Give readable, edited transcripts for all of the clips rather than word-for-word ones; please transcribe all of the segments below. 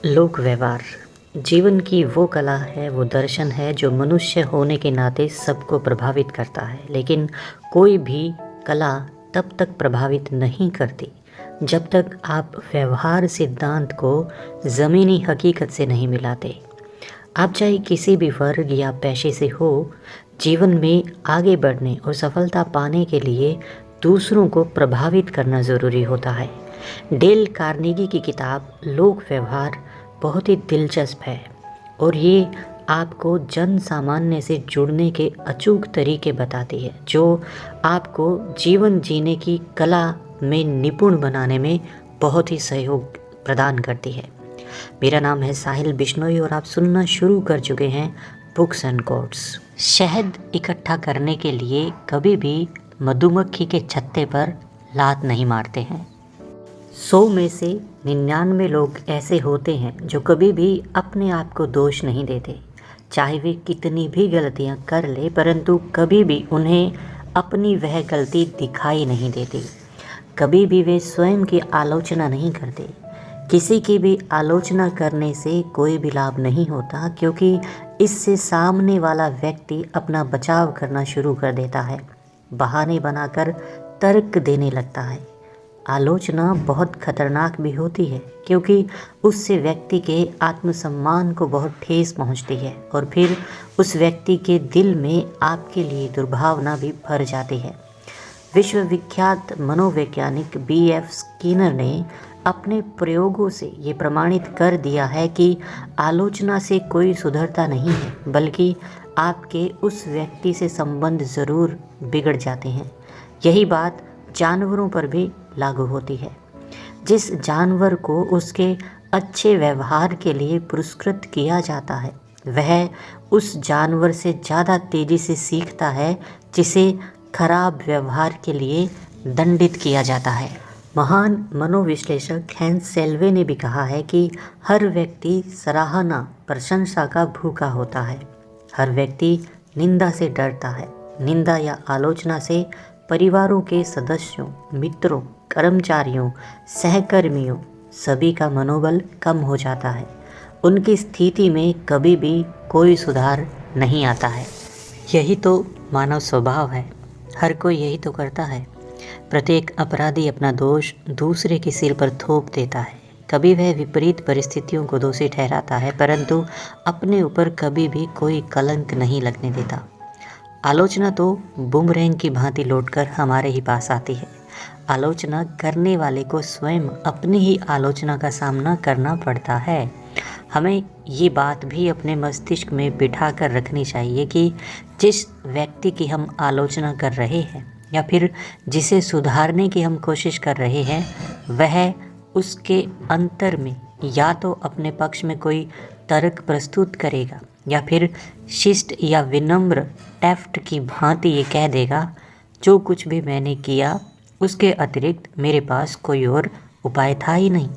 लोक व्यवहार जीवन की वो कला है, वो दर्शन है जो मनुष्य होने के नाते सबको प्रभावित करता है। लेकिन कोई भी कला तब तक प्रभावित नहीं करती जब तक आप व्यवहार सिद्धांत को ज़मीनी हकीकत से नहीं मिलाते। आप चाहे किसी भी वर्ग या पेशे से हो, जीवन में आगे बढ़ने और सफलता पाने के लिए दूसरों को प्रभावित करना ज़रूरी होता है। डेल कार्नेगी की किताब लोक व्यवहार बहुत ही दिलचस्प है और ये आपको जन सामान्य से जुड़ने के अचूक तरीके बताती है जो आपको जीवन जीने की कला में निपुण बनाने में बहुत ही सहयोग प्रदान करती है। मेरा नाम है साहिल बिश्नोई और आप सुनना शुरू कर चुके हैं बुक्स एंड कोट्स। शहद इकट्ठा करने के लिए कभी भी मधुमक्खी के छत्ते पर लात नहीं मारते हैं। 100 में से 99 लोग ऐसे होते हैं जो कभी भी अपने आप को दोष नहीं देते, चाहे वे कितनी भी गलतियां कर ले, परंतु कभी भी उन्हें अपनी वह गलती दिखाई नहीं देती। कभी भी वे स्वयं की आलोचना नहीं करते। किसी की भी आलोचना करने से कोई भी लाभ नहीं होता, क्योंकि इससे सामने वाला व्यक्ति अपना बचाव करना शुरू कर देता है, बहाने बनाकर तर्क देने लगता है। आलोचना बहुत खतरनाक भी होती है, क्योंकि उससे व्यक्ति के आत्मसम्मान को बहुत ठेस पहुंचती है और फिर उस व्यक्ति के दिल में आपके लिए दुर्भावना भी भर जाती है। विश्वविख्यात मनोवैज्ञानिक B.F. स्किनर ने अपने प्रयोगों से ये प्रमाणित कर दिया है कि आलोचना से कोई सुधरता नहीं है, बल्कि आपके उस व्यक्ति से संबंध ज़रूर बिगड़ जाते हैं। यही बात जानवरों पर भी लागू होती है। जिस जानवर को उसके अच्छे व्यवहार के लिए पुरस्कृत किया जाता है, वह उस जानवर से ज़्यादा तेज़ी से सीखता है जिसे खराब व्यवहार के लिए दंडित किया जाता है। महान मनोविश्लेषक हैंस सेल्वे ने भी कहा है कि हर व्यक्ति सराहना, प्रशंसा का भूखा होता है। हर व्यक्ति निंदा से डरता है। निंदा या आलोचना से परिवारों के सदस्यों, मित्रों, कर्मचारियों, सहकर्मियों सभी का मनोबल कम हो जाता है। उनकी स्थिति में कभी भी कोई सुधार नहीं आता है। यही तो मानव स्वभाव है। हर कोई यही तो करता है। प्रत्येक अपराधी अपना दोष दूसरे के सिर पर थोप देता है। कभी वह विपरीत परिस्थितियों को दोषी ठहराता है, परंतु अपने ऊपर कभी भी कोई कलंक नहीं लगने देता। आलोचना तो बूमरैंग की भांति लौटकर हमारे ही पास आती है। आलोचना करने वाले को स्वयं अपनी ही आलोचना का सामना करना पड़ता है। हमें ये बात भी अपने मस्तिष्क में बिठा कर रखनी चाहिए कि जिस व्यक्ति की हम आलोचना कर रहे हैं या फिर जिसे सुधारने की हम कोशिश कर रहे हैं, वह उसके अंतर में या तो अपने पक्ष में कोई तर्क प्रस्तुत करेगा या फिर शिष्ट या विनम्र टैफ्ट की भांति ये कह देगा, जो कुछ भी मैंने किया उसके अतिरिक्त मेरे पास कोई और उपाय था ही नहीं।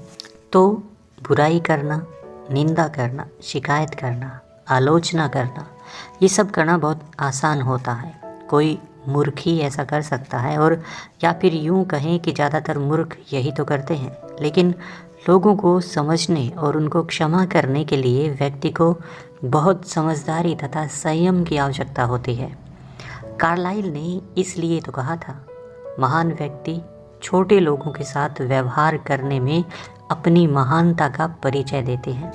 तो बुराई करना, निंदा करना, शिकायत करना, आलोचना करना, ये सब करना बहुत आसान होता है। कोई मूर्ख ही ऐसा कर सकता है, और या फिर यूँ कहें कि ज़्यादातर मूर्ख यही तो करते हैं। लेकिन लोगों को समझने और उनको क्षमा करने के लिए व्यक्ति को बहुत समझदारी तथा संयम की आवश्यकता होती है। कार्लाइल ने इसलिए तो कहा था, महान व्यक्ति छोटे लोगों के साथ व्यवहार करने में अपनी महानता का परिचय देते हैं।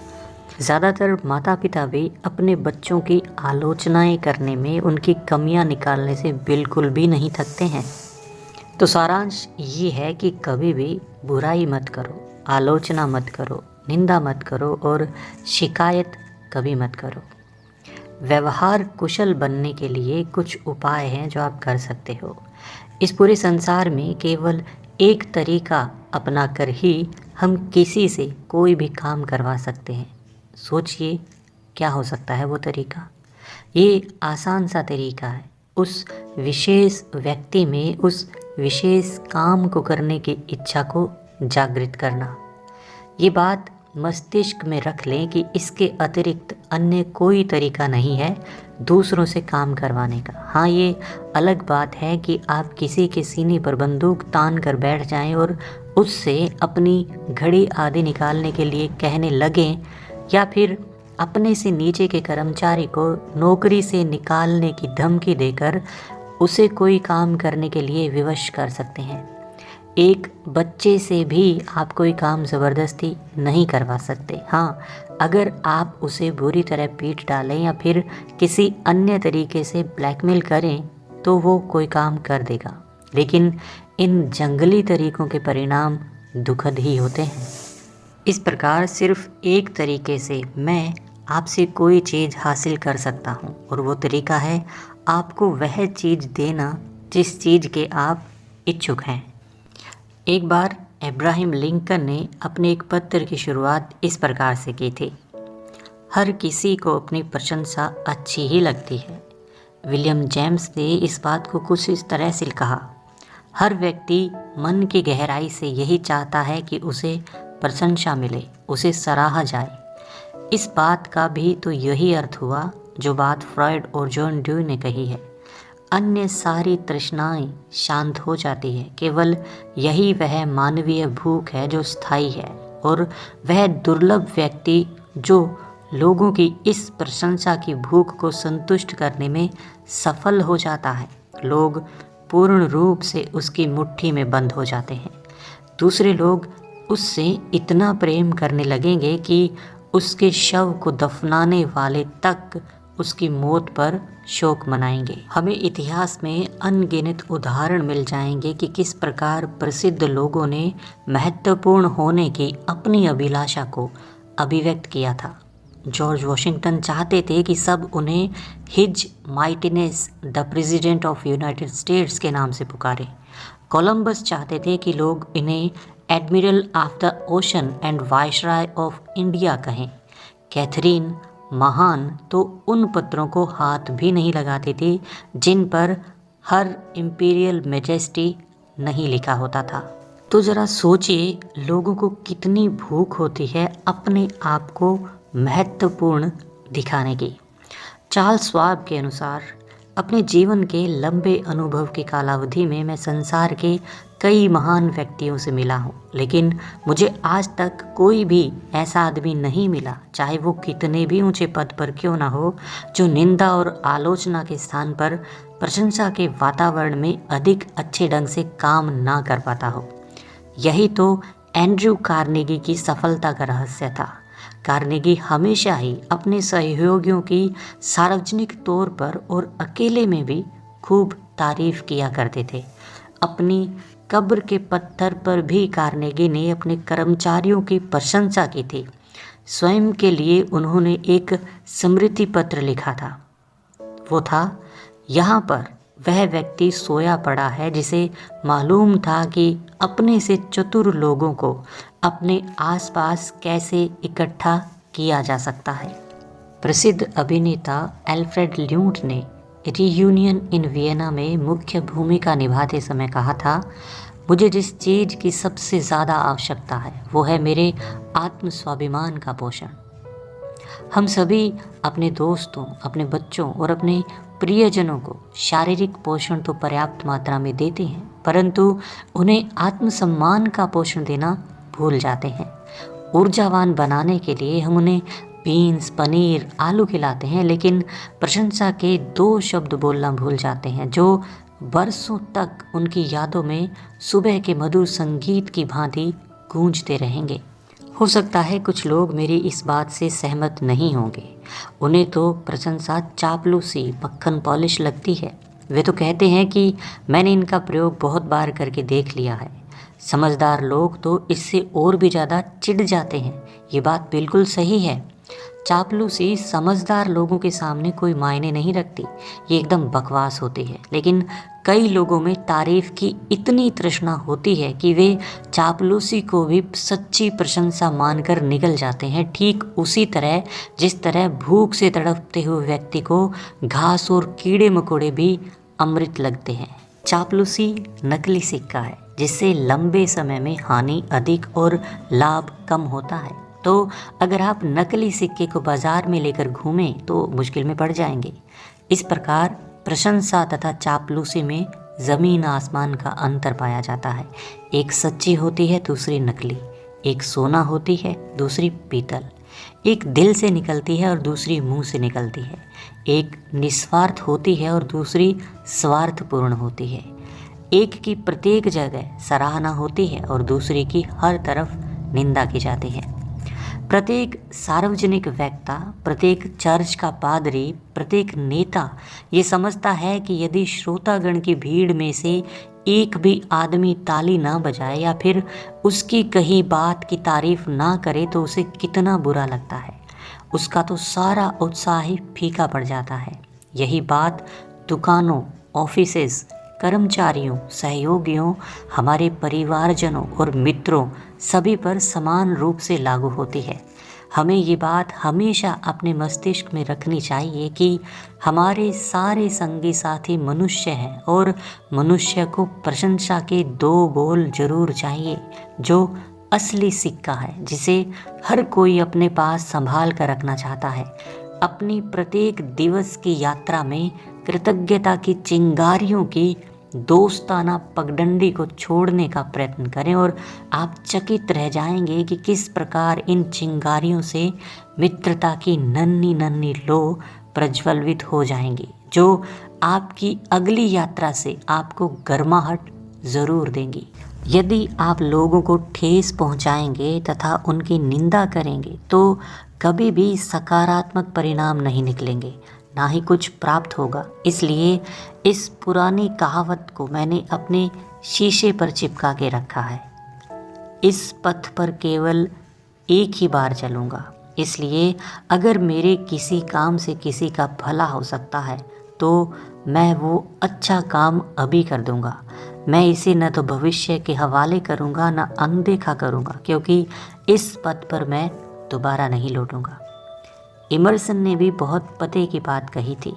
ज़्यादातर माता पिता भी अपने बच्चों की आलोचनाएं करने में, उनकी कमियां निकालने से बिल्कुल भी नहीं थकते हैं। तो सारांश ये है कि कभी भी बुराई मत करो, आलोचना मत करो, निंदा मत करो और शिकायत कभी मत करो। व्यवहार कुशल बनने के लिए कुछ उपाय हैं जो आप कर सकते हो। इस पूरे संसार में केवल एक तरीका अपना कर ही हम किसी से कोई भी काम करवा सकते हैं। सोचिए क्या हो सकता है वो तरीका। ये आसान सा तरीका है उस विशेष व्यक्ति में उस विशेष काम को करने की इच्छा को जागृत करना। ये बात मस्तिष्क में रख लें कि इसके अतिरिक्त अन्य कोई तरीका नहीं है दूसरों से काम करवाने का। हाँ, ये अलग बात है कि आप किसी के सीने पर बंदूक तान कर बैठ जाएं और उससे अपनी घड़ी आदि निकालने के लिए कहने लगें, या फिर अपने से नीचे के कर्मचारी को नौकरी से निकालने की धमकी देकर उसे कोई काम करने के लिए विवश कर सकते हैं। एक बच्चे से भी आप कोई काम ज़बरदस्ती नहीं करवा सकते। हाँ, अगर आप उसे बुरी तरह पीट डालें या फिर किसी अन्य तरीके से ब्लैकमेल करें तो वो कोई काम कर देगा, लेकिन इन जंगली तरीकों के परिणाम दुखद ही होते हैं। इस प्रकार सिर्फ एक तरीके से मैं आपसे कोई चीज़ हासिल कर सकता हूँ, और वो तरीका है आपको वह चीज़ देना जिस चीज़ के आप इच्छुक हैं। एक बार अब्राहम लिंकन ने अपने एक पत्र की शुरुआत इस प्रकार से की थी: हर किसी को अपनी प्रशंसा अच्छी ही लगती है। विलियम जेम्स ने इस बात को कुछ इस तरह से कहा: हर व्यक्ति मन की गहराई से यही चाहता है कि उसे प्रशंसा मिले, उसे सराहा जाए। इस बात का भी तो यही अर्थ हुआ जो बात फ्रॉयड और जॉन ड्यूई ने कही है: अन्य सारी तृष्णाएं शांत हो जाती है, केवल यही वह मानवीय भूख है जो स्थायी है, और वह दुर्लभ व्यक्ति जो लोगों की इस प्रशंसा की भूख को संतुष्ट करने में सफल हो जाता है, लोग पूर्ण रूप से उसकी मुट्ठी में बंद हो जाते हैं। दूसरे लोग उससे इतना प्रेम करने लगेंगे कि उसके शव को दफनाने वाले तक उसकी मौत पर शोक मनाएंगे। हमें इतिहास में अनगिनत उदाहरण मिल जाएंगे कि किस प्रकार प्रसिद्ध लोगों ने महत्वपूर्ण होने की अपनी अभिलाषा को अभिव्यक्त किया था। जॉर्ज वॉशिंगटन चाहते थे कि सब उन्हें his mightiness the president of United states के नाम से पुकारें। कोलंबस चाहते थे कि लोग इन्हें admiral of the ocean and viceroy of India कहें। कैथरीन महान तो उन पत्रों को हाथ भी नहीं लगाती थी जिन पर हर इंपीरियल मैजेस्टी नहीं लिखा होता था। तो ज़रा सोचिए, लोगों को कितनी भूख होती है अपने आप को महत्वपूर्ण दिखाने की। चार्ल्स श्वाब के अनुसार, अपने जीवन के लंबे अनुभव की कालावधि में मैं संसार के कई महान व्यक्तियों से मिला हूँ, लेकिन मुझे आज तक कोई भी ऐसा आदमी नहीं मिला, चाहे वो कितने भी ऊंचे पद पर क्यों ना हो, जो निंदा और आलोचना के स्थान पर प्रशंसा के वातावरण में अधिक अच्छे ढंग से काम ना कर पाता हो। यही तो एंड्रयू कार्नेगी की सफलता का रहस्य था। कार्नेगी हमेशा ही अपने सहयोगियों की सार्वजनिक तौर पर और अकेले में भी खूब तारीफ किया करते थे। अपनी कब्र के पत्थर पर भी कार्नेगी ने अपने कर्मचारियों की प्रशंसा की थी। स्वयं के लिए उन्होंने एक स्मृति पत्र लिखा था। वो था: यहाँ पर वह व्यक्ति सोया पड़ा है जिसे मालूम था कि अपने से चतुर लोगों को अपने आसपास कैसे इकट्ठा किया जा सकता है। प्रसिद्ध अभिनेता एल्फ्रेड ल्यूट ने रियूनियन इन वियना में मुख्य भूमिका निभाते समय कहा था: मुझे जिस चीज़ की सबसे ज़्यादा आवश्यकता है वो है मेरे आत्म स्वाभिमान का पोषण। हम सभी अपने दोस्तों, अपने बच्चों और अपने प्रियजनों को शारीरिक पोषण तो पर्याप्त मात्रा में देते हैं, परंतु उन्हें आत्मसम्मान का पोषण देना भूल जाते हैं। ऊर्जावान बनाने के लिए हम उन्हें बीन्स, पनीर, आलू खिलाते हैं, लेकिन प्रशंसा के 2 शब्द बोलना भूल जाते हैं जो बरसों तक उनकी यादों में सुबह के मधुर संगीत की भांति गूंजते रहेंगे। हो सकता है कुछ लोग मेरी इस बात से सहमत नहीं होंगे। उन्हें तो प्रशंसा चापलूसी, मक्खन पॉलिश लगती है। वे तो कहते हैं कि मैंने इनका प्रयोग बहुत बार करके देख लिया है। समझदार लोग तो इससे और भी ज़्यादा चिढ़ जाते हैं। ये बात बिल्कुल सही है। चापलूसी समझदार लोगों के सामने कोई मायने नहीं रखती, ये एकदम बकवास होती है। लेकिन कई लोगों में तारीफ की इतनी तृष्णा होती है कि वे चापलूसी को भी सच्ची प्रशंसा मानकर निकल जाते हैं, ठीक उसी तरह जिस तरह भूख से तड़पते हुए व्यक्ति को घास और कीड़े मकोड़े भी अमृत लगते हैं। चापलूसी नकली सिक्का है जिससे लंबे समय में हानि अधिक और लाभ कम होता है। तो अगर आप नकली सिक्के को बाजार में लेकर घूमें तो मुश्किल में पड़ जाएंगे। इस प्रकार प्रशंसा तथा चापलूसी में ज़मीन आसमान का अंतर पाया जाता है। एक सच्ची होती है, दूसरी नकली। एक सोना होती है, दूसरी पीतल। एक दिल से निकलती है और दूसरी मुंह से निकलती है। एक निस्वार्थ होती है और दूसरी स्वार्थपूर्ण होती है। एक की प्रत्येक जगह सराहना होती है और दूसरी की हर तरफ निंदा की जाती है। प्रत्येक सार्वजनिक वक्ता, प्रत्येक चर्च का पादरी, प्रत्येक नेता ये समझता है कि यदि श्रोतागण की भीड़ में से एक भी आदमी ताली ना बजाए या फिर उसकी कही बात की तारीफ ना करे तो उसे कितना बुरा लगता है। उसका तो सारा उत्साह ही फीका पड़ जाता है। यही बात दुकानों, ऑफिसेज, कर्मचारियों, सहयोगियों, हमारे परिवारजनों और मित्रों सभी पर समान रूप से लागू होती है। हमें ये बात हमेशा अपने मस्तिष्क में रखनी चाहिए कि हमारे सारे संगी साथी मनुष्य हैं और मनुष्य को प्रशंसा के 2 बोल जरूर चाहिए, जो असली सिक्का है जिसे हर कोई अपने पास संभाल कर रखना चाहता है। अपनी प्रत्येक दिवस की यात्रा में कृतज्ञता की चिंगारियों की दोस्ताना पगडंडी को छोड़ने का प्रयत्न करें और आप चकित रह जाएंगे कि किस प्रकार इन चिंगारियों से मित्रता की नन्ही नन्ही लो प्रज्वलित हो जाएंगी, जो आपकी अगली यात्रा से आपको गर्माहट ज़रूर देंगी। यदि आप लोगों को ठेस पहुंचाएंगे तथा उनकी निंदा करेंगे तो कभी भी सकारात्मक परिणाम नहीं निकलेंगे, ना ही कुछ प्राप्त होगा। इसलिए इस पुरानी कहावत को मैंने अपने शीशे पर चिपका के रखा है। इस पथ पर केवल एक ही बार चलूँगा, इसलिए अगर मेरे किसी काम से किसी का भला हो सकता है तो मैं वो अच्छा काम अभी कर दूँगा। मैं इसे न तो भविष्य के हवाले करूँगा न अनदेखा करूँगा, क्योंकि इस पथ पर मैं दोबारा नहीं लौटूँगा। इमर्सन ने भी बहुत पते की बात कही थी।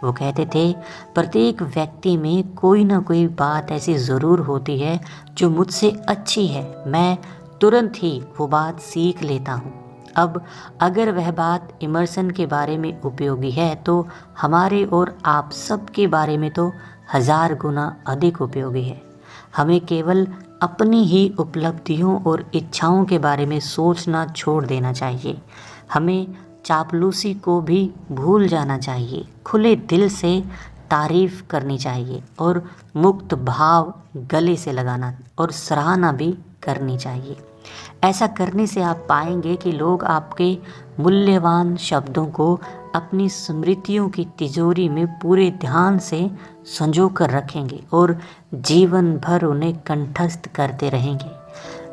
वो कहते थे, प्रत्येक व्यक्ति में कोई ना कोई बात ऐसी ज़रूर होती है जो मुझसे अच्छी है, मैं तुरंत ही वो बात सीख लेता हूँ। अब अगर वह बात इमर्सन के बारे में उपयोगी है तो हमारे और आप सब के बारे में तो 1000 गुना अधिक उपयोगी है। हमें केवल अपनी ही उपलब्धियों और इच्छाओं के बारे में सोचना छोड़ देना चाहिए। हमें चापलूसी को भी भूल जाना चाहिए, खुले दिल से तारीफ करनी चाहिए और मुक्त भाव गले से लगाना और सराहना भी करनी चाहिए। ऐसा करने से आप पाएंगे कि लोग आपके मूल्यवान शब्दों को अपनी स्मृतियों की तिजोरी में पूरे ध्यान से संजो कर रखेंगे और जीवन भर उन्हें कंठस्थ करते रहेंगे।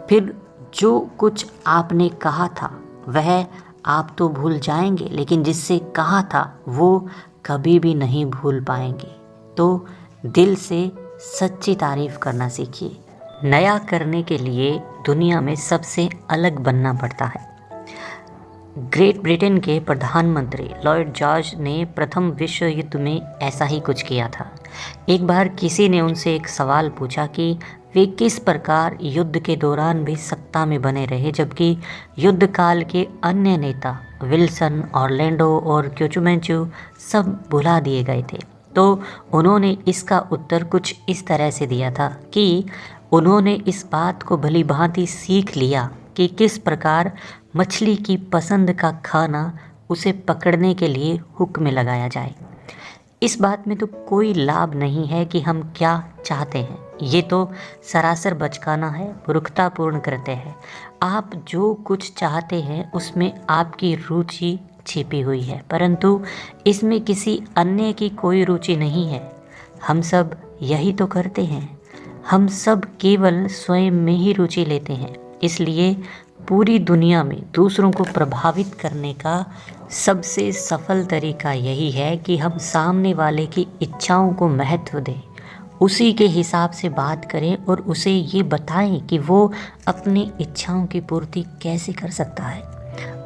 फिर जो कुछ आपने कहा था वह आप तो भूल जाएंगे, लेकिन जिससे कहा था वो कभी भी नहीं भूल पाएंगे। तो दिल से सच्ची तारीफ करना सीखिए। नया करने के लिए दुनिया में सबसे अलग बनना पड़ता है। ग्रेट ब्रिटेन के प्रधानमंत्री लॉर्ड जॉर्ज ने प्रथम विश्व युद्ध में ऐसा ही कुछ किया था। एक बार किसी ने उनसे एक सवाल पूछा कि वे किस प्रकार युद्ध के दौरान भी सत्ता में बने रहे, जबकि युद्ध काल के अन्य नेता विल्सन, ऑरलैंडो और क्योचुमैचू सब भुला दिए गए थे। तो उन्होंने इसका उत्तर कुछ इस तरह से दिया था कि उन्होंने इस बात को भली भांति सीख लिया कि किस प्रकार मछली की पसंद का खाना उसे पकड़ने के लिए हुक में लगाया जाए। इस बात में तो कोई लाभ नहीं है कि हम क्या चाहते हैं, ये तो सरासर बचकाना है, मूर्खतापूर्ण कृत्य है। आप जो कुछ चाहते हैं उसमें आपकी रुचि छिपी हुई है, परंतु इसमें किसी अन्य की कोई रुचि नहीं है। हम सब यही तो करते हैं, हम सब केवल स्वयं में ही रुचि लेते हैं। इसलिए पूरी दुनिया में दूसरों को प्रभावित करने का सबसे सफल तरीका यही है कि हम सामने वाले की इच्छाओं को महत्व दें, उसी के हिसाब से बात करें और उसे ये बताएं कि वो अपनी इच्छाओं की पूर्ति कैसे कर सकता है।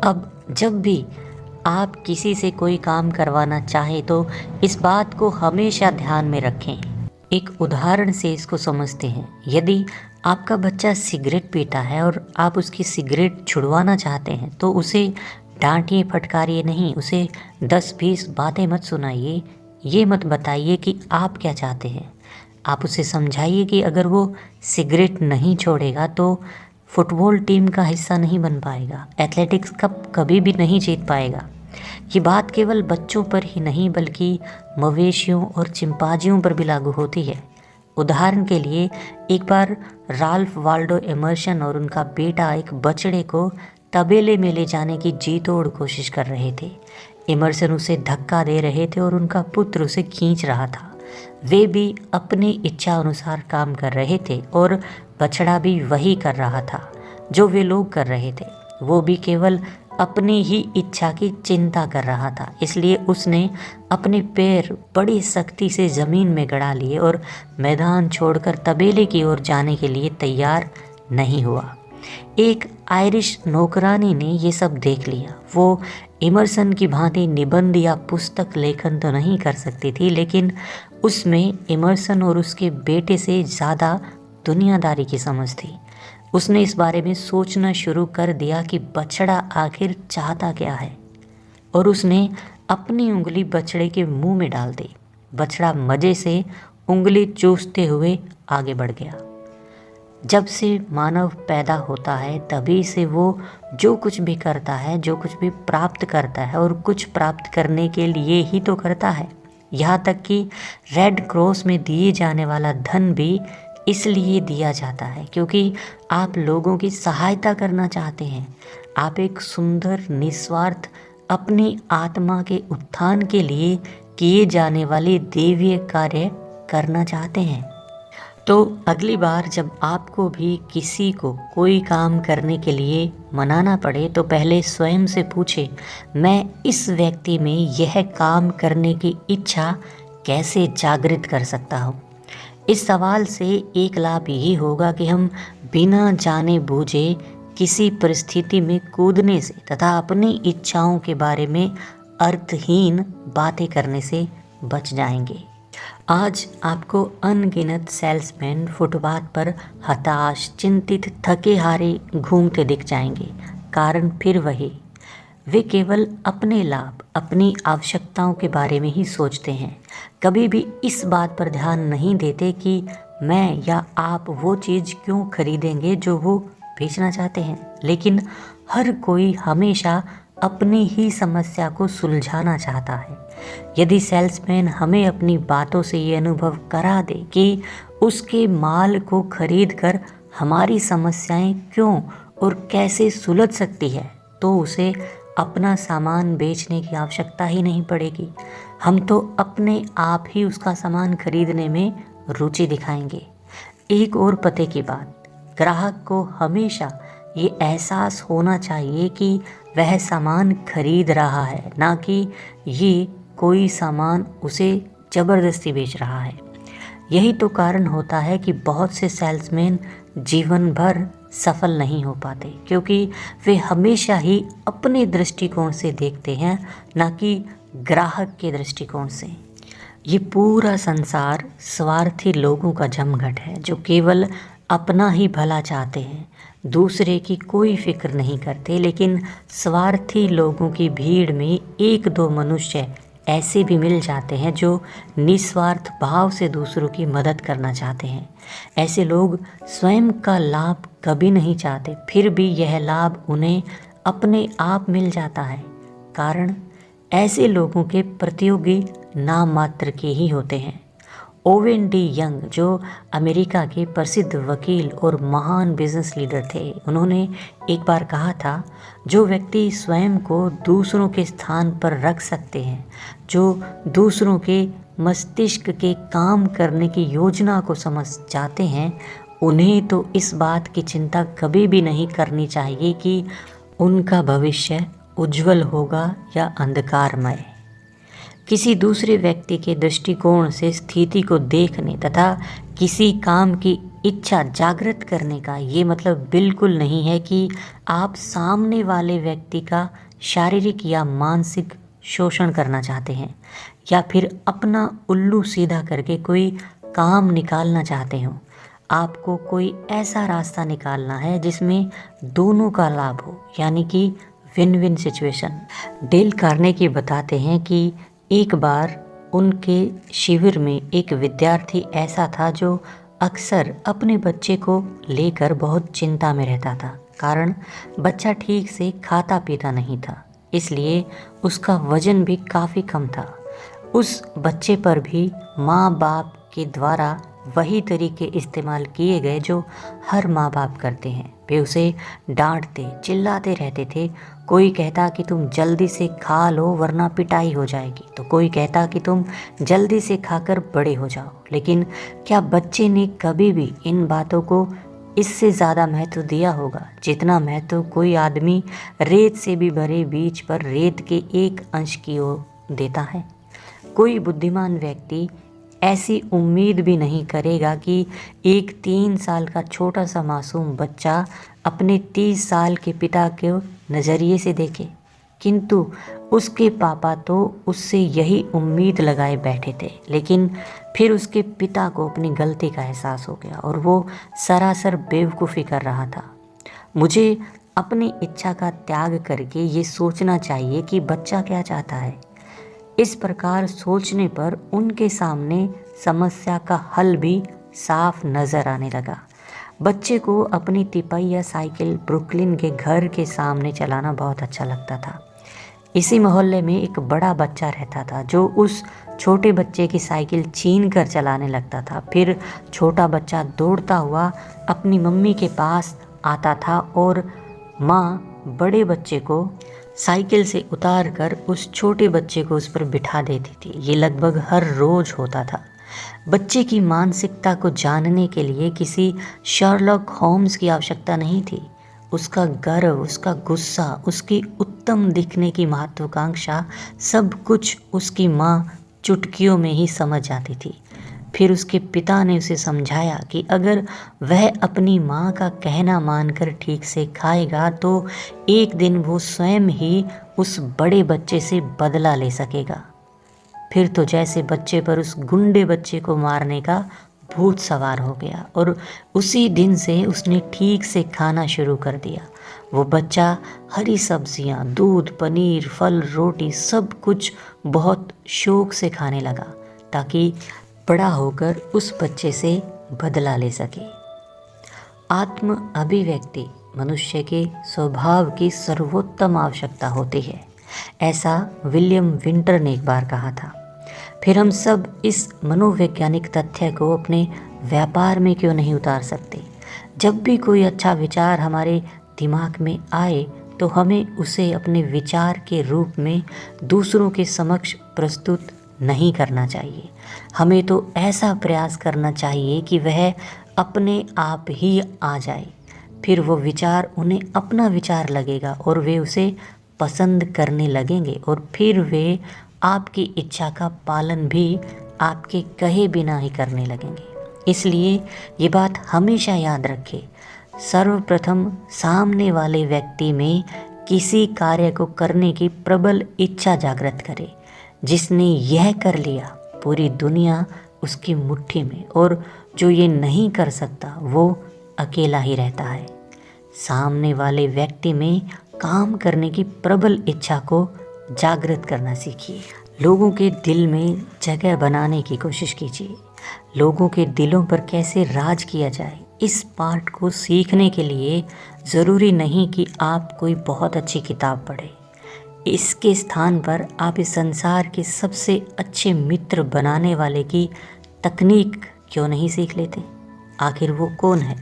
अब जब भी आप किसी से कोई काम करवाना चाहें तो इस बात को हमेशा ध्यान में रखें। एक उदाहरण से इसको समझते हैं। यदि आपका बच्चा सिगरेट पीता है और आप उसकी सिगरेट छुड़वाना चाहते हैं तो उसे डांटिए, फटकारिए नहीं, उसे 10-20 बातें मत सुनाइए, ये मत बताइए कि आप क्या चाहते हैं। आप उसे समझाइए कि अगर वो सिगरेट नहीं छोड़ेगा तो फुटबॉल टीम का हिस्सा नहीं बन पाएगा, एथलेटिक्स कप कभी भी नहीं जीत पाएगा। ये बात केवल बच्चों पर ही नहीं बल्कि मवेशियों और चिंपांजियों पर भी लागू होती है। उदाहरण के लिए एक बार राल्फ वाल्डो एमर्सन और उनका बेटा एक बछड़े को तबेले में ले जाने की जी तोड़ कोशिश कर रहे थे। एमर्सन उसे धक्का दे रहे थे और उनका पुत्र उसे खींच रहा था। वे भी अपनी इच्छा अनुसार काम कर रहे थे और बछड़ा भी वही कर रहा था जो वे लोग कर रहे थे। वो भी केवल अपनी ही इच्छा की चिंता कर रहा था, इसलिए उसने अपने पैर बड़ी सख्ती से ज़मीन में गड़ा लिए और मैदान छोड़कर तबेले की ओर जाने के लिए तैयार नहीं हुआ। एक आयरिश नौकरानी ने ये सब देख लिया। वो इमर्सन की भांति निबंध या पुस्तक लेखन तो नहीं कर सकती थी, लेकिन उसमें इमर्सन और उसके बेटे से ज़्यादा दुनियादारी की समझ थी। उसने इस बारे में सोचना शुरू कर दिया कि बछड़ा आखिर चाहता क्या है, और उसने अपनी उंगली बछड़े के मुंह में डाल दी। बछड़ा मज़े से उंगली चूसते हुए आगे बढ़ गया। जब से मानव पैदा होता है तभी से वो जो कुछ भी करता है, जो कुछ भी प्राप्त करता है, और कुछ प्राप्त करने के लिए ही तो करता है। यहाँ तक कि रेड क्रॉस में दिए जाने वाला धन भी इसलिए दिया जाता है क्योंकि आप लोगों की सहायता करना चाहते हैं। आप एक सुंदर निस्वार्थ अपनी आत्मा के उत्थान के लिए किए जाने वाले दैवीय कार्य करना चाहते हैं। तो अगली बार जब आपको भी किसी को कोई काम करने के लिए मनाना पड़े तो पहले स्वयं से पूछें, मैं इस व्यक्ति में यह काम करने की इच्छा कैसे जागृत कर सकता हूँ। इस सवाल से एक लाभ यही होगा कि हम बिना जाने बूझे किसी परिस्थिति में कूदने से तथा अपनी इच्छाओं के बारे में अर्थहीन बातें करने से बच जाएंगे। आज आपको अनगिनत सेल्समैन फुटपाथ पर हताश, चिंतित, थके हारे घूमते दिख जाएंगे। कारण फिर वही, वे केवल अपने लाभ, अपनी आवश्यकताओं के बारे में ही सोचते हैं। कभी भी इस बात पर ध्यान नहीं देते कि मैं या आप वो चीज़ क्यों खरीदेंगे जो वो बेचना चाहते हैं। लेकिन हर कोई हमेशा अपनी ही समस्या को सुलझाना चाहता है। यदि सेल्समैन हमें अपनी बातों से ये अनुभव करा दे कि उसके माल को खरीदकर हमारी समस्याएं क्यों और कैसे सुलझ सकती है, तो उसे अपना सामान बेचने की आवश्यकता ही नहीं पड़ेगी। हम तो अपने आप ही उसका सामान खरीदने में रुचि दिखाएंगे। एक और पते की बात, ग्राहक को हमेशा ये एहसास होना चाहिए कि वह सामान खरीद रहा है, ना कि ये कोई सामान उसे ज़बरदस्ती बेच रहा है। यही तो कारण होता है कि बहुत से सेल्समैन जीवन भर सफल नहीं हो पाते, क्योंकि वे हमेशा ही अपने दृष्टिकोण से देखते हैं, ना कि ग्राहक के दृष्टिकोण से। ये पूरा संसार स्वार्थी लोगों का जमघट है जो केवल अपना ही भला चाहते हैं, दूसरे की कोई फिक्र नहीं करते। लेकिन स्वार्थी लोगों की भीड़ में एक दो मनुष्य ऐसे भी मिल जाते हैं जो निस्वार्थ भाव से दूसरों की मदद करना चाहते हैं। ऐसे लोग स्वयं का लाभ कभी नहीं चाहते, फिर भी यह लाभ उन्हें अपने आप मिल जाता है। कारण ऐसे लोगों के प्रतियोगी नाम मात्र के ही होते हैं। ओवेन डी यंग, जो अमेरिका के प्रसिद्ध वकील और महान बिजनेस लीडर थे, उन्होंने एक बार कहा था, जो व्यक्ति स्वयं को दूसरों के स्थान पर रख सकते हैं, जो दूसरों के मस्तिष्क के काम करने की योजना को समझ जाते हैं, उन्हें तो इस बात की चिंता कभी भी नहीं करनी चाहिए कि उनका भविष्य उज्जवल होगा या अंधकारमय। किसी दूसरे व्यक्ति के दृष्टिकोण से स्थिति को देखने तथा किसी काम की इच्छा जागृत करने का ये मतलब बिल्कुल नहीं है कि आप सामने वाले व्यक्ति का शारीरिक या मानसिक शोषण करना चाहते हैं, या फिर अपना उल्लू सीधा करके कोई काम निकालना चाहते हो। आपको कोई ऐसा रास्ता निकालना है जिसमें दोनों का लाभ हो, यानी कि win win situation. Dale Carnegie बताते हैं कि एक बार उनके शिविर में एक विद्यार्थी ऐसा था जो अक्सर अपने बच्चे को लेकर बहुत चिंता में रहता था। कारण बच्चा ठीक से खाता पीता नहीं था, इसलिए उसका वजन भी काफ़ी कम था। उस बच्चे पर भी माँ बाप के द्वारा वही तरीके इस्तेमाल किए गए जो हर माँ बाप करते हैं। वे उसे डांटते चिल्लाते रहते थे। कोई कहता कि तुम जल्दी से खा लो वरना पिटाई हो जाएगी, तो कोई कहता कि तुम जल्दी से खाकर बड़े हो जाओ। लेकिन क्या बच्चे ने कभी भी इन बातों को इससे ज़्यादा महत्व दिया होगा जितना महत्व कोई आदमी रेत से भी भरे बीच पर रेत के एक अंश की ओर देता है? कोई बुद्धिमान व्यक्ति ऐसी उम्मीद भी नहीं करेगा कि एक 3 साल का छोटा सा मासूम बच्चा अपने 30 साल के पिता के नज़रिए से देखे। किंतु उसके पापा तो उससे यही उम्मीद लगाए बैठे थे। लेकिन फिर उसके पिता को अपनी गलती का एहसास हो गया और वो सरासर बेवकूफ़ी कर रहा था। मुझे अपनी इच्छा का त्याग करके ये सोचना चाहिए कि बच्चा क्या चाहता है। इस प्रकार सोचने पर उनके सामने समस्या का हल भी साफ नज़र आने लगा। बच्चे को अपनी तिपहिया साइकिल ब्रुकलिन के घर के सामने चलाना बहुत अच्छा लगता था। इसी मोहल्ले में एक बड़ा बच्चा रहता था जो उस छोटे बच्चे की साइकिल छीन कर चलाने लगता था। फिर छोटा बच्चा दौड़ता हुआ अपनी मम्मी के पास आता था और माँ बड़े बच्चे को साइकिल से उतार कर उस छोटे बच्चे को उस पर बिठा देती थी। ये लगभग हर रोज़ होता था। बच्चे की मानसिकता को जानने के लिए किसी शर्लॉक होम्स की आवश्यकता नहीं थी। उसका गर्व, उसका गुस्सा, उसकी उत्तम दिखने की महत्वाकांक्षा, सब कुछ उसकी माँ चुटकियों में ही समझ जाती थी। फिर उसके पिता ने उसे समझाया कि अगर वह अपनी माँ का कहना मानकर ठीक से खाएगा तो एक दिन वो स्वयं ही उस बड़े बच्चे से बदला ले सकेगा। फिर तो जैसे बच्चे पर उस गुंडे बच्चे को मारने का भूत सवार हो गया और उसी दिन से उसने ठीक से खाना शुरू कर दिया। वो बच्चा हरी सब्जियाँ, दूध, पनीर, फल, रोटी सब कुछ बहुत शौक से खाने लगा ताकि बड़ा होकर उस बच्चे से बदला ले सके। आत्म अभिव्यक्ति मनुष्य के स्वभाव की सर्वोत्तम आवश्यकता होती है, ऐसा विलियम विंटर ने एक बार कहा था। फिर हम सब इस मनोवैज्ञानिक तथ्य को अपने व्यापार में क्यों नहीं उतार सकते? जब भी कोई अच्छा विचार हमारे दिमाग में आए तो हमें उसे अपने विचार के रूप में दूसरों के समक्ष प्रस्तुत नहीं करना चाहिए। हमें तो ऐसा प्रयास करना चाहिए कि वह अपने आप ही आ जाए। फिर वो विचार उन्हें अपना विचार लगेगा और वे उसे पसंद करने लगेंगे और फिर वे आपकी इच्छा का पालन भी आपके कहे बिना ही करने लगेंगे। इसलिए ये बात हमेशा याद रखें, सर्वप्रथम सामने वाले व्यक्ति में किसी कार्य को करने की प्रबल इच्छा जागृत करें। जिसने यह कर लिया पूरी दुनिया उसकी मुट्ठी में, और जो ये नहीं कर सकता वो अकेला ही रहता है। सामने वाले व्यक्ति में काम करने की प्रबल इच्छा को जागृत करना सीखिए। लोगों के दिल में जगह बनाने की कोशिश कीजिए। लोगों के दिलों पर कैसे राज किया जाए, इस पाठ को सीखने के लिए ज़रूरी नहीं कि आप कोई बहुत अच्छी किताब पढ़ें। इसके स्थान पर आप इस संसार के सबसे अच्छे मित्र बनाने वाले की तकनीक क्यों नहीं सीख लेते? आखिर वो कौन है?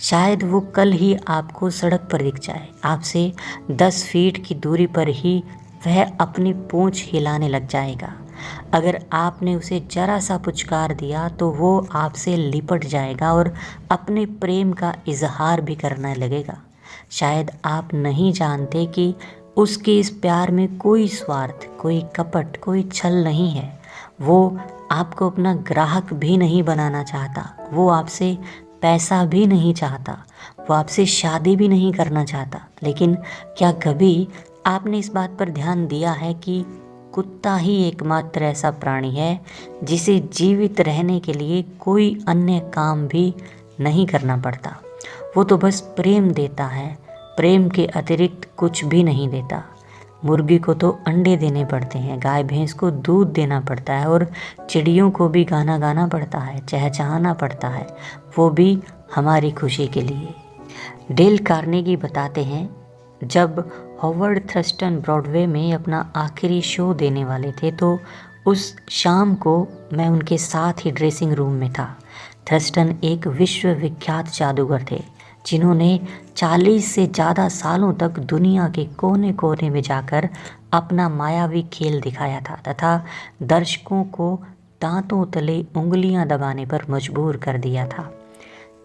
शायद वो कल ही आपको सड़क पर दिख जाए। आपसे 10 फीट की दूरी पर ही वह अपनी पूंछ हिलाने लग जाएगा। अगर आपने उसे जरा सा पुचकार दिया तो वो आपसे लिपट जाएगा और अपने प्रेम का इजहार भी करने लगेगा। शायद आप नहीं जानते कि उसके इस प्यार में कोई स्वार्थ, कोई कपट, कोई छल नहीं है। वो आपको अपना ग्राहक भी नहीं बनाना चाहता। वो आपसे पैसा भी नहीं चाहता। वो आपसे शादी भी नहीं करना चाहता। लेकिन क्या कभी आपने इस बात पर ध्यान दिया है कि कुत्ता ही एकमात्र ऐसा प्राणी है जिसे जीवित रहने के लिए कोई अन्य काम भी नहीं करना पड़ता? वो तो बस प्रेम देता है, प्रेम के अतिरिक्त कुछ भी नहीं देता। मुर्गी को तो अंडे देने पड़ते हैं, गाय भैंस को दूध देना पड़ता है और चिड़ियों को भी गाना गाना पड़ता है, चहचहाना पड़ता है, वो भी हमारी खुशी के लिए। डेल कार्नेगी बताते हैं, जब हॉवर्ड थर्स्टन ब्रॉडवे में अपना आखिरी शो देने वाले थे तो उस शाम को मैं उनके साथ ही ड्रेसिंग रूम में था। थर्स्टन एक विश्वविख्यात जादूगर थे जिन्होंने 40 से ज़्यादा सालों तक दुनिया के कोने कोने में जाकर अपना मायावी खेल दिखाया था तथा दर्शकों को दांतों तले उंगलियां दबाने पर मजबूर कर दिया था।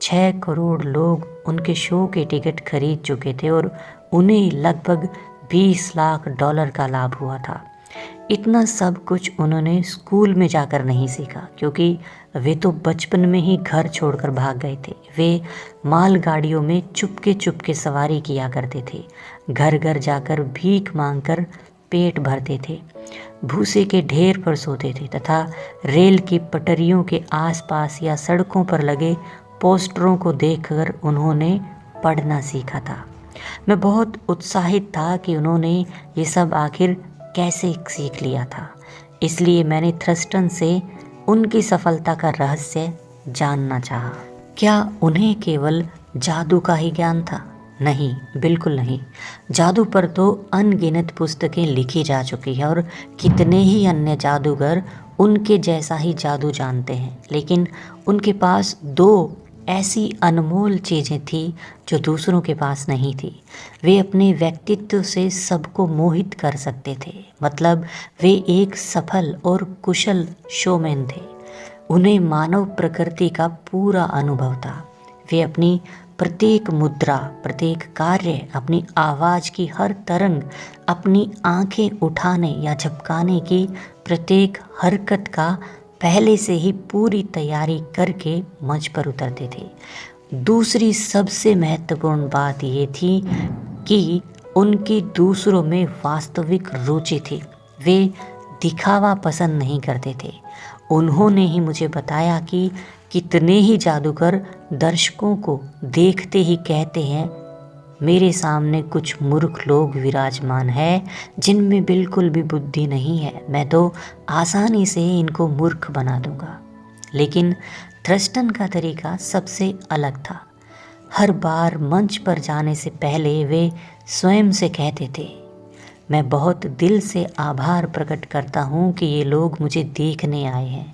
6 करोड़ लोग उनके शो के टिकट खरीद चुके थे और उन्हें लगभग 20 लाख डॉलर का लाभ हुआ था। इतना सब कुछ उन्होंने स्कूल में जाकर नहीं सीखा, क्योंकि वे तो बचपन में ही घर छोड़कर भाग गए थे। वे मालगाड़ियों में चुपके चुपके सवारी किया करते थे, घर घर जाकर भीख मांगकर पेट भरते थे, भूसे के ढेर पर सोते थे तथा रेल की पटरियों के आसपास या सड़कों पर लगे पोस्टरों को देखकर उन्होंने पढ़ना सीखा था। मैं बहुत उत्साहित था कि उन्होंने ये सब आखिर कैसे सीख लिया था, इसलिए मैंने थर्स्टन से उनकी सफलता का रहस्य जानना चाहा। क्या उन्हें केवल जादू का ही ज्ञान था? नहीं, बिल्कुल नहीं। जादू पर तो अनगिनत पुस्तकें लिखी जा चुकी है और कितने ही अन्य जादूगर उनके जैसा ही जादू जानते हैं, लेकिन उनके पास 2 ऐसी अनमोल चीज़ें थी जो दूसरों के पास नहीं थी। वे अपने व्यक्तित्व से सबको मोहित कर सकते थे, मतलब वे एक सफल और कुशल शोमैन थे। उन्हें मानव प्रकृति का पूरा अनुभव था। वे अपनी प्रत्येक मुद्रा, प्रत्येक कार्य, अपनी आवाज़ की हर तरंग, अपनी आंखें उठाने या झपकाने की प्रत्येक हरकत का पहले से ही पूरी तैयारी करके मंच पर उतरते थे। दूसरी सबसे महत्वपूर्ण बात ये थी कि उनकी दूसरों में वास्तविक रुचि थी। वे दिखावा पसंद नहीं करते थे। उन्होंने ही मुझे बताया कि कितने ही जादूगर दर्शकों को देखते ही कहते हैं, मेरे सामने कुछ मूर्ख लोग विराजमान हैं जिनमें बिल्कुल भी बुद्धि नहीं है, मैं तो आसानी से इनको मूर्ख बना दूंगा। लेकिन थर्स्टन का तरीका सबसे अलग था। हर बार मंच पर जाने से पहले वे स्वयं से कहते थे, मैं बहुत दिल से आभार प्रकट करता हूँ कि ये लोग मुझे देखने आए हैं।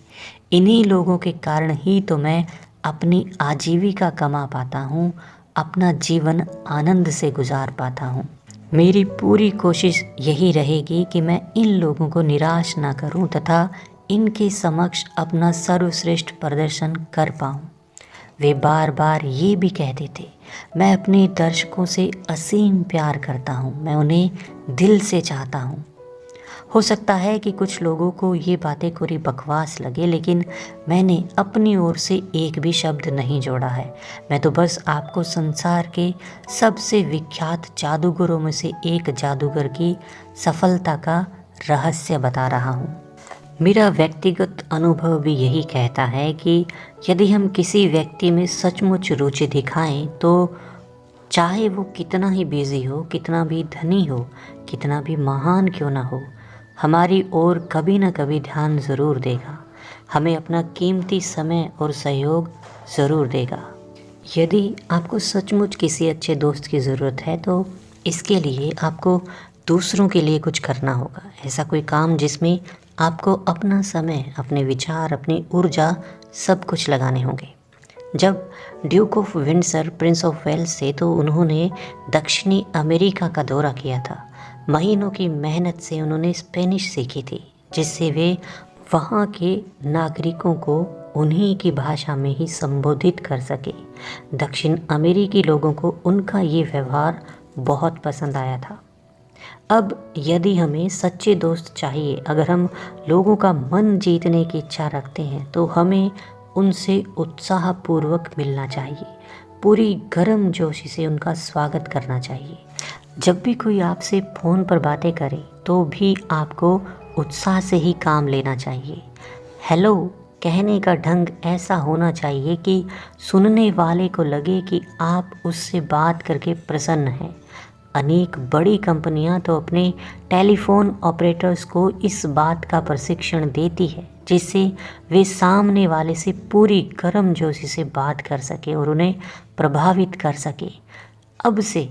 इन्हीं लोगों के कारण ही तो मैं अपनी आजीविका कमा पाता हूँ, अपना जीवन आनंद से गुजार पाता हूँ। मेरी पूरी कोशिश यही रहेगी कि मैं इन लोगों को निराश ना करूँ तथा इनके समक्ष अपना सर्वश्रेष्ठ प्रदर्शन कर पाऊँ। वे बार बार ये भी कहते थे, मैं अपने दर्शकों से असीम प्यार करता हूँ, मैं उन्हें दिल से चाहता हूँ। हो सकता है कि कुछ लोगों को ये बातें कोरी बकवास लगे, लेकिन मैंने अपनी ओर से एक भी शब्द नहीं जोड़ा है। मैं तो बस आपको संसार के सबसे विख्यात जादूगरों में से एक जादूगर की सफलता का रहस्य बता रहा हूँ। मेरा व्यक्तिगत अनुभव भी यही कहता है कि यदि हम किसी व्यक्ति में सचमुच रुचि दिखाएं तो चाहे वो कितना ही बिजी हो, कितना भी धनी हो, कितना भी महान क्यों ना हो, हमारी ओर कभी ना कभी ध्यान ज़रूर देगा, हमें अपना कीमती समय और सहयोग ज़रूर देगा। यदि आपको सचमुच किसी अच्छे दोस्त की ज़रूरत है तो इसके लिए आपको दूसरों के लिए कुछ करना होगा। ऐसा कोई काम जिसमें आपको अपना समय, अपने विचार, अपनी ऊर्जा सब कुछ लगाने होंगे। जब Duke of Windsor Prince of Wales थे तो उन्होंने दक्षिणी अमेरिका का दौरा किया था। महीनों की मेहनत से उन्होंने स्पेनिश सीखी थी, जिससे वे वहाँ के नागरिकों को उन्हीं की भाषा में ही संबोधित कर सके। दक्षिण अमेरिकी लोगों को उनका ये व्यवहार बहुत पसंद आया था। अब यदि हमें सच्चे दोस्त चाहिए, अगर हम लोगों का मन जीतने की इच्छा रखते हैं तो हमें उनसे उत्साहपूर्वक मिलना चाहिए, पूरी गर्म जोशी से उनका स्वागत करना चाहिए। जब भी कोई आपसे फ़ोन पर बातें करे तो भी आपको उत्साह से ही काम लेना चाहिए। हेलो कहने का ढंग ऐसा होना चाहिए कि सुनने वाले को लगे कि आप उससे बात करके प्रसन्न हैं। अनेक बड़ी कंपनियां तो अपने टेलीफोन ऑपरेटर्स को इस बात का प्रशिक्षण देती है जिससे वे सामने वाले से पूरी गर्मजोशी से बात कर सके और उन्हें प्रभावित कर सके। अब से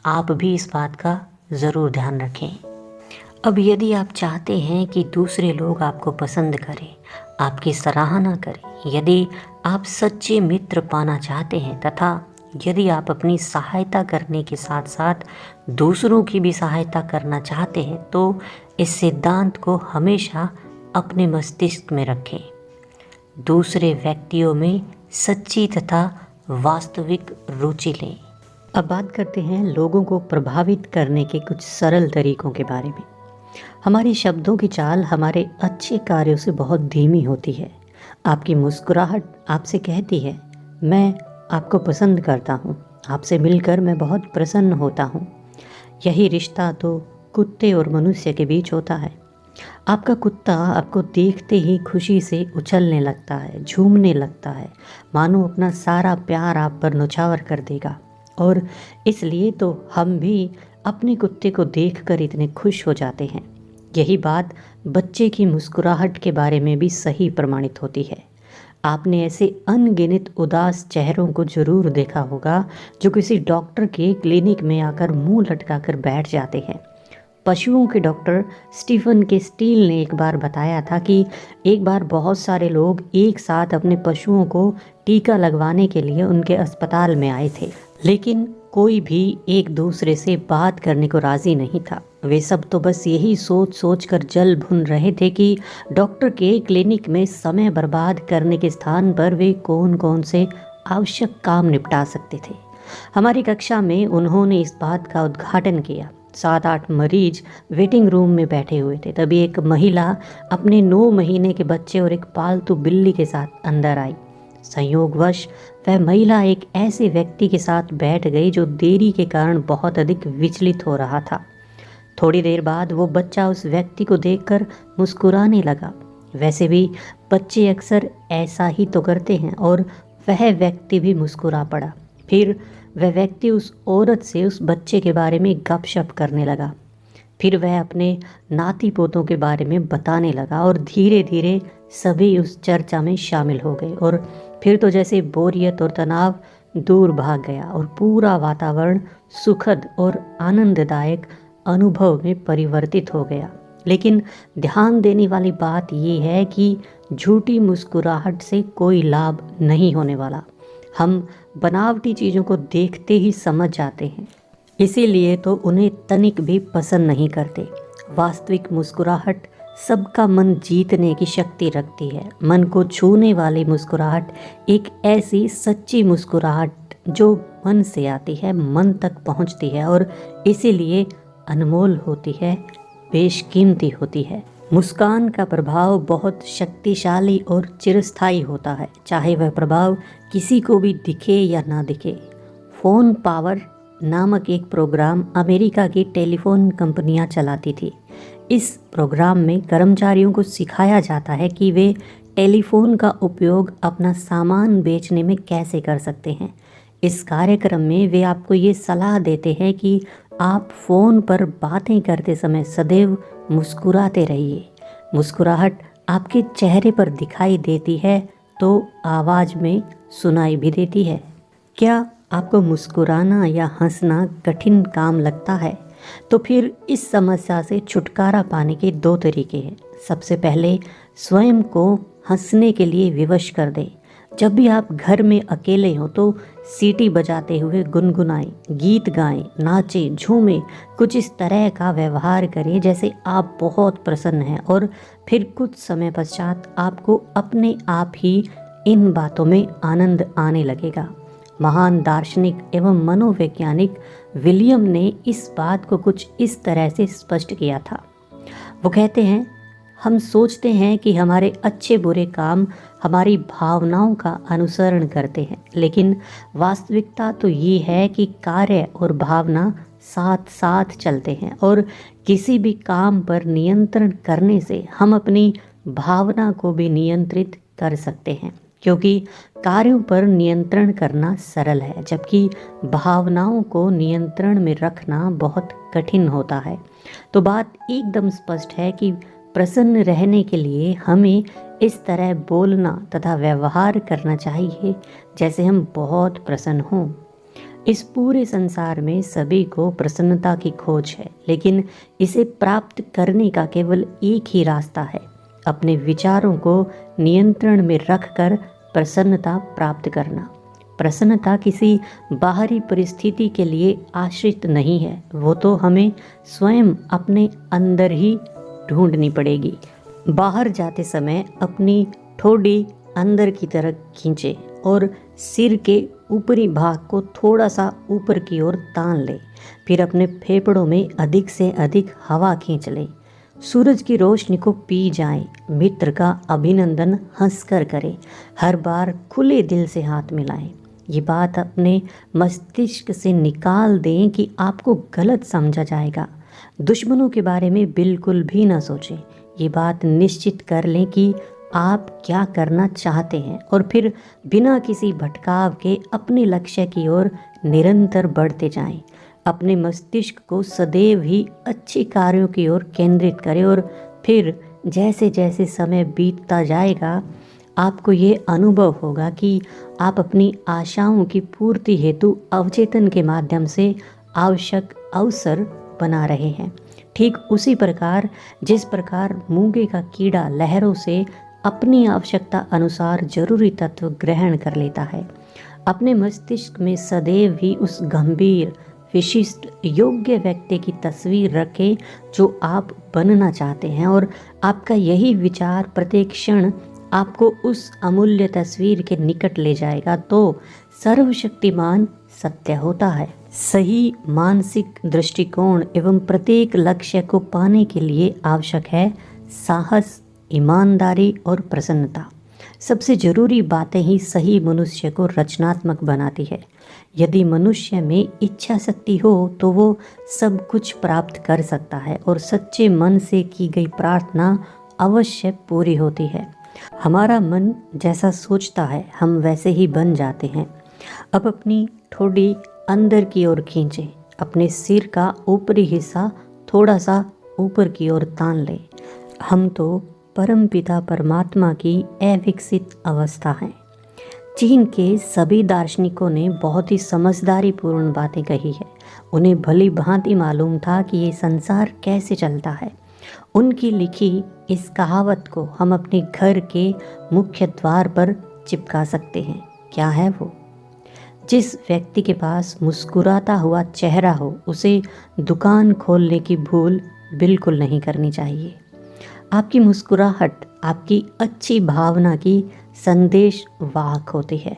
आप भी इस बात का ज़रूर ध्यान रखें। अब यदि आप चाहते हैं कि दूसरे लोग आपको पसंद करें, आपकी सराहना करें, यदि आप सच्चे मित्र पाना चाहते हैं तथा यदि आप अपनी सहायता करने के साथ साथ दूसरों की भी सहायता करना चाहते हैं तो इस सिद्धांत को हमेशा अपने मस्तिष्क में रखें। दूसरे व्यक्तियों में सच्ची तथा वास्तविक रुचि लें। अब बात करते हैं लोगों को प्रभावित करने के कुछ सरल तरीकों के बारे में। हमारी शब्दों की चाल हमारे अच्छे कार्यों से बहुत धीमी होती है। आपकी मुस्कुराहट आपसे कहती है, मैं आपको पसंद करता हूँ, आपसे मिलकर मैं बहुत प्रसन्न होता हूँ। यही रिश्ता तो कुत्ते और मनुष्य के बीच होता है। आपका कुत्ता आपको देखते ही खुशी से उछलने लगता है, झूमने लगता है, मानो अपना सारा प्यार आप पर न्यौछावर कर देगा। और इसलिए तो हम भी अपने कुत्ते को देखकर इतने खुश हो जाते हैं। यही बात बच्चे की मुस्कुराहट के बारे में भी सही प्रमाणित होती है। आपने ऐसे अनगिनत उदास चेहरों को जरूर देखा होगा जो किसी डॉक्टर के क्लिनिक में आकर मुंह लटकाकर बैठ जाते हैं। पशुओं के डॉक्टर स्टीफन के स्टील ने एक बार बताया था कि एक बार बहुत सारे लोग एक साथ अपने पशुओं को टीका लगवाने के लिए उनके अस्पताल में आए थे, लेकिन कोई भी एक दूसरे से बात करने को राज़ी नहीं था। वे सब तो बस यही सोच सोच कर जल भुन रहे थे कि डॉक्टर के क्लिनिक में समय बर्बाद करने के स्थान पर वे कौन कौन से आवश्यक काम निपटा सकते थे। हमारी कक्षा में उन्होंने इस बात का उद्घाटन किया। 7-8 मरीज वेटिंग रूम में बैठे हुए थे। तभी एक महिला अपने 9 महीने के बच्चे और एक पालतू बिल्ली के साथ अंदर आई। संयोगवश वह महिला एक ऐसे व्यक्ति के साथ बैठ गई जो देरी के कारण बहुत अधिक विचलित हो रहा था। थोड़ी देर बाद वो बच्चा उस व्यक्ति को देखकर मुस्कुराने लगा। वैसे भी बच्चे अक्सर ऐसा ही तो करते हैं और वह व्यक्ति भी मुस्कुरा पड़ा। फिर वह व्यक्ति उस औरत से उस बच्चे के बारे में गपशप करने लगा। फिर वह अपने नाती पोतों के बारे में बताने लगा और धीरे धीरे सभी उस चर्चा में शामिल हो गए। और फिर तो जैसे बोरियत और तनाव दूर भाग गया और पूरा वातावरण सुखद और आनंददायक अनुभव में परिवर्तित हो गया। लेकिन ध्यान देने वाली बात यह है कि झूठी मुस्कुराहट से कोई लाभ नहीं होने वाला। हम बनावटी चीज़ों को देखते ही समझ जाते हैं, इसीलिए तो उन्हें तनिक भी पसंद नहीं करते। वास्तविक मुस्कुराहट सबका मन जीतने की शक्ति रखती है। मन को छूने वाली मुस्कुराहट एक ऐसी सच्ची मुस्कुराहट जो मन से आती है, मन तक पहुंचती है और इसीलिए अनमोल होती है, बेशकीमती होती है। मुस्कान का प्रभाव बहुत शक्तिशाली और चिरस्थायी होता है, चाहे वह प्रभाव किसी को भी दिखे या ना दिखे। फ़ोन पावर नामक एक प्रोग्राम अमेरिका की टेलीफोन कंपनियां चलाती थी। इस प्रोग्राम में कर्मचारियों को सिखाया जाता है कि वे टेलीफोन का उपयोग अपना सामान बेचने में कैसे कर सकते हैं। इस कार्यक्रम में वे आपको ये सलाह देते हैं कि आप फ़ोन पर बातें करते समय सदैव मुस्कुराते रहिए। मुस्कुराहट आपके चेहरे पर दिखाई देती है तो आवाज़ में सुनाई भी देती है। क्या आपको मुस्कुराना या हंसना कठिन काम लगता है? तो फिर इस समस्या से छुटकारा पाने के 2 तरीके हैं। सबसे पहले स्वयं को हंसने के लिए विवश कर दें। जब भी आप घर में अकेले हो तो सीटी बजाते हुए गुनगुनाएं, गीत गाएं, नाचें, झूमें, कुछ इस तरह का व्यवहार करें जैसे आप बहुत प्रसन्न हैं और फिर कुछ समय पश्चात आपको अपने आप ही इन बातों में आनंद आने लगेगा। महान दार्शनिक एवं मनोवैज्ञानिक विलियम ने इस बात को कुछ इस तरह से स्पष्ट किया था। वो कहते हैं, हम सोचते हैं कि हमारे अच्छे बुरे काम हमारी भावनाओं का अनुसरण करते हैं, लेकिन वास्तविकता तो ये है कि कार्य और भावना साथ साथ चलते हैं और किसी भी काम पर नियंत्रण करने से हम अपनी भावना को भी नियंत्रित कर सकते हैं। क्योंकि कार्यों पर नियंत्रण करना सरल है, जबकि भावनाओं को नियंत्रण में रखना बहुत कठिन होता है। तो बात एकदम स्पष्ट है कि प्रसन्न रहने के लिए हमें इस तरह बोलना तथा व्यवहार करना चाहिए जैसे हम बहुत प्रसन्न हों। इस पूरे संसार में सभी को प्रसन्नता की खोज है, लेकिन इसे प्राप्त करने का केवल एक ही रास्ता है, अपने विचारों को नियंत्रण में रखकर प्रसन्नता प्राप्त करना। प्रसन्नता किसी बाहरी परिस्थिति के लिए आश्रित नहीं है, वो तो हमें स्वयं अपने अंदर ही ढूंढनी पड़ेगी। बाहर जाते समय अपनी ठोड़ी अंदर की तरफ खींचे और सिर के ऊपरी भाग को थोड़ा सा ऊपर की ओर तान ले। फिर अपने फेफड़ों में अधिक से अधिक हवा खींच लें। सूरज की रोशनी को पी जाएं। मित्र का अभिनंदन हंसकर करें। हर बार खुले दिल से हाथ मिलाएं। ये बात अपने मस्तिष्क से निकाल दें कि आपको गलत समझा जाएगा। दुश्मनों के बारे में बिल्कुल भी ना सोचें। ये बात निश्चित कर लें कि आप क्या करना चाहते हैं और फिर बिना किसी भटकाव के अपने लक्ष्य की ओर निरंतर बढ़ते जाएं। अपने मस्तिष्क को सदैव ही अच्छे कार्यों की ओर केंद्रित करें और फिर जैसे जैसे समय बीतता जाएगा आपको ये अनुभव होगा कि आप अपनी आशाओं की पूर्ति हेतु अवचेतन के माध्यम से आवश्यक अवसर बना रहे हैं। ठीक उसी प्रकार जिस प्रकार मूंगे का कीड़ा लहरों से अपनी आवश्यकता अनुसार जरूरी तत्व ग्रहण कर लेता है, अपने मस्तिष्क में सदैव ही उस गंभीर विशिष्ट योग्य व्यक्ति की तस्वीर रखें जो आप बनना चाहते हैं, और आपका यही विचार प्रत्येक क्षण आपको उस अमूल्य तस्वीर के निकट ले जाएगा। तो सर्वशक्तिमान सत्य होता है। सही मानसिक दृष्टिकोण एवं प्रत्येक लक्ष्य को पाने के लिए आवश्यक है साहस, ईमानदारी और प्रसन्नता। सबसे जरूरी बातें ही सही मनुष्य को रचनात्मक बनाती है। यदि मनुष्य में इच्छा शक्ति हो तो वो सब कुछ प्राप्त कर सकता है और सच्चे मन से की गई प्रार्थना अवश्य पूरी होती है। हमारा मन जैसा सोचता है हम वैसे ही बन जाते हैं। अब अपनी ठोड़ी अंदर की ओर खींचें। अपने सिर का ऊपरी हिस्सा थोड़ा सा ऊपर की ओर तान लें। हम तो परमपिता परमात्मा की अविकसित अवस्था हैं। चीन के सभी दार्शनिकों ने बहुत ही समझदारी पूर्ण बातें कही है। उन्हें भली भांति मालूम था कि ये संसार कैसे चलता है। उनकी लिखी इस कहावत को हम अपने घर के मुख्य द्वार पर चिपका सकते हैं। क्या है वो? जिस व्यक्ति के पास मुस्कुराता हुआ चेहरा हो उसे दुकान खोलने की भूल बिल्कुल नहीं करनी चाहिए। आपकी मुस्कुराहट आपकी अच्छी भावना की संदेश वाहक होती है।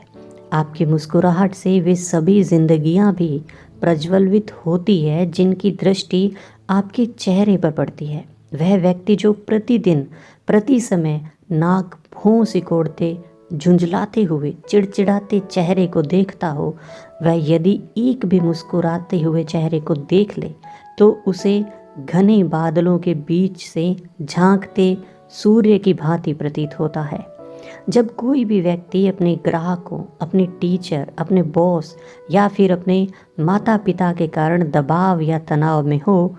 आपकी मुस्कुराहट से वे सभी जिंदगियां भी प्रज्वलित होती है जिनकी दृष्टि आपके चेहरे पर पड़ती है। वह व्यक्ति जो प्रतिदिन प्रति समय नाक भौं सिकोड़ते झुंझलाते हुए चिड़चिड़ाते चेहरे को देखता हो, वह यदि एक भी मुस्कुराते हुए चेहरे को देख ले तो उसे घने बादलों के बीच से झांकते सूर्य की भांति प्रतीत होता है। जब कोई भी व्यक्ति अपने ग्राहकों, अपने टीचर, अपने बॉस या फिर अपने माता पिता के कारण दबाव या तनाव में हो,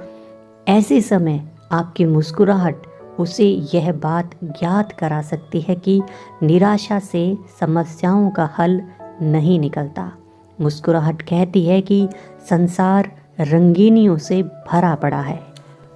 ऐसे समय आपकी मुस्कुराहट उसे यह बात ज्ञात करा सकती है कि निराशा से समस्याओं का हल नहीं निकलता। मुस्कुराहट कहती है कि संसार रंगीनियों से भरा पड़ा है।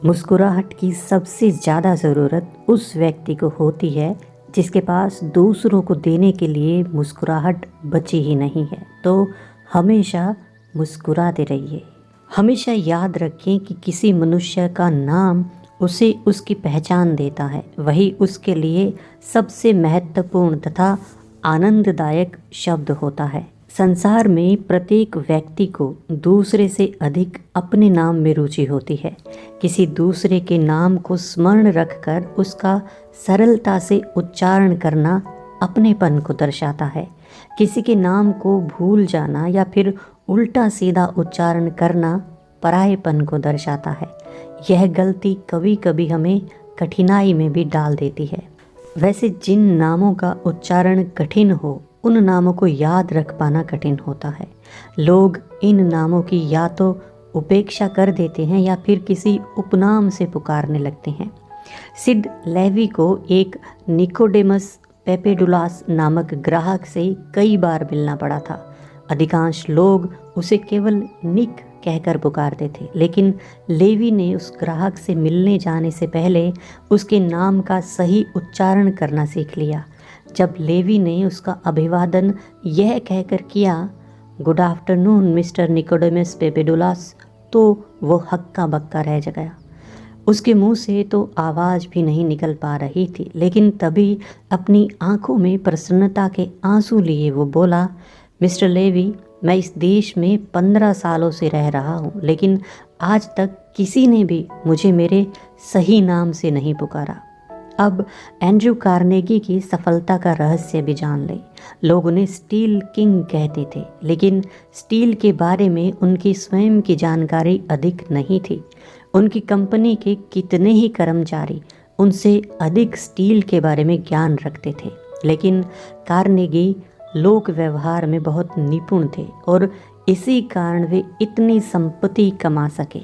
मुस्कुराहट की सबसे ज़्यादा ज़रूरत उस व्यक्ति को होती है जिसके पास दूसरों को देने के लिए मुस्कुराहट बची ही नहीं है। तो हमेशा मुस्कुराते रहिए। हमेशा याद रखें कि किसी मनुष्य का नाम उसे उसकी पहचान देता है, वही उसके लिए सबसे महत्वपूर्ण तथा आनंददायक शब्द होता है। संसार में प्रत्येक व्यक्ति को दूसरे से अधिक अपने नाम में रुचि होती है। किसी दूसरे के नाम को स्मरण रखकर उसका सरलता से उच्चारण करना अपनेपन को दर्शाता है। किसी के नाम को भूल जाना या फिर उल्टा सीधा उच्चारण करना परायेपन को दर्शाता है। यह गलती कभी कभी हमें कठिनाई में भी डाल देती है। वैसे जिन नामों का उच्चारण कठिन हो उन नामों को याद रख पाना कठिन होता है। लोग इन नामों की या तो उपेक्षा कर देते हैं या फिर किसी उपनाम से पुकारने लगते हैं। सिड लेवी को एक निकोडेमस पेपेडुलास नामक ग्राहक से कई बार मिलना पड़ा था। अधिकांश लोग उसे केवल निक कहकर पुकारते थे, लेकिन लेवी ने उस ग्राहक से मिलने जाने से पहले उसके नाम का सही उच्चारण करना सीख लिया। जब लेवी ने उसका अभिवादन यह कहकर किया, गुड आफ्टरनून मिस्टर निकोडेमस पेपेडुलास, तो वो हक्का बक्का रह गया। उसके मुंह से तो आवाज़ भी नहीं निकल पा रही थी, लेकिन तभी अपनी आंखों में प्रसन्नता के आंसू लिए वो बोला, मिस्टर लेवी, मैं इस देश में 15 सालों से रह रहा हूँ, लेकिन आज तक किसी ने भी मुझे मेरे सही नाम से नहीं पुकारा। अब एंड्रयू कार्नेगी की सफलता का रहस्य भी जान ले। लोग उन्हें स्टील किंग कहते थे, लेकिन स्टील के बारे में उनकी स्वयं की जानकारी अधिक नहीं थी। उनकी कंपनी के कितने ही कर्मचारी उनसे अधिक स्टील के बारे में ज्ञान रखते थे, लेकिन कार्नेगी लोक व्यवहार में बहुत निपुण थे और इसी कारण वे इतनी संपत्ति कमा सके।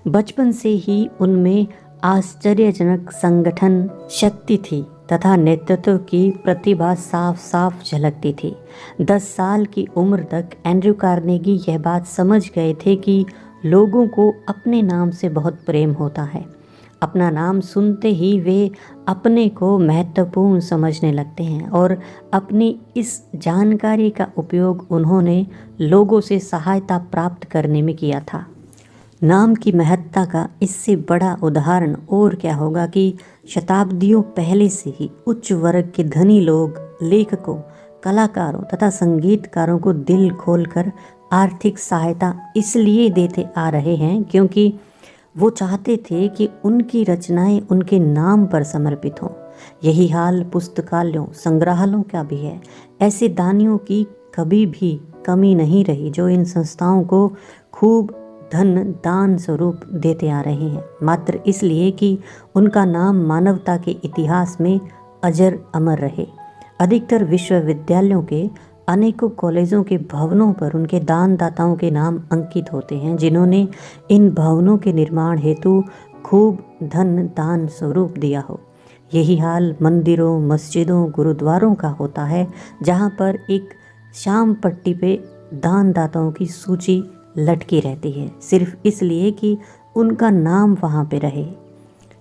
बचपन से ही उनमें आश्चर्यजनक संगठन शक्ति थी तथा नेतृत्व की प्रतिभा साफ साफ झलकती थी। 10 साल की उम्र तक एंड्रयू कार्नेगी यह बात समझ गए थे कि लोगों को अपने नाम से बहुत प्रेम होता है। अपना नाम सुनते ही वे अपने को महत्वपूर्ण समझने लगते हैं और अपनी इस जानकारी का उपयोग उन्होंने लोगों से सहायता प्राप्त करने में किया था। नाम की महत्ता का इससे बड़ा उदाहरण और क्या होगा कि शताब्दियों पहले से ही उच्च वर्ग के धनी लोग लेखकों, कलाकारों तथा संगीतकारों को दिल खोलकर आर्थिक सहायता इसलिए देते आ रहे हैं क्योंकि वो चाहते थे कि उनकी रचनाएं उनके नाम पर समर्पित हों। यही हाल पुस्तकालयों, संग्रहालयों का भी है। ऐसे दानियों की कभी भी कमी नहीं रही जो इन संस्थाओं को खूब धन दान स्वरूप देते आ रहे हैं, मात्र इसलिए कि उनका नाम मानवता के इतिहास में अजर अमर रहे। अधिकतर विश्वविद्यालयों के अनेकों कॉलेजों के भवनों पर उनके दानदाताओं के नाम अंकित होते हैं, जिन्होंने इन भवनों के निर्माण हेतु खूब धन दान स्वरूप दिया हो। यही हाल मंदिरों, मस्जिदों, गुरुद्वारों का होता है, जहाँ पर एक शाम पट्टी पे दानदाताओं की सूची लटकी रहती है, सिर्फ इसलिए कि उनका नाम वहाँ पे रहे।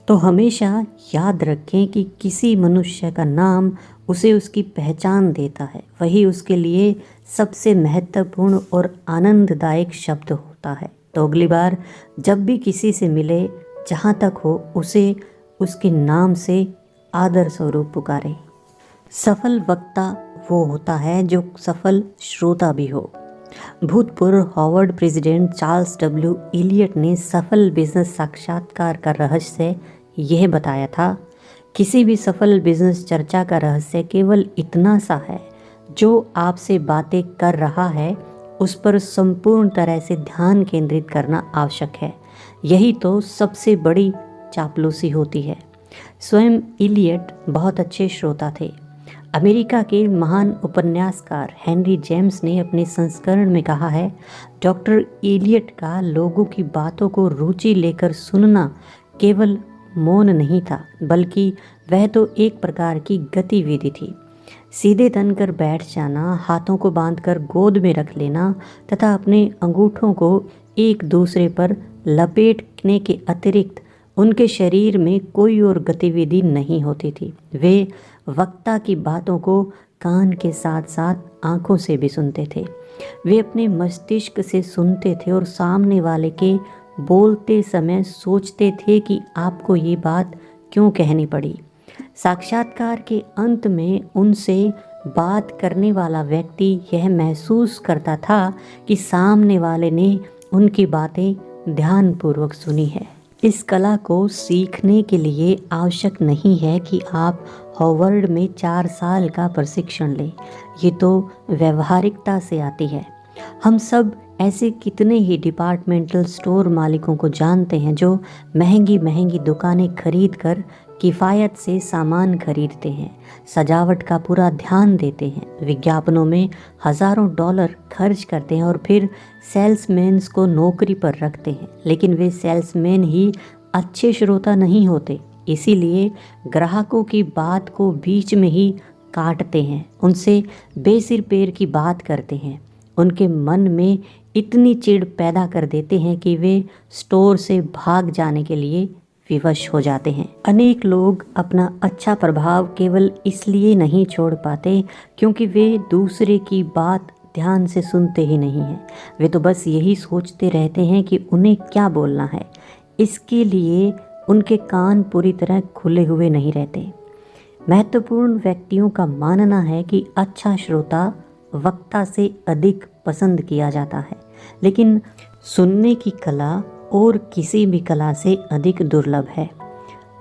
तो हमेशा याद रखें कि किसी मनुष्य का नाम उसे उसकी पहचान देता है, वही उसके लिए सबसे महत्वपूर्ण और आनंददायक शब्द होता है। तो अगली बार जब भी किसी से मिले, जहाँ तक हो उसे उसके नाम से आदर स्वरूप पुकारें। सफल वक्ता वो होता है जो सफल श्रोता भी हो। भूतपूर्व Harvard president Charles W Eliot ने सफल बिजनेस साक्षात्कार का रहस्य यह बताया था, किसी भी सफल बिजनेस चर्चा का रहस्य केवल इतना सा है, जो आपसे बातें कर रहा है उस पर संपूर्ण तरह से ध्यान केंद्रित करना आवश्यक है। यही तो सबसे बड़ी चापलूसी होती है। स्वयं इलियट बहुत अच्छे श्रोता थे। अमेरिका के महान उपन्यासकार हेनरी जेम्स ने अपने संस्करण में कहा है, डॉक्टर इलियट का लोगों की बातों को रुचि लेकर सुनना केवल मौन नहीं था, बल्कि वह तो एक प्रकार की गतिविधि थी। सीधे तनकर बैठ जाना, हाथों को बांधकर गोद में रख लेना तथा अपने अंगूठों को एक दूसरे पर लपेटने के अतिरिक्त उनके शरीर में कोई और गतिविधि नहीं होती थी। वे वक्ता की बातों को कान के साथ साथ आंखों से भी सुनते थे। वे अपने मस्तिष्क से सुनते थे और सामने वाले के बोलते समय सोचते थे कि आपको ये बात क्यों कहनी पड़ी। साक्षात्कार के अंत में उनसे बात करने वाला व्यक्ति यह महसूस करता था कि सामने वाले ने उनकी बातें ध्यानपूर्वक सुनी है। इस कला को सीखने के लिए आवश्यक नहीं है कि आप हार्वर्ड में 4 साल का प्रशिक्षण लें, ये तो व्यवहारिकता से आती है। हम सब ऐसे कितने ही डिपार्टमेंटल स्टोर मालिकों को जानते हैं जो महंगी महंगी दुकानें खरीद कर किफ़ायत से सामान खरीदते हैं, सजावट का पूरा ध्यान देते हैं, विज्ञापनों में हज़ारों डॉलर खर्च करते हैं और फिर सेल्समैन्स को नौकरी पर रखते हैं। लेकिन वे सेल्समैन ही अच्छे श्रोता नहीं होते, इसीलिए ग्राहकों की बात को बीच में ही काटते हैं, उनसे बेसिर पैर की बात करते हैं, उनके मन में इतनी चिढ़ पैदा कर देते हैं कि वे स्टोर से भाग जाने के लिए विवश हो जाते हैं। अनेक लोग अपना अच्छा प्रभाव केवल इसलिए नहीं छोड़ पाते क्योंकि वे दूसरे की बात ध्यान से सुनते ही नहीं हैं। वे तो बस यही सोचते रहते हैं कि उन्हें क्या बोलना है, इसके लिए उनके कान पूरी तरह खुले हुए नहीं रहते। महत्वपूर्ण व्यक्तियों का मानना है कि अच्छा श्रोता वक्ता से अधिक पसंद किया जाता है, लेकिन सुनने की कला और किसी भी कला से अधिक दुर्लभ है।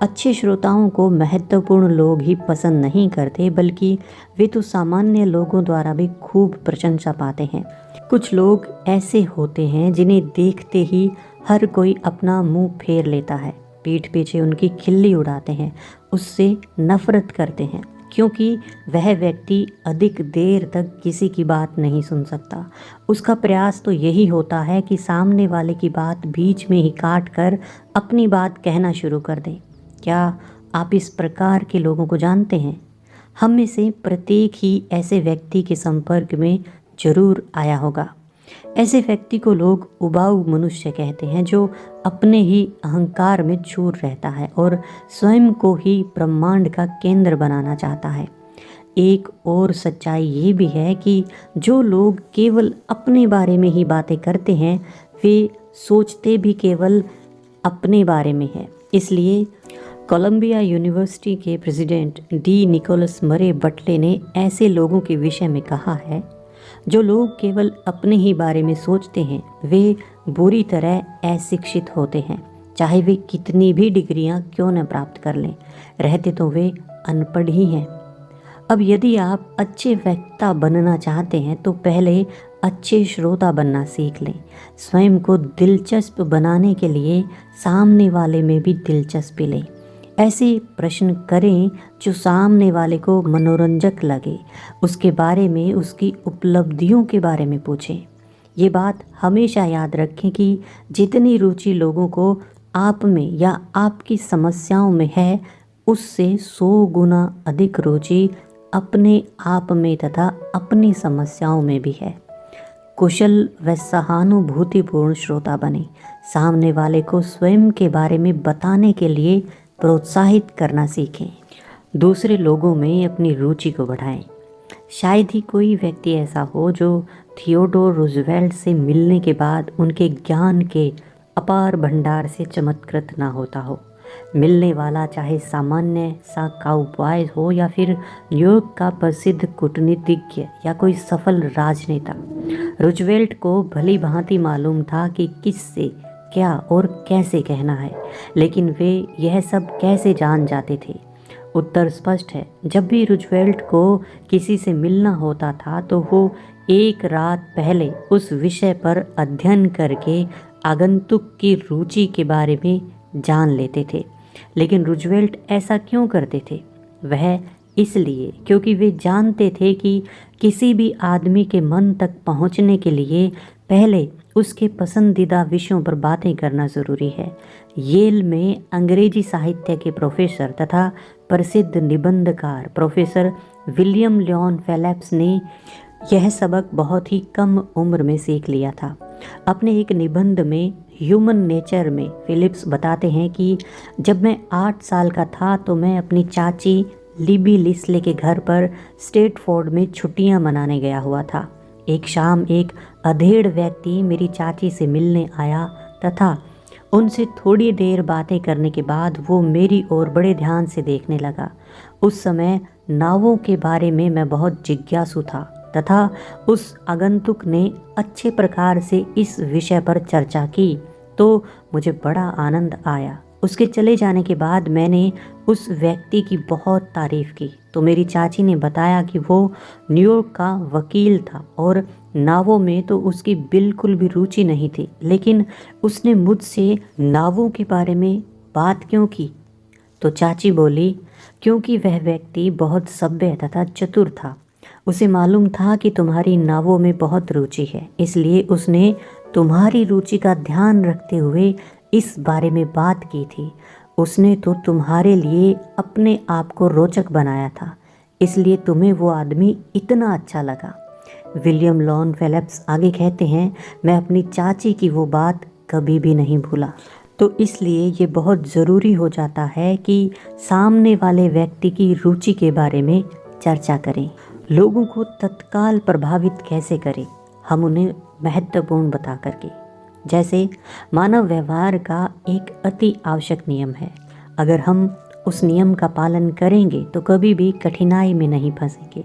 अच्छे श्रोताओं को महत्वपूर्ण लोग ही पसंद नहीं करते, बल्कि वे तो सामान्य लोगों द्वारा भी खूब प्रशंसा पाते हैं। कुछ लोग ऐसे होते हैं जिन्हें देखते ही हर कोई अपना मुंह फेर लेता है, पीठ पीछे उनकी खिल्ली उड़ाते हैं, उससे नफरत करते हैं, क्योंकि वह व्यक्ति अधिक देर तक किसी की बात नहीं सुन सकता। उसका प्रयास तो यही होता है कि सामने वाले की बात बीच में ही काट कर अपनी बात कहना शुरू कर दे। क्या आप इस प्रकार के लोगों को जानते हैं? हम में से प्रत्येक ही ऐसे व्यक्ति के संपर्क में जरूर आया होगा। ऐसे व्यक्ति को लोग उबाऊ मनुष्य कहते हैं, जो अपने ही अहंकार में चूर रहता है और स्वयं को ही ब्रह्मांड का केंद्र बनाना चाहता है। एक और सच्चाई ये भी है कि जो लोग केवल अपने बारे में ही बातें करते हैं, वे सोचते भी केवल अपने बारे में है। इसलिए कोलंबिया यूनिवर्सिटी के प्रेसिडेंट डी निकोलस मरे बटले ने ऐसे लोगों के विषय में कहा है, जो लोग केवल अपने ही बारे में सोचते हैं, वे बुरी तरह अशिक्षित होते हैं, चाहे वे कितनी भी डिग्रियां क्यों न प्राप्त कर लें, रहते तो वे अनपढ़ ही हैं। अब यदि आप अच्छे वक्ता बनना चाहते हैं तो पहले अच्छे श्रोता बनना सीख लें। स्वयं को दिलचस्प बनाने के लिए सामने वाले में भी दिलचस्पी लें। ऐसे प्रश्न करें जो सामने वाले को मनोरंजक लगे, उसके बारे में, उसकी उपलब्धियों के बारे में पूछें। ये बात हमेशा याद रखें कि जितनी रुचि लोगों को आप में या आपकी समस्याओं में है, उससे 100 गुना अधिक रुचि अपने आप में तथा अपनी समस्याओं में भी है। कुशल व सहानुभूतिपूर्ण श्रोता बने। सामने वाले को स्वयं के बारे में बताने के लिए प्रोत्साहित करना सीखें। दूसरे लोगों में अपनी रुचि को बढ़ाएं। शायद ही कोई व्यक्ति ऐसा हो जो थियोडोर रूजवेल्ट से मिलने के बाद उनके ज्ञान के अपार भंडार से चमत्कृत ना होता हो। मिलने वाला चाहे सामान्य सा काउबॉय हो या फिर न्यूयॉर्क का प्रसिद्ध कूटनीतिज्ञ या कोई सफल राजनेता, रूजवेल्ट को भली भांति मालूम था कि किससे क्या और कैसे कहना है, लेकिन वे यह सब कैसे जान जाते थे? उत्तर स्पष्ट है। जब भी रूजवेल्ट को किसी से मिलना होता था तो वो एक रात पहले उस विषय पर अध्ययन करके आगंतुक की रुचि के बारे में जान लेते थे। लेकिन रूजवेल्ट ऐसा क्यों करते थे? वह इसलिए क्योंकि वे जानते थे कि किसी भी आदमी के मन तक पहुंचने के लिए पहले उसके पसंदीदा विषयों पर बातें करना ज़रूरी है। येल में अंग्रेजी साहित्य के प्रोफेसर तथा प्रसिद्ध निबंधकार प्रोफेसर विलियम लियोन फेलिप्स ने यह सबक बहुत ही कम उम्र में सीख लिया था। अपने एक निबंध में ह्यूमन नेचर में फिलिप्स बताते हैं कि जब मैं 8 साल का था तो मैं अपनी चाची लिबी लिस्ले के घर पर स्टेटफोर्ड में छुट्टियां मनाने गया हुआ था। एक शाम एक अधेड़ व्यक्ति मेरी चाची से मिलने आया तथा उनसे थोड़ी देर बातें करने के बाद वो मेरी ओर बड़े ध्यान से देखने लगा। उस समय नावों के बारे में मैं बहुत जिज्ञासु था तथा उस आगंतुक ने अच्छे प्रकार से इस विषय पर चर्चा की तो मुझे बड़ा आनंद आया। उसके चले जाने के बाद मैंने उस व्यक्ति की बहुत तारीफ की तो मेरी चाची ने बताया कि वो न्यूयॉर्क का वकील था और नावों में तो उसकी बिल्कुल भी रुचि नहीं थी, लेकिन उसने मुझसे नावों के बारे में बात क्यों की? तो चाची बोली, क्योंकि वह व्यक्ति बहुत सभ्य तथा चतुर था। उसे मालूम था कि तुम्हारी नावों में बहुत रुचि है, इसलिए उसने तुम्हारी रुचि का ध्यान रखते हुए इस बारे में बात की थी। उसने तो तुम्हारे लिए अपने आप को रोचक बनाया था, इसलिए तुम्हें वो आदमी इतना अच्छा लगा। विलियम लॉन फेलिप्स आगे कहते हैं, मैं अपनी चाची की वो बात कभी भी नहीं भूला। तो इसलिए ये बहुत ज़रूरी हो जाता है कि सामने वाले व्यक्ति की रुचि के बारे में चर्चा करें। लोगों को तत्काल प्रभावित कैसे करें, हम उन्हें महत्वपूर्ण बता करके। जैसे मानव व्यवहार का एक अति आवश्यक नियम है, अगर हम उस नियम का पालन करेंगे तो कभी भी कठिनाई में नहीं फंसेंगे।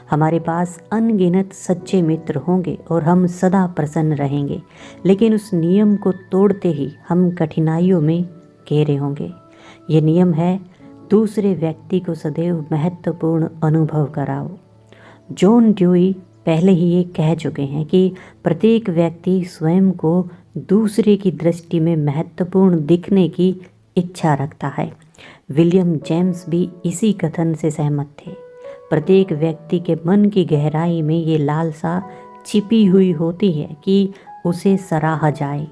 हमारे पास अनगिनत सच्चे मित्र होंगे और हम सदा प्रसन्न रहेंगे, लेकिन उस नियम को तोड़ते ही हम कठिनाइयों में घेरे होंगे। ये नियम है, दूसरे व्यक्ति को सदैव महत्वपूर्ण अनुभव कराओ। जॉन ड्यूई पहले ही ये कह चुके हैं कि प्रत्येक व्यक्ति स्वयं को दूसरे की दृष्टि में महत्वपूर्ण दिखने की इच्छा रखता है। विलियम जेम्स भी इसी कथन से सहमत थे। प्रत्येक व्यक्ति के मन की गहराई में ये लालसा छिपी हुई होती है कि उसे सराहा जाए।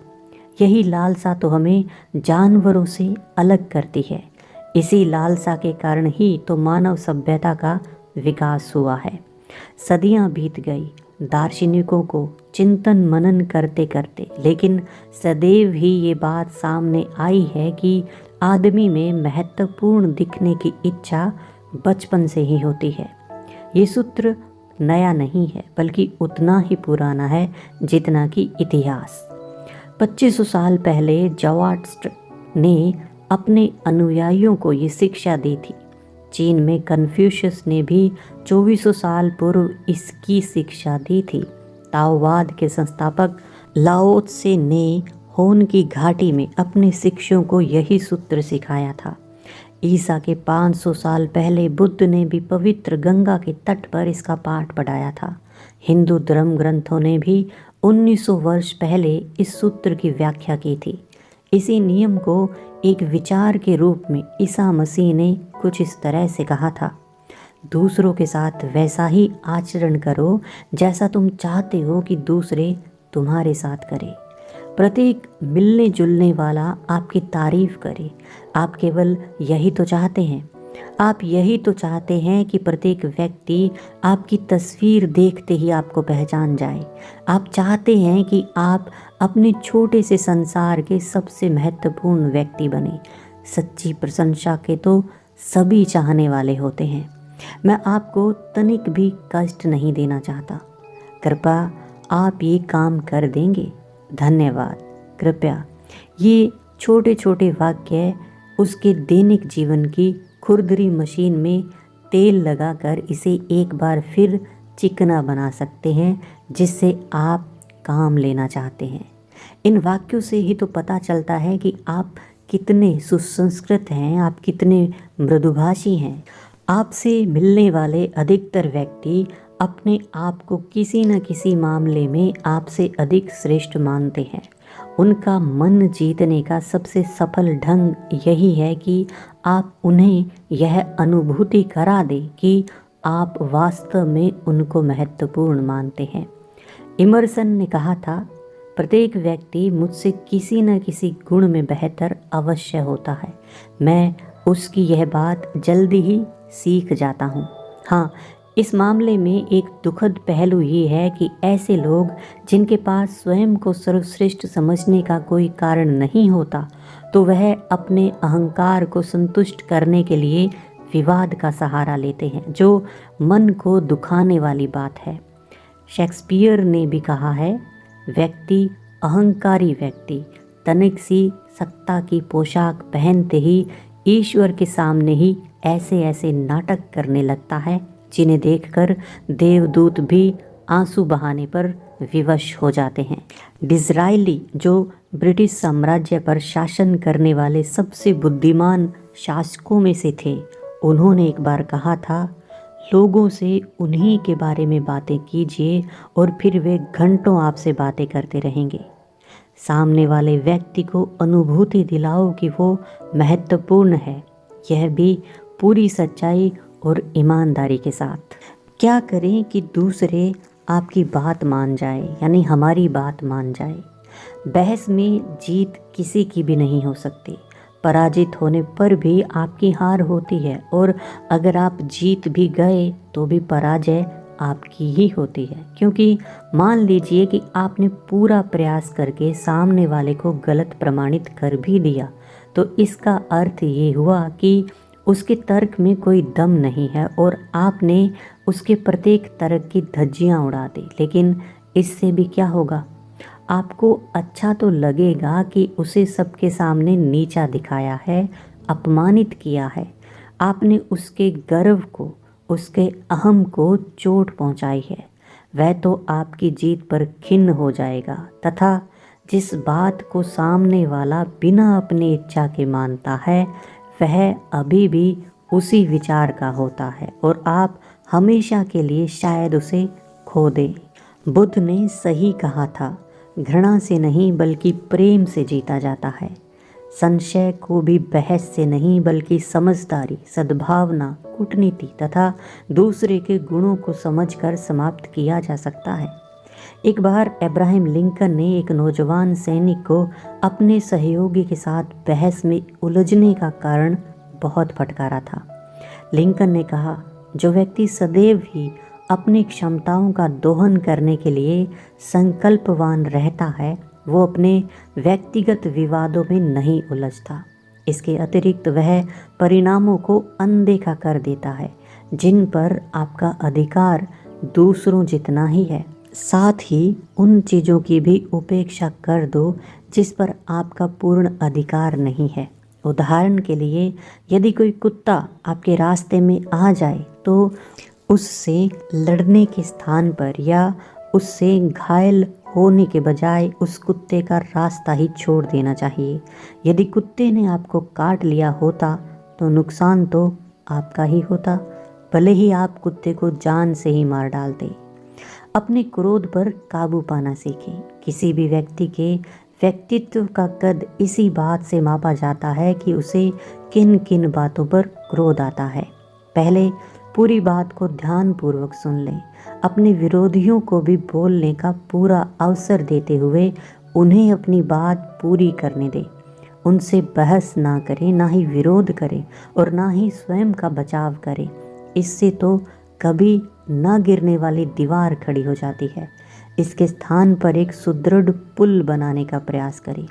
यही लालसा तो हमें जानवरों से अलग करती है। इसी लालसा के कारण ही तो मानव सभ्यता का विकास हुआ है। सदियां बीत गई दार्शनिकों को चिंतन मनन करते करते, लेकिन सदैव ही ये बात सामने आई है कि आदमी में महत्वपूर्ण दिखने की इच्छा बचपन से ही होती है। ये सूत्र नया नहीं है, बल्कि उतना ही पुराना है जितना कि इतिहास। 2500 साल पहले ज़राथुस्त्र ने अपने अनुयायियों को ये शिक्षा दी थी। चीन में कन्फ्यूशियस ने भी 2400 साल पूर्व इसकी शिक्षा दी थी। ताओवाद के संस्थापक लाओ त्से ने होन की घाटी में अपने शिष्यों को यही सूत्र सिखाया था। ईसा के 500 साल पहले बुद्ध ने भी पवित्र गंगा के तट पर इसका पाठ पढ़ाया था। हिंदू धर्म ग्रंथों ने भी 1900 वर्ष पहले इस सूत्र की व्याख्या की थी। इसी नियम को एक विचार के रूप में ईसा मसीह ने कुछ इस तरह से कहा था, दूसरों के साथ वैसा ही आचरण करो जैसा तुम चाहते हो कि दूसरे तुम्हारे साथ करें। प्रत्येक मिलने जुलने वाला आपकी तारीफ करे। आप केवल यही तो चाहते हैं। आप यही तो चाहते हैं कि प्रत्येक व्यक्ति आपकी तस्वीर देखते ही आपको पहचान जाए। आप चाहते हैं कि आप अपने छोटे से संसार के सबसे महत्वपूर्ण व्यक्ति बने। सच्ची प्रशंसा के तो सभी चाहने वाले होते हैं। मैं आपको तनिक भी कष्ट नहीं देना चाहता। कृपया आप ये काम कर देंगे। धन्यवाद। कृपया। ये छोटे छोटे वाक्य उसके दैनिक जीवन की खुरदरी मशीन में तेल लगाकर इसे एक बार फिर चिकना बना सकते हैं, जिससे आप काम लेना चाहते हैं। इन वाक्यों से ही तो पता चलता है कि आप कितने सुसंस्कृत हैं, आप कितने मृदुभाषी हैं। आपसे मिलने वाले अधिकतर व्यक्ति अपने आप को किसी न किसी मामले में आपसे अधिक श्रेष्ठ मानते हैं। उनका मन जीतने का सबसे सफल ढंग यही है कि आप उन्हें यह अनुभूति करा दें कि आप वास्तव में उनको महत्वपूर्ण मानते हैं। इमर्सन ने कहा था, प्रत्येक व्यक्ति मुझसे किसी न किसी गुण में बेहतर अवश्य होता है। मैं उसकी यह बात जल्दी ही सीख जाता हूँ। हाँ, इस मामले में एक दुखद पहलू ये है कि ऐसे लोग जिनके पास स्वयं को सर्वश्रेष्ठ समझने का कोई कारण नहीं होता, तो वह अपने अहंकार को संतुष्ट करने के लिए विवाद का सहारा लेते हैं, जो मन को दुखाने वाली बात है। शेक्सपियर ने भी कहा है, व्यक्ति अहंकारी व्यक्ति तनिक सी सत्ता की पोशाक पहनते ही ईश्वर के सामने ही ऐसे ऐसे नाटक करने लगता है जिन्हें देखकर देवदूत भी आंसू बहाने पर विवश हो जाते हैं। डिज़रायली, जो ब्रिटिश साम्राज्य पर शासन करने वाले सबसे बुद्धिमान शासकों में से थे, उन्होंने एक बार कहा था, लोगों से उन्हीं के बारे में बातें कीजिए और फिर वे घंटों आपसे बातें करते रहेंगे। सामने वाले व्यक्ति को अनुभूति दिलाओ कि वो महत्वपूर्ण है, यह भी पूरी सच्चाई और ईमानदारी के साथ। क्या करें कि दूसरे आपकी बात मान जाए, यानी हमारी बात मान जाए। बहस में जीत किसी की भी नहीं हो सकती। पराजित होने पर भी आपकी हार होती है, और अगर आप जीत भी गए तो भी पराजय आपकी ही होती है। क्योंकि मान लीजिए कि आपने पूरा प्रयास करके सामने वाले को गलत प्रमाणित कर भी दिया, तो इसका अर्थ ये हुआ कि उसके तर्क में कोई दम नहीं है और आपने उसके प्रत्येक तर्क की धज्जियां उड़ा दी। लेकिन इससे भी क्या होगा? आपको अच्छा तो लगेगा कि उसे सबके सामने नीचा दिखाया है, अपमानित किया है। आपने उसके गर्व को, उसके अहम को चोट पहुंचाई है। वह तो आपकी जीत पर खिन्न हो जाएगा, तथा जिस बात को सामने वाला बिना अपनी इच्छा के मानता है, वह अभी भी उसी विचार का होता है और आप हमेशा के लिए शायद उसे खो दें। बुद्ध ने सही कहा था, घृणा से नहीं बल्कि प्रेम से जीता जाता है। संशय को भी बहस से नहीं बल्कि समझदारी, सद्भावना, कूटनीति तथा दूसरे के गुणों को समझकर समाप्त किया जा सकता है। एक बार अब्राहम लिंकन ने एक नौजवान सैनिक को अपने सहयोगी के साथ बहस में उलझने का कारण बहुत फटकारा था। लिंकन ने कहा, जो व्यक्ति सदैव ही अपनी क्षमताओं का दोहन करने के लिए संकल्पवान रहता है, वो अपने व्यक्तिगत विवादों में नहीं उलझता। इसके अतिरिक्त वह परिणामों को अनदेखा कर देता है जिन पर आपका अधिकार दूसरों जितना ही है। साथ ही उन चीज़ों की भी उपेक्षा कर दो जिस पर आपका पूर्ण अधिकार नहीं है। उदाहरण के लिए, यदि कोई कुत्ता आपके रास्ते में आ जाए तो उससे लड़ने के स्थान पर या उससे घायल होने के बजाय उस कुत्ते का रास्ता ही छोड़ देना चाहिए। यदि कुत्ते ने आपको काट लिया होता तो नुकसान तो आपका ही होता, भले ही आप कुत्ते को जान से ही मार डालते। अपने क्रोध पर काबू पाना सीखें। किसी भी व्यक्ति के व्यक्तित्व का कद इसी बात से मापा जाता है कि उसे किन किन बातों पर क्रोध आता है। पहले पूरी बात को ध्यानपूर्वक सुन लें। अपने विरोधियों को भी बोलने का पूरा अवसर देते हुए उन्हें अपनी बात पूरी करने दें। उनसे बहस ना करें, ना ही विरोध करें और ना ही स्वयं का बचाव करें। इससे तो कभी न गिरने वाली दीवार खड़ी हो जाती है। इसके स्थान पर एक सुदृढ़ पुल बनाने का प्रयास करें।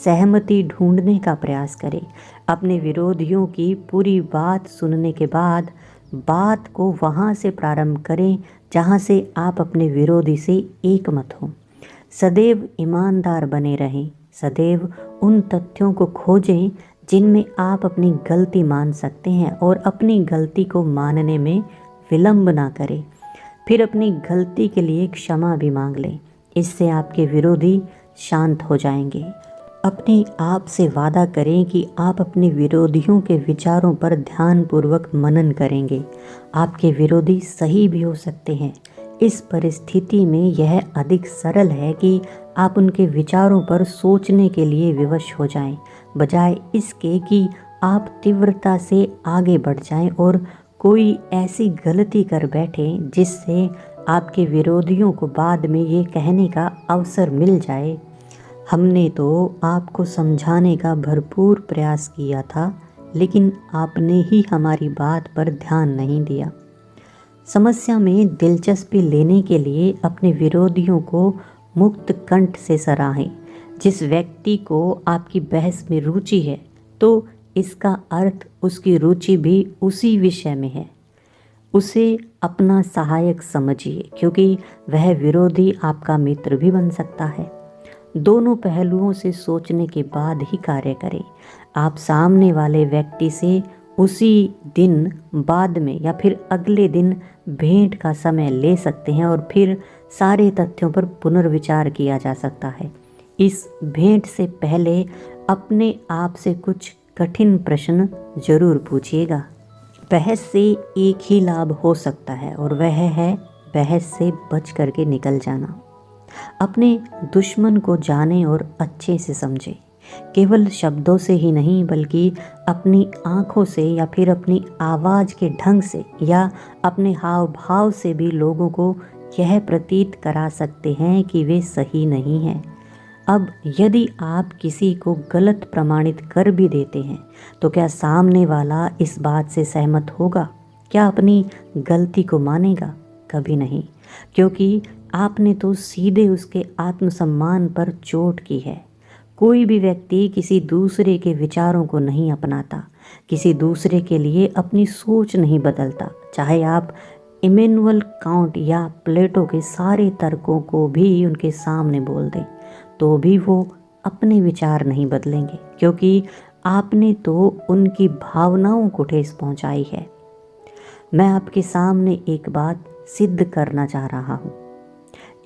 सहमति ढूंढने का प्रयास करें। अपने विरोधियों की पूरी बात सुनने के बाद बात को वहाँ से प्रारंभ करें जहाँ से आप अपने विरोधी से एक मत हों। सदैव ईमानदार बने रहें। सदैव उन तथ्यों को खोजें जिनमें आप अपनी गलती मान सकते हैं और अपनी गलती को मानने में विलंब ना करें। फिर अपनी गलती के लिए क्षमा भी मांग लें। इससे आपके विरोधी शांत हो जाएंगे। अपने आप से वादा करें कि आप अपने विरोधियों के विचारों पर ध्यानपूर्वक मनन करेंगे। आपके विरोधी सही भी हो सकते हैं। इस परिस्थिति में यह अधिक सरल है कि आप उनके विचारों पर सोचने के लिए विवश हो जाएं, बजाय इसके कि आप तीव्रता से आगे बढ़ जाएं और कोई ऐसी गलती कर बैठें जिससे आपके विरोधियों को बाद में ये कहने का अवसर मिल जाए, हमने तो आपको समझाने का भरपूर प्रयास किया था, लेकिन आपने ही हमारी बात पर ध्यान नहीं दिया। समस्या में दिलचस्पी लेने के लिए अपने विरोधियों को मुक्त कंठ से सराहें। जिस व्यक्ति को आपकी बहस में रुचि है, तो इसका अर्थ उसकी रुचि भी उसी विषय में है। उसे अपना सहायक समझिए, क्योंकि वह विरोधी आपका मित्र भी बन सकता है। दोनों पहलुओं से सोचने के बाद ही कार्य करें। आप सामने वाले व्यक्ति से उसी दिन, बाद में या फिर अगले दिन भेंट का समय ले सकते हैं और फिर सारे तथ्यों पर पुनर्विचार किया जा सकता है। इस भेंट से पहले अपने आप से कुछ कठिन प्रश्न जरूर पूछिएगा। बहस से एक ही लाभ हो सकता है और वह है बहस से बच करके निकल जाना। अपने दुश्मन को जानें और अच्छे से समझें। केवल शब्दों से ही नहीं बल्कि अपनी आँखों से या फिर अपनी आवाज़ के ढंग से या अपने हाव भाव से भी लोगों को यह प्रतीत करा सकते हैं कि वे सही नहीं हैं। अब यदि आप किसी को गलत प्रमाणित कर भी देते हैं तो क्या सामने वाला इस बात से सहमत होगा? क्या अपनी गलती को मानेगा? कभी नहीं, क्योंकि आपने तो सीधे उसके आत्मसम्मान पर चोट की है। कोई भी व्यक्ति किसी दूसरे के विचारों को नहीं अपनाता, किसी दूसरे के लिए अपनी सोच नहीं बदलता। चाहे आप इमैनुअल कांट या प्लेटो के सारे तर्कों को भी उनके सामने बोल दें तो भी वो अपने विचार नहीं बदलेंगे, क्योंकि आपने तो उनकी भावनाओं को ठेस पहुंचाई है। मैं आपके सामने एक बात सिद्ध करना चाह रहा हूँ।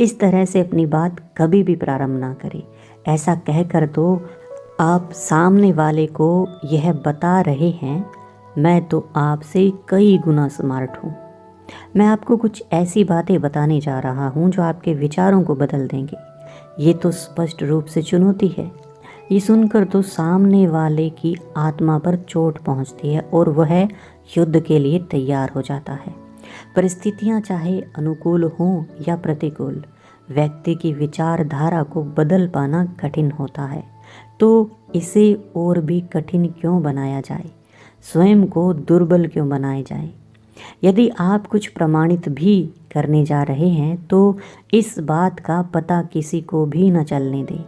इस तरह से अपनी बात कभी भी प्रारंभ ना करें। ऐसा कहकर तो आप सामने वाले को यह बता रहे हैं, मैं तो आपसे कई गुना स्मार्ट हूँ। मैं आपको कुछ ऐसी बातें बताने जा रहा हूँ जो आपके विचारों को बदल देंगे। ये तो स्पष्ट रूप से चुनौती है। ये सुनकर तो सामने वाले की आत्मा पर चोट पहुँचती है और वह युद्ध के लिए तैयार हो जाता है। परिस्थितियाँ चाहे अनुकूल हों या प्रतिकूल, व्यक्ति की विचारधारा को बदल पाना कठिन होता है। तो इसे और भी कठिन क्यों बनाया जाए? स्वयं को दुर्बल क्यों बनाए जाए? यदि आप कुछ प्रमाणित भी करने जा रहे हैं तो इस बात का पता किसी को भी न चलने दें।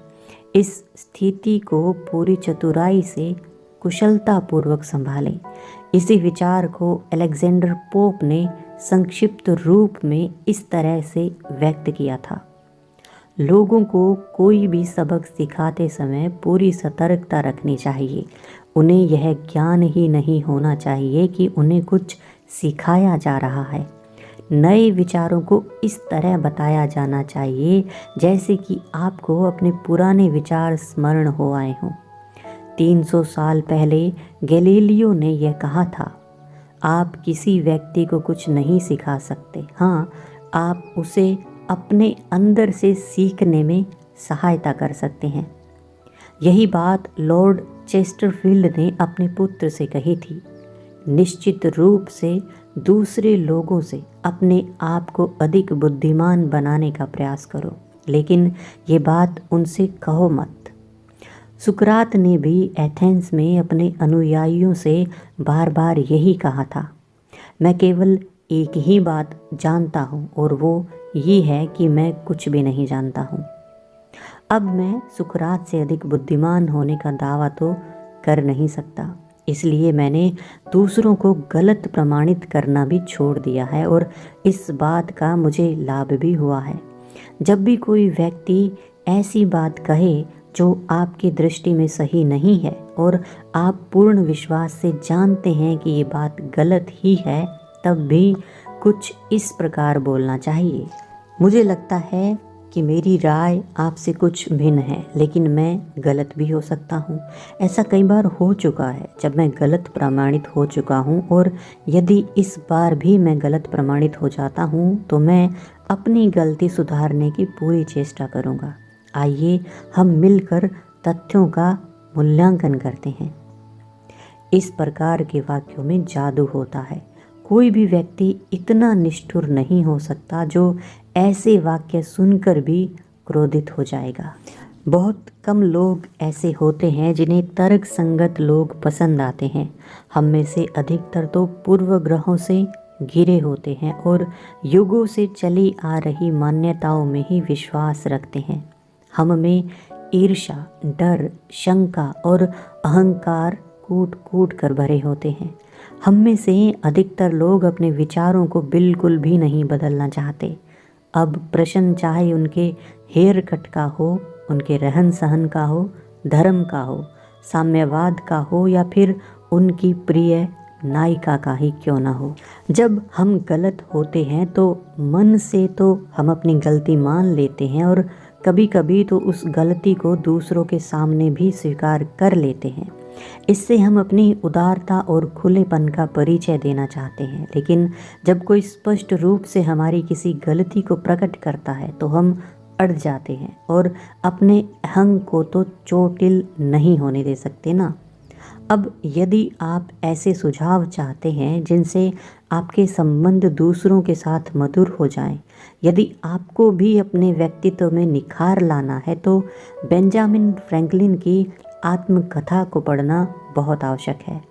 इस स्थिति को पूरी चतुराई से कुशलतापूर्वक संभालें। इसी विचार को अलेक्जेंडर पोप ने संक्षिप्त रूप में इस तरह से व्यक्त किया था। लोगों को कोई भी सबक सिखाते समय पूरी सतर्कता रखनी चाहिए। उन्हें यह ज्ञान ही नहीं होना चाहिए कि उन्हें कुछ सिखाया जा रहा है। नए विचारों को इस तरह बताया जाना चाहिए जैसे कि आपको अपने पुराने विचार स्मरण हो आए हों। 300 साल पहले गैलीलियो ने यह कहा था, आप किसी व्यक्ति को कुछ नहीं सिखा सकते, हाँ आप उसे अपने अंदर से सीखने में सहायता कर सकते हैं। यही बात लॉर्ड चेस्टरफील्ड ने अपने पुत्र से कही थी। निश्चित रूप से दूसरे लोगों से अपने आप को अधिक बुद्धिमान बनाने का प्रयास करो, लेकिन ये बात उनसे कहो मत। सुकरात ने भी एथेंस में अपने अनुयायियों से बार बार यही कहा था, मैं केवल एक ही बात जानता हूँ और वो ये है कि मैं कुछ भी नहीं जानता हूँ। अब मैं सुकरात से अधिक बुद्धिमान होने का दावा तो कर नहीं सकता, इसलिए मैंने दूसरों को गलत प्रमाणित करना भी छोड़ दिया है और इस बात का मुझे लाभ भी हुआ है। जब भी कोई व्यक्ति ऐसी बात कहे जो आपकी दृष्टि में सही नहीं है और आप पूर्ण विश्वास से जानते हैं कि ये बात गलत ही है, तब भी कुछ इस प्रकार बोलना चाहिए, मुझे लगता है कि मेरी राय आपसे कुछ भिन्न है, लेकिन मैं गलत भी हो सकता हूँ। ऐसा कई बार हो चुका है जब मैं गलत प्रमाणित हो चुका हूँ, और यदि इस बार भी मैं गलत प्रमाणित हो जाता हूँ तो मैं अपनी गलती सुधारने की पूरी चेष्टा करूँगा। आइए हम मिलकर तथ्यों का मूल्यांकन करते हैं। इस प्रकार के वाक्यों में जादू होता है। कोई भी व्यक्ति इतना निष्ठुर नहीं हो सकता जो ऐसे वाक्य सुनकर भी क्रोधित हो जाएगा। बहुत कम लोग ऐसे होते हैं जिन्हें तर्क संगत लोग पसंद आते हैं। हम में से अधिकतर तो पूर्व ग्रहों से घिरे होते हैं और युगों से चली आ रही मान्यताओं में ही विश्वास रखते हैं। हम में ईर्ष्या, डर, शंका और अहंकार कूट कूट कर भरे होते हैं। हम में से अधिकतर लोग अपने विचारों को बिल्कुल भी नहीं बदलना चाहते। अब प्रश्न चाहे उनके हेयर कट का हो, उनके रहन सहन का हो, धर्म का हो, साम्यवाद का हो या फिर उनकी प्रिय नायिका का ही क्यों ना हो। जब हम गलत होते हैं तो मन से तो हम अपनी गलती मान लेते हैं और कभी कभी तो उस गलती को दूसरों के सामने भी स्वीकार कर लेते हैं। इससे हम अपनी उदारता और खुलेपन का परिचय देना चाहते हैं। लेकिन जब कोई स्पष्ट रूप से हमारी किसी गलती को प्रकट करता है तो हम अड़ जाते हैं और अपने अहंग को तो चोटिल नहीं होने दे सकते ना। अब यदि आप ऐसे सुझाव चाहते हैं जिनसे आपके संबंध दूसरों के साथ मधुर हो जाएं, यदि आपको भी अपने व्यक्तित्व में निखार लाना है तो बेंजामिन फ्रैंकलिन की आत्मकथा को पढ़ना बहुत आवश्यक है।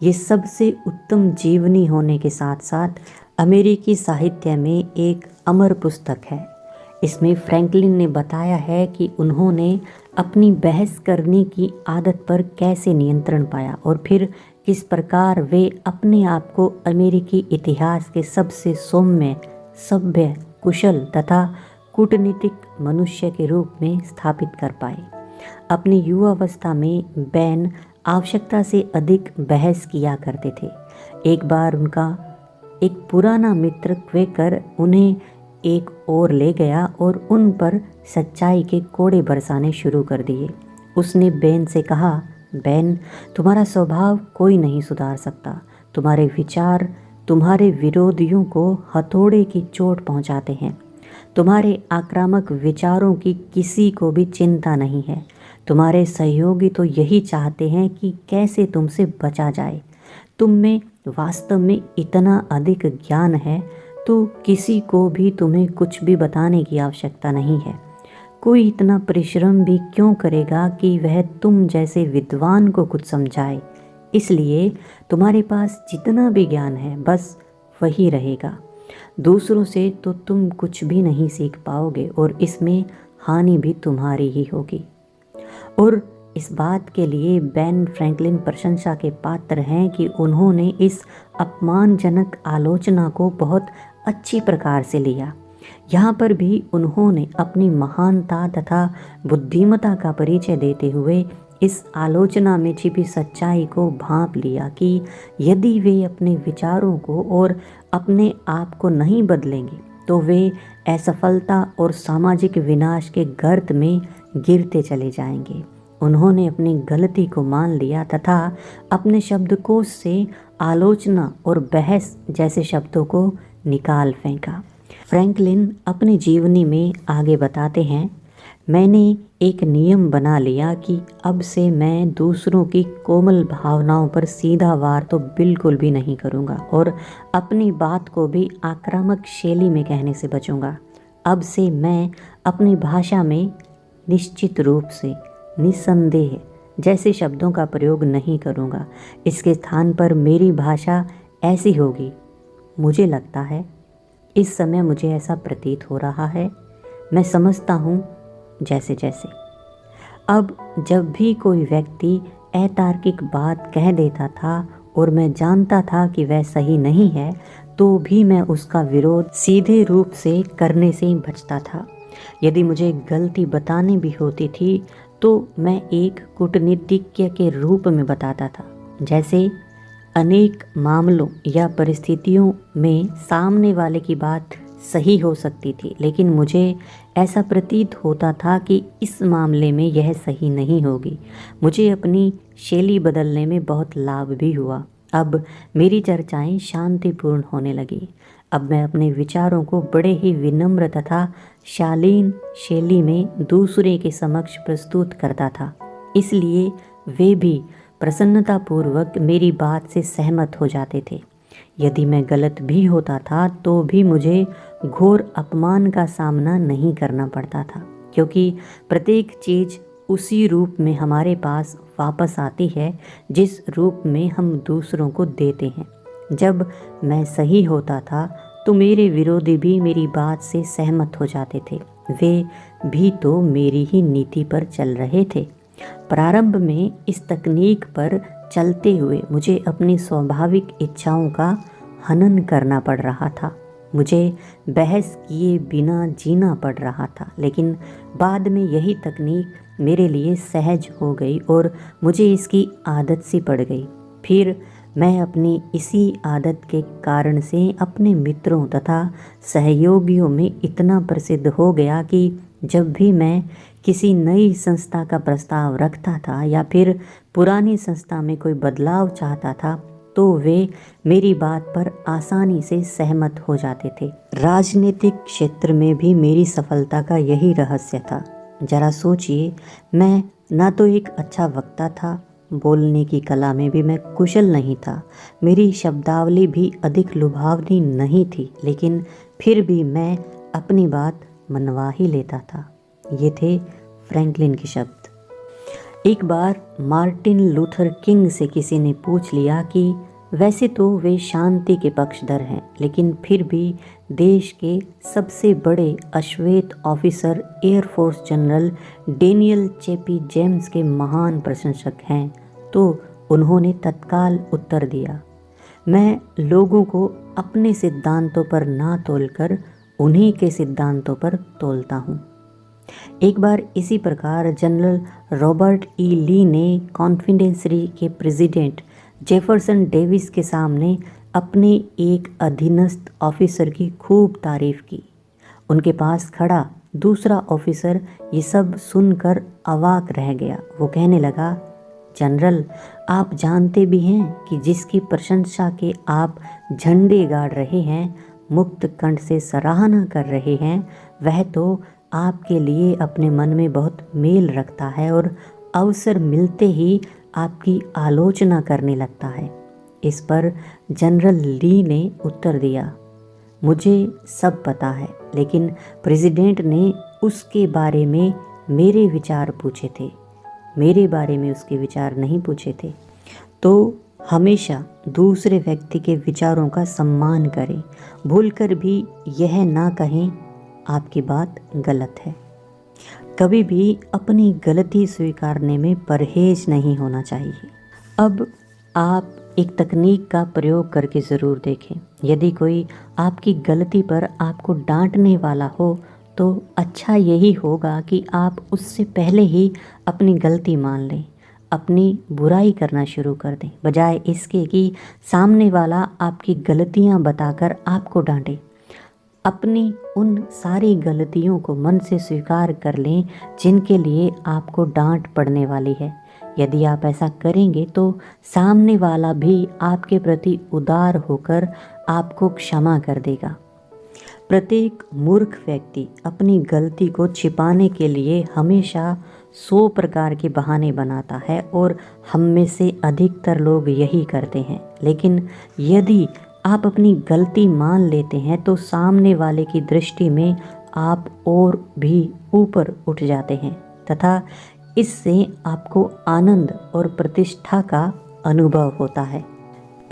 ये सबसे उत्तम जीवनी होने के साथ साथ अमेरिकी साहित्य में एक अमर पुस्तक है। इसमें फ्रैंकलिन ने बताया है कि उन्होंने अपनी बहस करने की आदत पर कैसे नियंत्रण पाया और फिर किस प्रकार वे अपने आप को अमेरिकी इतिहास के सबसे सौम्य, सभ्य, कुशल तथा कूटनीतिक मनुष्य के रूप में स्थापित कर पाए। अपनी युवावस्था में बैन आवश्यकता से अधिक बहस किया करते थे। एक बार उनका एक पुराना मित्र क्वेकर उन्हें एक ओर ले गया और उन पर सच्चाई के कोड़े बरसाने शुरू कर दिए। उसने बैन से कहा, बैन, तुम्हारा स्वभाव कोई नहीं सुधार सकता। तुम्हारे विचार तुम्हारे विरोधियों को हथौड़े की चोट पहुंचाते हैं। तुम्हारे आक्रामक विचारों की किसी को भी चिंता नहीं है। तुम्हारे सहयोगी तो यही चाहते हैं कि कैसे तुमसे बचा जाए। तुम में वास्तव में इतना अधिक ज्ञान है तो किसी को भी तुम्हें कुछ भी बताने की आवश्यकता नहीं है। कोई इतना परिश्रम भी क्यों करेगा कि वह तुम जैसे विद्वान को कुछ समझाए। इसलिए तुम्हारे पास जितना भी ज्ञान है बस वही रहेगा। दूसरों से तो तुम कुछ भी नहीं सीख पाओगे और इसमें हानि भी तुम्हारी ही होगी। और इस बात के लिए बेन फ्रैंकलिन प्रशंसा के पात्र हैं कि उन्होंने इस अपमानजनक आलोचना को बहुत अच्छी प्रकार से लिया। यहाँ पर भी उन्होंने अपनी महानता तथा बुद्धिमता का परिचय देते हुए इस आलोचना में छिपी सच्चाई को भांप लिया कि यदि वे अपने विचारों को और अपने आप को नहीं बदलेंगे तो वे असफलता और सामाजिक विनाश के गर्त में गिरते चले जाएंगे। उन्होंने अपनी गलती को मान लिया तथा अपने शब्दकोश से आलोचना और बहस जैसे शब्दों को निकाल फेंका। फ्रैंकलिन अपनी जीवनी में आगे बताते हैं, मैंने एक नियम बना लिया कि अब से मैं दूसरों की कोमल भावनाओं पर सीधा वार तो बिल्कुल भी नहीं करूँगा और अपनी बात को भी आक्रामक शैली में कहने से बचूँगा। अब से मैं अपनी भाषा में निश्चित रूप से निस्संदेह जैसे शब्दों का प्रयोग नहीं करूँगा। इसके स्थान पर मेरी भाषा ऐसी होगी। मुझे लगता है, इस समय मुझे ऐसा प्रतीत हो रहा है, मैं समझता हूँ जैसे जैसे। अब जब भी कोई व्यक्ति अतार्किक बात कह देता था और मैं जानता था कि वह सही नहीं है तो भी मैं उसका विरोध सीधे रूप से करने से ही बचता था। यदि मुझे गलती बतानी भी होती थी तो मैं एक कूटनीतिज्ञ के रूप में बताता था। जैसे अनेक मामलों या परिस्थितियों में सामने वाले की बात सही हो सकती थी, लेकिन मुझे ऐसा प्रतीत होता था कि इस मामले में यह सही नहीं होगी। मुझे अपनी शैली बदलने में बहुत लाभ भी हुआ। अब मेरी चर्चाएं शांतिपूर्ण होने लगी। अब मैं अपने विचारों को बड़े ही विनम्र तथा शालीन शैली में दूसरे के समक्ष प्रस्तुत करता था, इसलिए वे भी प्रसन्नतापूर्वक मेरी बात से सहमत हो जाते थे। यदि मैं गलत भी होता था तो भी मुझे घोर अपमान का सामना नहीं करना पड़ता था, क्योंकि प्रत्येक चीज़ उसी रूप में हमारे पास वापस आती है जिस रूप में हम दूसरों को देते हैं। जब मैं सही होता था तो मेरे विरोधी भी मेरी बात से सहमत हो जाते थे। वे भी तो मेरी ही नीति पर चल रहे थे। प्रारंभ में इस तकनीक पर चलते हुए मुझे अपनी स्वाभाविक इच्छाओं का हनन करना पड़ रहा था। मुझे बहस किए बिना जीना पड़ रहा था, लेकिन बाद में यही तकनीक मेरे लिए सहज हो गई और मुझे इसकी आदत सी पड़ गई। फिर मैं अपनी इसी आदत के कारण से अपने मित्रों तथा सहयोगियों में इतना प्रसिद्ध हो गया कि जब भी मैं किसी नई संस्था का प्रस्ताव रखता था या फिर पुरानी संस्था में कोई बदलाव चाहता था तो वे मेरी बात पर आसानी से सहमत हो जाते थे। राजनीतिक क्षेत्र में भी मेरी सफलता का यही रहस्य था। जरा सोचिए, मैं ना तो एक अच्छा वक्ता था, बोलने की कला में भी मैं कुशल नहीं था, मेरी शब्दावली भी अधिक लुभावनी नहीं थी, लेकिन फिर भी मैं अपनी बात मनवा ही लेता था। ये थे फ्रैंकलिन के शब्द। एक बार मार्टिन लूथर किंग से किसी ने पूछ लिया कि वैसे तो वे शांति के पक्षधर हैं, लेकिन फिर भी देश के सबसे बड़े अश्वेत officer air force general Daniel Chappie James के महान प्रशंसक हैं, तो उन्होंने तत्काल उत्तर दिया, मैं लोगों को अपने सिद्धांतों पर ना तोलकर उन्हीं के सिद्धांतों पर तोलता हूँ। एक बार इसी प्रकार जनरल रॉबर्ट ई ली ने कॉन्फिडेंसरी के प्रेसिडेंट जेफरसन डेविस के सामने अपने एक अधीनस्थ ऑफिसर की खूब तारीफ की। उनके पास खड़ा दूसरा ऑफिसर ये सब सुनकर अवाक रह गया। वो कहने लगा, जनरल, आप जानते भी हैं कि जिसकी प्रशंसा के आप झंडे गाड़ रहे हैं, मुक्त कंठ से सराहना कर रहे हैं, वह तो आपके लिए अपने मन में बहुत मेल रखता है और अवसर मिलते ही आपकी आलोचना करने लगता है। इस पर जनरल ली ने उत्तर दिया, मुझे सब पता है, लेकिन प्रेसिडेंट ने उसके बारे में मेरे विचार पूछे थे, मेरे बारे में उसके विचार नहीं पूछे थे। तो हमेशा दूसरे व्यक्ति के विचारों का सम्मान करें, भूलकर भी यह ना कहें आपकी बात गलत है। कभी भी अपनी गलती स्वीकारने में परहेज नहीं होना चाहिए। अब आप एक तकनीक का प्रयोग करके ज़रूर देखें। यदि कोई आपकी गलती पर आपको डांटने वाला हो तो अच्छा यही होगा कि आप उससे पहले ही अपनी गलती मान लें, अपनी बुराई करना शुरू कर दें, बजाय इसके कि सामने वाला आपकी गलतियां बताकर आपको डांटे। अपनी उन सारी गलतियों को मन से स्वीकार कर लें जिनके लिए आपको डांट पड़ने वाली है। यदि आप ऐसा करेंगे तो सामने वाला भी आपके प्रति उदार होकर आपको क्षमा कर देगा। प्रत्येक मूर्ख व्यक्ति अपनी गलती को छिपाने के लिए हमेशा 100 प्रकार के बहाने बनाता है और हम में से अधिकतर लोग यही करते हैं। लेकिन यदि आप अपनी गलती मान लेते हैं तो सामने वाले की दृष्टि में आप और भी ऊपर उठ जाते हैं तथा इससे आपको आनंद और प्रतिष्ठा का अनुभव होता है।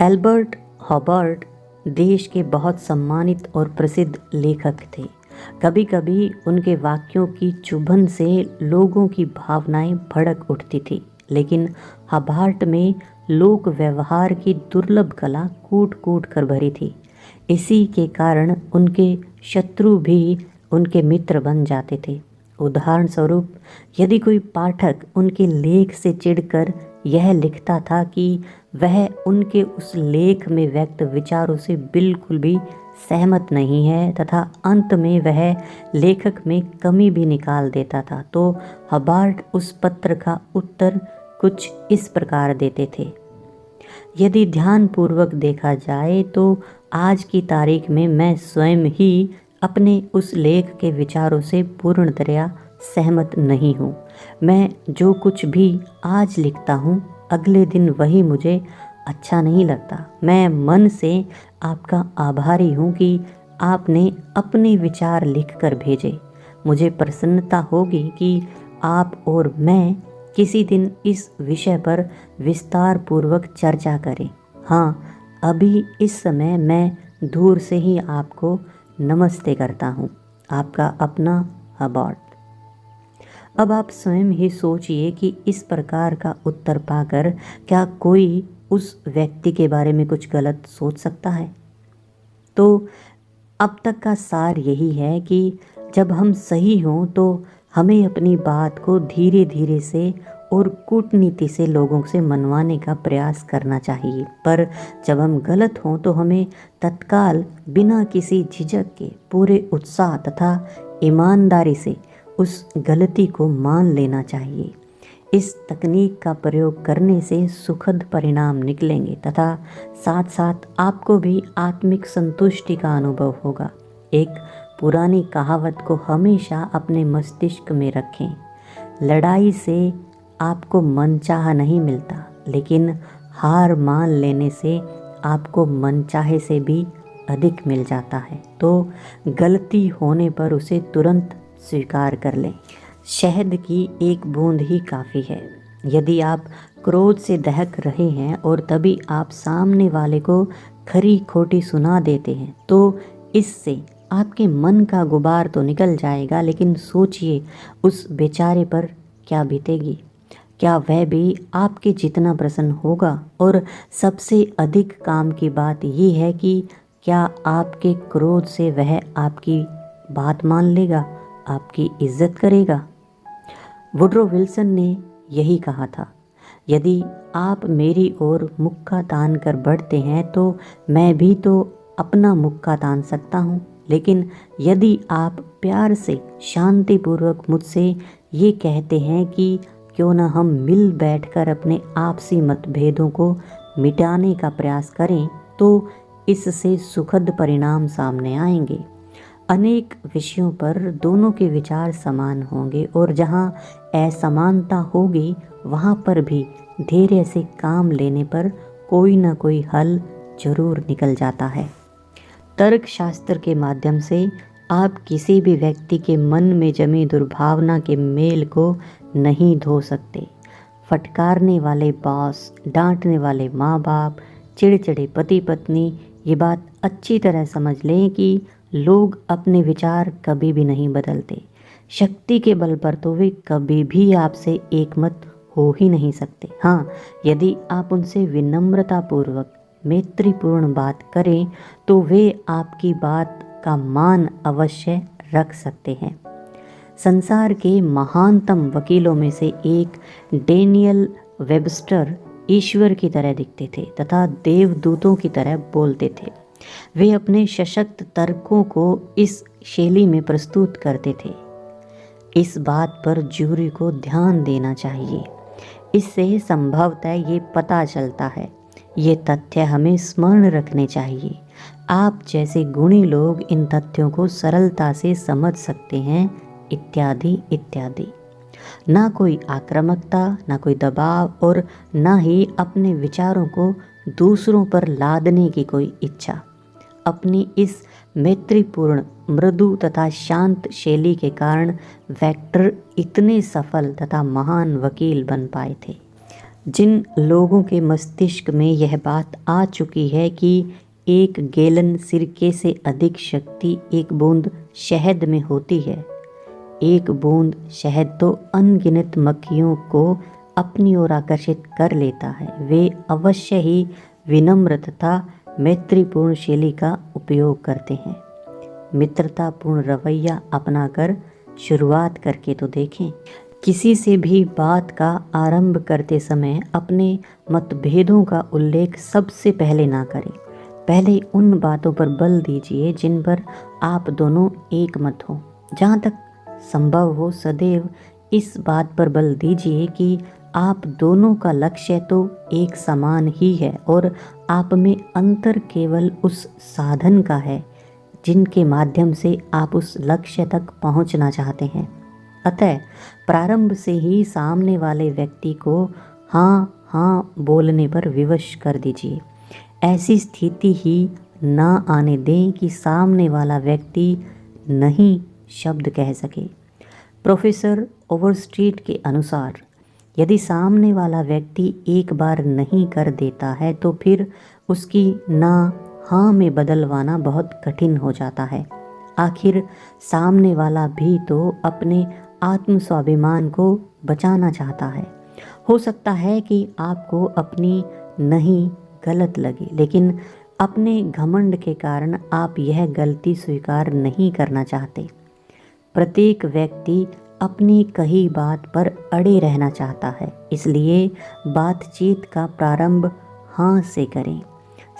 एल्बर्ट हॉबर्ट देश के बहुत सम्मानित और प्रसिद्ध लेखक थे। कभी कभी उनके वाक्यों की चुभन से लोगों की भावनाएं भड़क उठती थी, लेकिन हॉबर्ट में लोक व्यवहार की दुर्लभ कला कूट कूट कर भरी थी। इसी के कारण उनके शत्रु भी उनके मित्र बन जाते थे। उदाहरण स्वरूप, यदि कोई पाठक उनके लेख से चिढ़कर यह लिखता था कि वह उनके उस लेख में व्यक्त विचारों से बिल्कुल भी सहमत नहीं है तथा अंत में वह लेखक में कमी भी निकाल देता था, तो हॉबर्ट उस पत्र का उत्तर कुछ इस प्रकार देते थे। यदि ध्यानपूर्वक देखा जाए तो आज की तारीख में मैं स्वयं ही अपने उस लेख के विचारों से पूर्णतया सहमत नहीं हूँ। मैं जो कुछ भी आज लिखता हूँ, अगले दिन वही मुझे अच्छा नहीं लगता। मैं मन से आपका आभारी हूँ कि आपने अपने विचार लिखकर भेजे। मुझे प्रसन्नता होगी कि आप और मैं किसी दिन इस विषय पर विस्तार पूर्वक चर्चा करें। हाँ, अभी इस समय मैं दूर से ही आपको नमस्ते करता हूँ। आपका अपना हॉबर्ट। अब आप स्वयं ही सोचिए कि इस प्रकार का उत्तर पाकर क्या कोई उस व्यक्ति के बारे में कुछ गलत सोच सकता है? तो अब तक का सार यही है कि जब हम सही हों तो हमें अपनी बात को धीरे धीरे से और कूटनीति से लोगों से मनवाने का प्रयास करना चाहिए, पर जब हम गलत हों तो हमें तत्काल बिना किसी झिझक के पूरे उत्साह तथा ईमानदारी से उस गलती को मान लेना चाहिए। इस तकनीक का प्रयोग करने से सुखद परिणाम निकलेंगे तथा साथ साथ आपको भी आत्मिक संतुष्टि का अनुभव होगा। एक पुरानी कहावत को हमेशा अपने मस्तिष्क में रखें, लड़ाई से आपको मनचाहा नहीं मिलता, लेकिन हार मान लेने से आपको मनचाहे से भी अधिक मिल जाता है। तो गलती होने पर उसे तुरंत स्वीकार कर लें। शहद की एक बूंद ही काफ़ी है। यदि आप क्रोध से दहक रहे हैं और तभी आप सामने वाले को खरी खोटी सुना देते हैं, तो इससे आपके मन का गुबार तो निकल जाएगा, लेकिन सोचिए उस बेचारे पर क्या बीतेगी। क्या वह भी आपके जितना प्रसन्न होगा? और सबसे अधिक काम की बात यह है कि क्या आपके क्रोध से वह आपकी बात मान लेगा, आपकी इज्जत करेगा? वुड्रो विल्सन ने यही कहा था, यदि आप मेरी ओर मुक्का तान कर बढ़ते हैं तो मैं भी तो अपना मुक्का तान सकता हूँ, लेकिन यदि आप प्यार से शांतिपूर्वक मुझसे ये कहते हैं कि क्यों न हम मिल बैठकर अपने आपसी मतभेदों को मिटाने का प्रयास करें, तो इससे सुखद परिणाम सामने आएंगे। अनेक विषयों पर दोनों के विचार समान होंगे और जहाँ असमानता होगी वहाँ पर भी धैर्य से काम लेने पर कोई न कोई हल जरूर निकल जाता है। तर्क शास्त्र के माध्यम से आप किसी भी व्यक्ति के मन में जमी दुर्भावना के मेल को नहीं धो सकते। फटकारने वाले बॉस, डांटने वाले माँ बाप, चिड़चिड़े पति पत्नी, ये बात अच्छी तरह समझ लें कि लोग अपने विचार कभी भी नहीं बदलते। शक्ति के बल पर तो वे कभी भी आपसे एकमत हो ही नहीं सकते। हाँ, यदि आप उनसे विनम्रतापूर्वक मैत्रीपूर्ण बात करें तो वे आपकी बात का मान अवश्य रख सकते हैं। संसार के महानतम वकीलों में से एक डैनियल वेबस्टर ईश्वर की तरह दिखते थे तथा देवदूतों की तरह बोलते थे। वे अपने सशक्त तर्कों को इस शैली में प्रस्तुत करते थे। इस बात पर जूरी को ध्यान देना चाहिए। इससे संभवतः ये पता चलता है, ये तथ्य हमें स्मरण रखने चाहिए। आप जैसे गुणी लोग इन तथ्यों को सरलता से समझ सकते हैं, इत्यादि इत्यादि। ना कोई आक्रामकता, ना कोई दबाव और ना ही अपने विचारों को दूसरों पर लादने की कोई इच्छा। अपनी इस मैत्रीपूर्ण, मृदु तथा शांत शैली के कारण वेक्टर इतने सफल तथा महान वकील बन पाए थे। जिन लोगों के मस्तिष्क में यह बात आ चुकी है कि एक गैलन सिरके से अधिक शक्ति एक बूंद शहद में होती है, एक बूंद शहद तो अनगिनत मक्खियों को अपनी ओर आकर्षित कर लेता है, वे अवश्य ही विनम्र तथा मैत्रीपूर्ण शैली का उपयोग करते हैं। मित्रतापूर्ण रवैया अपनाकर शुरुआत करके तो देखें। किसी से भी बात का आरंभ करते समय अपने मतभेदों का उल्लेख सबसे पहले ना करें। पहले उन बातों पर बल दीजिए जिन पर आप दोनों एक मत हो। जहाँ तक संभव हो सदैव इस बात पर बल दीजिए कि आप दोनों का लक्ष्य तो एक समान ही है और आप में अंतर केवल उस साधन का है जिनके माध्यम से आप उस लक्ष्य तक पहुंचना चाहते हैं। अतः प्रारंभ से ही सामने वाले व्यक्ति को हाँ हाँ बोलने पर विवश कर दीजिए। ऐसी स्थिति ही ना आने दें कि सामने वाला व्यक्ति नहीं शब्द कह सके। प्रोफेसर ओवरस्ट्रीट के अनुसार यदि सामने वाला व्यक्ति एक बार नहीं कर देता है तो फिर उसकी ना हाँ में बदलवाना बहुत कठिन हो जाता है। आखिर सामने वाला भी तो अपने आत्म स्वाभिमान को बचाना चाहता है। हो सकता है कि आपको अपनी नहीं गलत लगे, लेकिन अपने घमंड के कारण आप यह गलती स्वीकार नहीं करना चाहते। प्रत्येक व्यक्ति अपनी कही बात पर अड़े रहना चाहता है, इसलिए बातचीत का प्रारंभ हाँ से करें।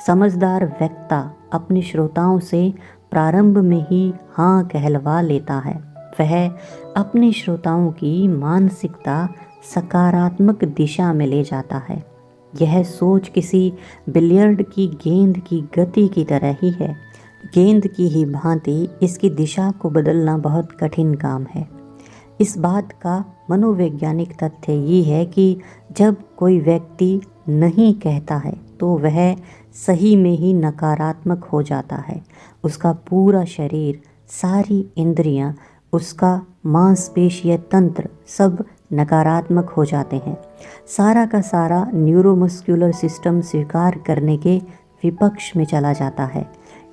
समझदार वक्ता अपने श्रोताओं से प्रारंभ में ही हाँ कहलवा लेता है। वह अपने श्रोताओं की मानसिकता सकारात्मक दिशा में ले जाता है। यह सोच किसी बिलियर्ड की गेंद की गति की तरह ही है। गेंद की ही भांति इसकी दिशा को बदलना बहुत कठिन काम है। इस बात का मनोवैज्ञानिक तथ्य ये है कि जब कोई व्यक्ति नहीं कहता है तो वह सही में ही नकारात्मक हो जाता है। उसका पूरा शरीर, सारी इंद्रियां, उसका मांसपेशीय तंत्र सब नकारात्मक हो जाते हैं। सारा का सारा न्यूरोमस्कुलर सिस्टम स्वीकार करने के विपक्ष में चला जाता है।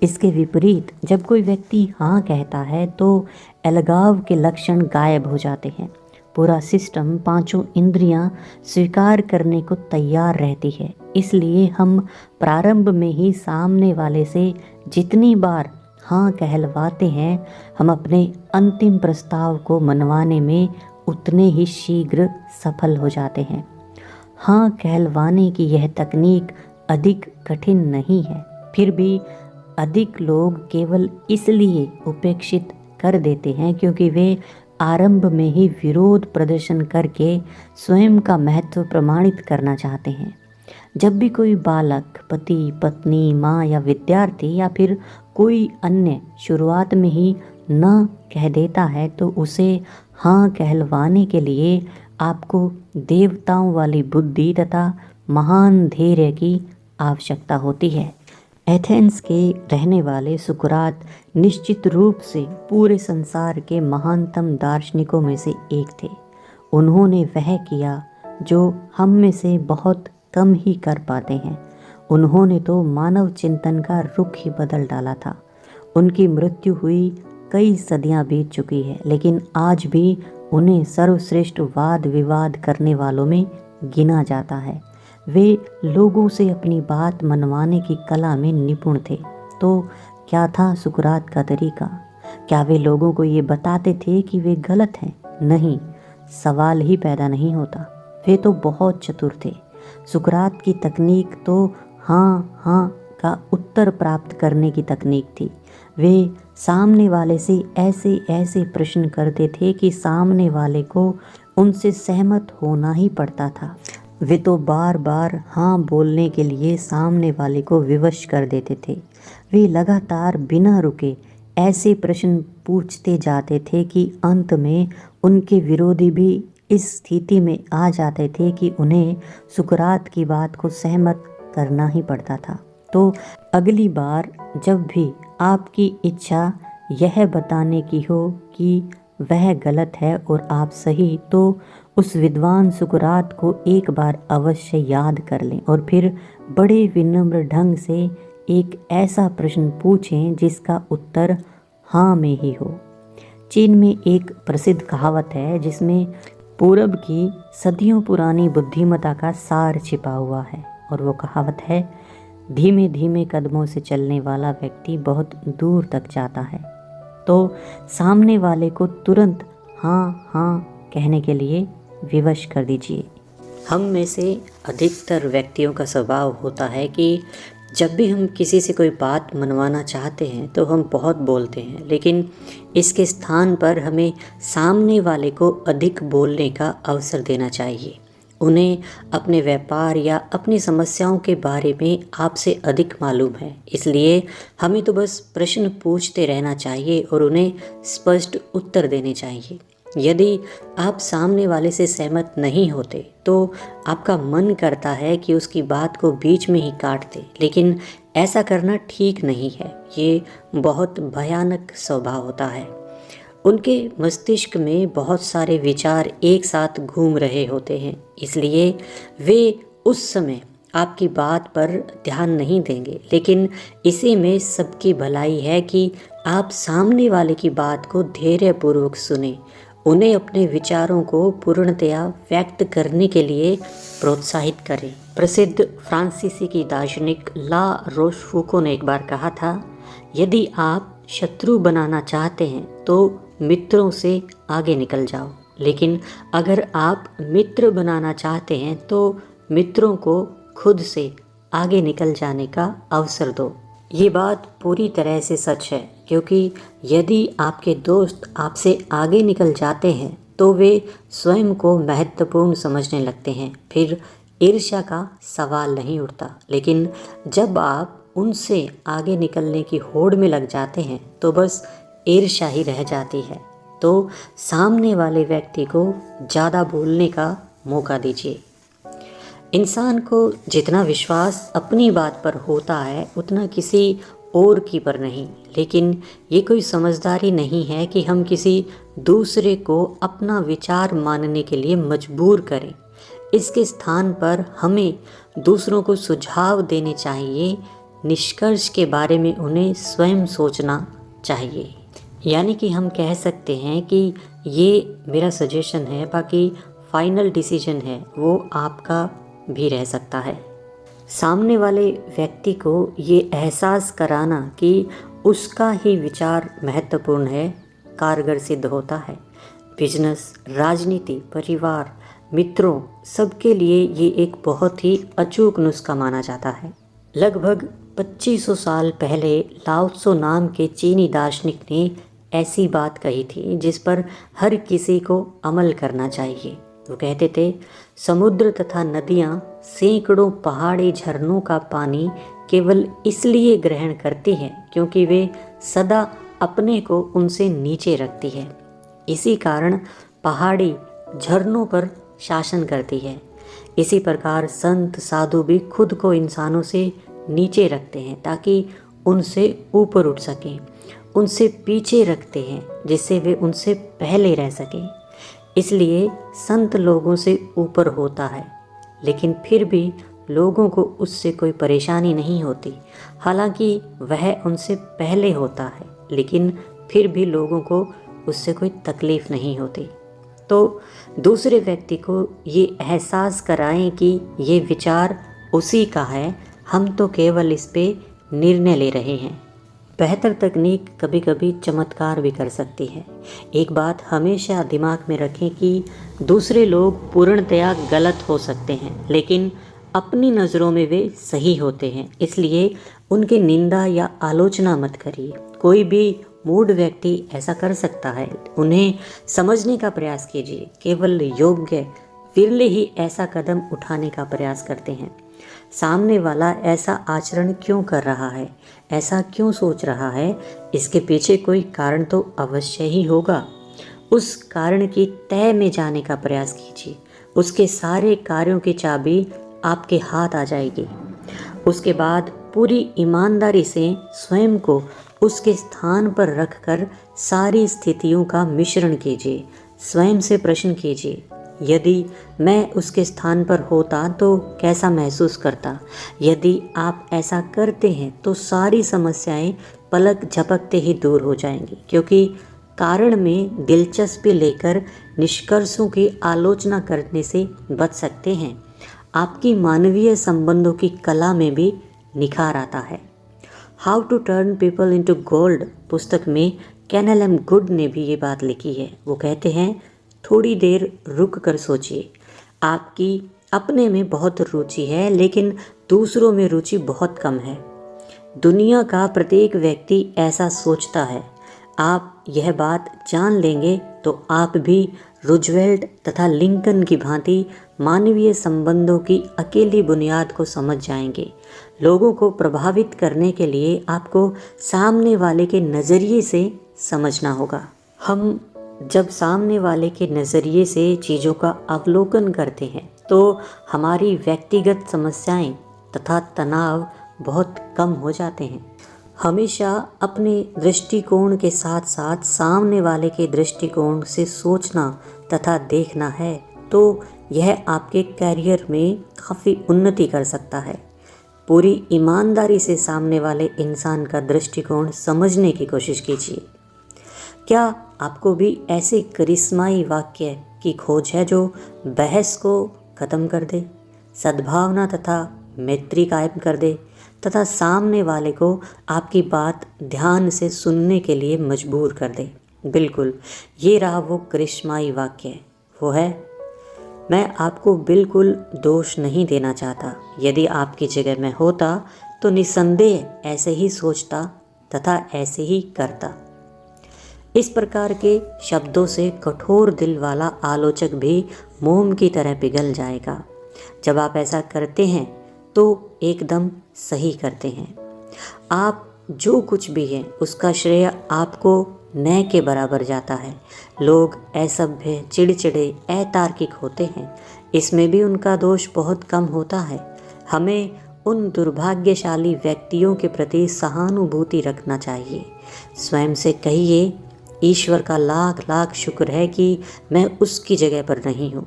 इसके विपरीत जब कोई व्यक्ति हाँ कहता है तो अलगाव के लक्षण गायब हो जाते हैं। पूरा सिस्टम, पांचों इंद्रियां स्वीकार करने को तैयार रहती है। इसलिए हम प्रारंभ में ही सामने वाले से जितनी बार हाँ कहलवाते हैं, हम अपने अंतिम प्रस्ताव को मनवाने में उतने ही शीघ्र सफल हो जाते हैं। हाँ कहलवाने की यह तकनीक अधिक कठिन नहीं है, फिर भी अधिक लोग केवल इसलिए उपेक्षित कर देते हैं क्योंकि वे आरंभ में ही विरोध प्रदर्शन करके स्वयं का महत्व प्रमाणित करना चाहते हैं। जब भी कोई बालक, पति, पत्नी, माँ या विद्यार्थी या फिर कोई अन्य शुरुआत में ही न कह देता है तो उसे हाँ कहलवाने के लिए आपको देवताओं वाली बुद्धि तथा महान धैर्य की आवश्यकता होती है। एथेंस के रहने वाले सुकरात निश्चित रूप से पूरे संसार के महानतम दार्शनिकों में से एक थे। उन्होंने वह किया जो हम में से बहुत कम ही कर पाते हैं। उन्होंने तो मानव चिंतन का रुख ही बदल डाला था। उनकी मृत्यु हुई कई सदियां बीत चुकी है, लेकिन आज भी उन्हें सर्वश्रेष्ठ वाद विवाद करने वालों में गिना जाता है। वे लोगों से अपनी बात मनवाने की कला में निपुण थे। तो क्या था सुकरात का तरीका? क्या वे लोगों को ये बताते थे कि वे गलत हैं? नहीं, सवाल ही पैदा नहीं होता। वे तो बहुत चतुर थे। सुकरात की तकनीक तो हाँ हाँ का उत्तर प्राप्त करने की तकनीक थी। वे सामने वाले से ऐसे ऐसे प्रश्न करते थे कि सामने वाले को उनसे सहमत होना ही पड़ता था। वे तो बार बार हाँ बोलने के लिए सामने वाले को विवश कर देते थे। वे लगातार बिना रुके ऐसे प्रश्न पूछते जाते थे कि अंत में उनके विरोधी भी इस स्थिति में आ जाते थे कि उन्हें सुकरात की बात को सहमत करना ही पड़ता था। तो अगली बार जब भी आपकी इच्छा यह बताने की हो कि वह गलत है और आप सही, तो उस विद्वान सुकरात को एक बार अवश्य याद कर लें और फिर बड़े विनम्र ढंग से एक ऐसा प्रश्न पूछें जिसका उत्तर हाँ में ही हो। चीन में एक प्रसिद्ध कहावत है जिसमें पूरब की सदियों पुरानी बुद्धिमत्ता का सार छिपा हुआ है, और वो कहावत है, धीमे धीमे कदमों से चलने वाला व्यक्ति बहुत दूर तक जाता है। तो सामने वाले को तुरंत हाँ हाँ कहने के लिए विवश कर दीजिए। हम में से अधिकतर व्यक्तियों का स्वभाव होता है कि जब भी हम किसी से कोई बात मनवाना चाहते हैं तो हम बहुत बोलते हैं, लेकिन इसके स्थान पर हमें सामने वाले को अधिक बोलने का अवसर देना चाहिए। उन्हें अपने व्यापार या अपनी समस्याओं के बारे में आपसे अधिक मालूम है, इसलिए हमें तो बस प्रश्न पूछते रहना चाहिए और उन्हें स्पष्ट उत्तर देने चाहिए। यदि आप सामने वाले से सहमत नहीं होते तो आपका मन करता है कि उसकी बात को बीच में ही काट दे, लेकिन ऐसा करना ठीक नहीं है। ये बहुत भयानक स्वभाव होता है। उनके मस्तिष्क में बहुत सारे विचार एक साथ घूम रहे होते हैं, इसलिए वे उस समय आपकी बात पर ध्यान नहीं देंगे। लेकिन इसी में सबकी भलाई है कि आप सामने वाले की बात को धैर्यपूर्वक सुने, उन्हें अपने विचारों को पूर्णतया व्यक्त करने के लिए प्रोत्साहित करें। प्रसिद्ध फ्रांसीसी की दार्शनिक ला रोशफूको ने एक बार कहा था, यदि आप शत्रु बनाना चाहते हैं तो मित्रों से आगे निकल जाओ, लेकिन अगर आप मित्र बनाना चाहते हैं तो मित्रों को खुद से आगे निकल जाने का अवसर दो। ये बात पूरी तरह से सच है, क्योंकि यदि आपके दोस्त आपसे आगे निकल जाते हैं तो वे स्वयं को महत्वपूर्ण समझने लगते हैं। फिर ईर्ष्या का सवाल नहीं उठता। लेकिन जब आप उनसे आगे निकलने की होड़ में लग जाते हैं तो बस ईर्ष्या ही रह जाती है। तो सामने वाले व्यक्ति को ज़्यादा बोलने का मौका दीजिए। इंसान को जितना विश्वास अपनी बात पर होता है उतना किसी और की पर नहीं। लेकिन ये कोई समझदारी नहीं है कि हम किसी दूसरे को अपना विचार मानने के लिए मजबूर करें। इसके स्थान पर हमें दूसरों को सुझाव देने चाहिए, निष्कर्ष के बारे में उन्हें स्वयं सोचना चाहिए। यानी कि हम कह सकते हैं कि ये मेरा सजेशन है, बाकी फाइनल डिसीजन है वो आपका भी रह सकता है। सामने वाले व्यक्ति को ये एहसास कराना कि उसका ही विचार महत्वपूर्ण है कारगर सिद्ध होता है। बिजनेस, राजनीति, परिवार, मित्रों सबके लिए ये एक बहुत ही अचूक नुस्खा माना जाता है। लगभग 2500 साल पहले लाओ त्सो नाम के चीनी दार्शनिक ने ऐसी बात कही थी जिस पर हर किसी को अमल करना चाहिए। वो कहते थे, समुद्र तथा नदियाँ सैकड़ों पहाड़ी झरनों का पानी केवल इसलिए ग्रहण करती हैं क्योंकि वे सदा अपने को उनसे नीचे रखती है। इसी कारण पहाड़ी झरनों पर शासन करती है। इसी प्रकार संत साधु भी खुद को इंसानों से नीचे रखते हैं ताकि उनसे ऊपर उठ सकें, उनसे पीछे रखते हैं जिससे वे उनसे पहले रह सकें। इसलिए संत लोगों से ऊपर होता है, लेकिन फिर भी लोगों को उससे कोई परेशानी नहीं होती। हालांकि वह उनसे पहले होता है, लेकिन फिर भी लोगों को उससे कोई तकलीफ़ नहीं होती। तो दूसरे व्यक्ति को ये एहसास कराएं कि ये विचार उसी का है, हम तो केवल इस पे निर्णय ले रहे हैं। बेहतर तकनीक कभी कभी चमत्कार भी कर सकती है। एक बात हमेशा दिमाग में रखें कि दूसरे लोग पूर्णतया गलत हो सकते हैं, लेकिन अपनी नज़रों में वे सही होते हैं। इसलिए उनकी निंदा या आलोचना मत करिए। कोई भी मूढ़ व्यक्ति ऐसा कर सकता है, उन्हें समझने का प्रयास कीजिए। केवल योग्य विरले ही ऐसा कदम उठाने का प्रयास करते हैं। सामने वाला ऐसा आचरण क्यों कर रहा है, ऐसा क्यों सोच रहा है, इसके पीछे कोई कारण तो अवश्य ही होगा। उस कारण की तह में जाने का प्रयास कीजिए। उसके सारे कार्यों की चाबी आपके हाथ आ जाएगी। उसके बाद पूरी ईमानदारी से स्वयं को उसके स्थान पर रखकर सारी स्थितियों का मिश्रण कीजिए। स्वयं से प्रश्न कीजिए, यदि मैं उसके स्थान पर होता तो कैसा महसूस करता। यदि आप ऐसा करते हैं तो सारी समस्याएं पलक झपकते ही दूर हो जाएंगी, क्योंकि कारण में दिलचस्पी लेकर निष्कर्षों की आलोचना करने से बच सकते हैं। आपकी मानवीय संबंधों की कला में भी निखार आता है। How to turn people into gold पुस्तक में कैनल एम गुड ने भी ये बात लिखी है। वो कहते हैं, थोड़ी देर रुक कर सोचिए। आपकी अपने में बहुत रुचि है, लेकिन दूसरों में रुचि बहुत कम है। दुनिया का प्रत्येक व्यक्ति ऐसा सोचता है। आप यह बात जान लेंगे तो आप भी रूजवेल्ट तथा लिंकन की भांति मानवीय संबंधों की अकेली बुनियाद को समझ जाएंगे। लोगों को प्रभावित करने के लिए आपको सामने वाले के नज़रिए से समझना होगा। हम जब सामने वाले के नज़रिए से चीज़ों का अवलोकन करते हैं तो हमारी व्यक्तिगत समस्याएं तथा तनाव बहुत कम हो जाते हैं। हमेशा अपने दृष्टिकोण के साथ साथ सामने वाले के दृष्टिकोण से सोचना तथा देखना है, तो यह आपके करियर में काफ़ी उन्नति कर सकता है। पूरी ईमानदारी से सामने वाले इंसान का दृष्टिकोण समझने की कोशिश कीजिए। क्या आपको भी ऐसे करिश्माई वाक्य की खोज है जो बहस को ख़त्म कर दे, सद्भावना तथा मैत्री कायम कर दे तथा सामने वाले को आपकी बात ध्यान से सुनने के लिए मजबूर कर दे? बिल्कुल, ये रहा वो करिश्माई वाक्य। वो है, मैं आपको बिल्कुल दोष नहीं देना चाहता। यदि आपकी जगह मैं होता तो निस्संदेह ऐसे ही सोचता तथा ऐसे ही करता। इस प्रकार के शब्दों से कठोर दिल वाला आलोचक भी मोम की तरह पिघल जाएगा। जब आप ऐसा करते हैं तो एकदम सही करते हैं। आप जो कुछ भी हैं उसका श्रेय आपको न के बराबर जाता है। लोग असभ्य, चिड़चिड़े, अतार्किक होते हैं, इसमें भी उनका दोष बहुत कम होता है। हमें उन दुर्भाग्यशाली व्यक्तियों के प्रति सहानुभूति रखना चाहिए। स्वयं से कहिए, ईश्वर का लाख लाख शुक्र है कि मैं उसकी जगह पर नहीं हूँ।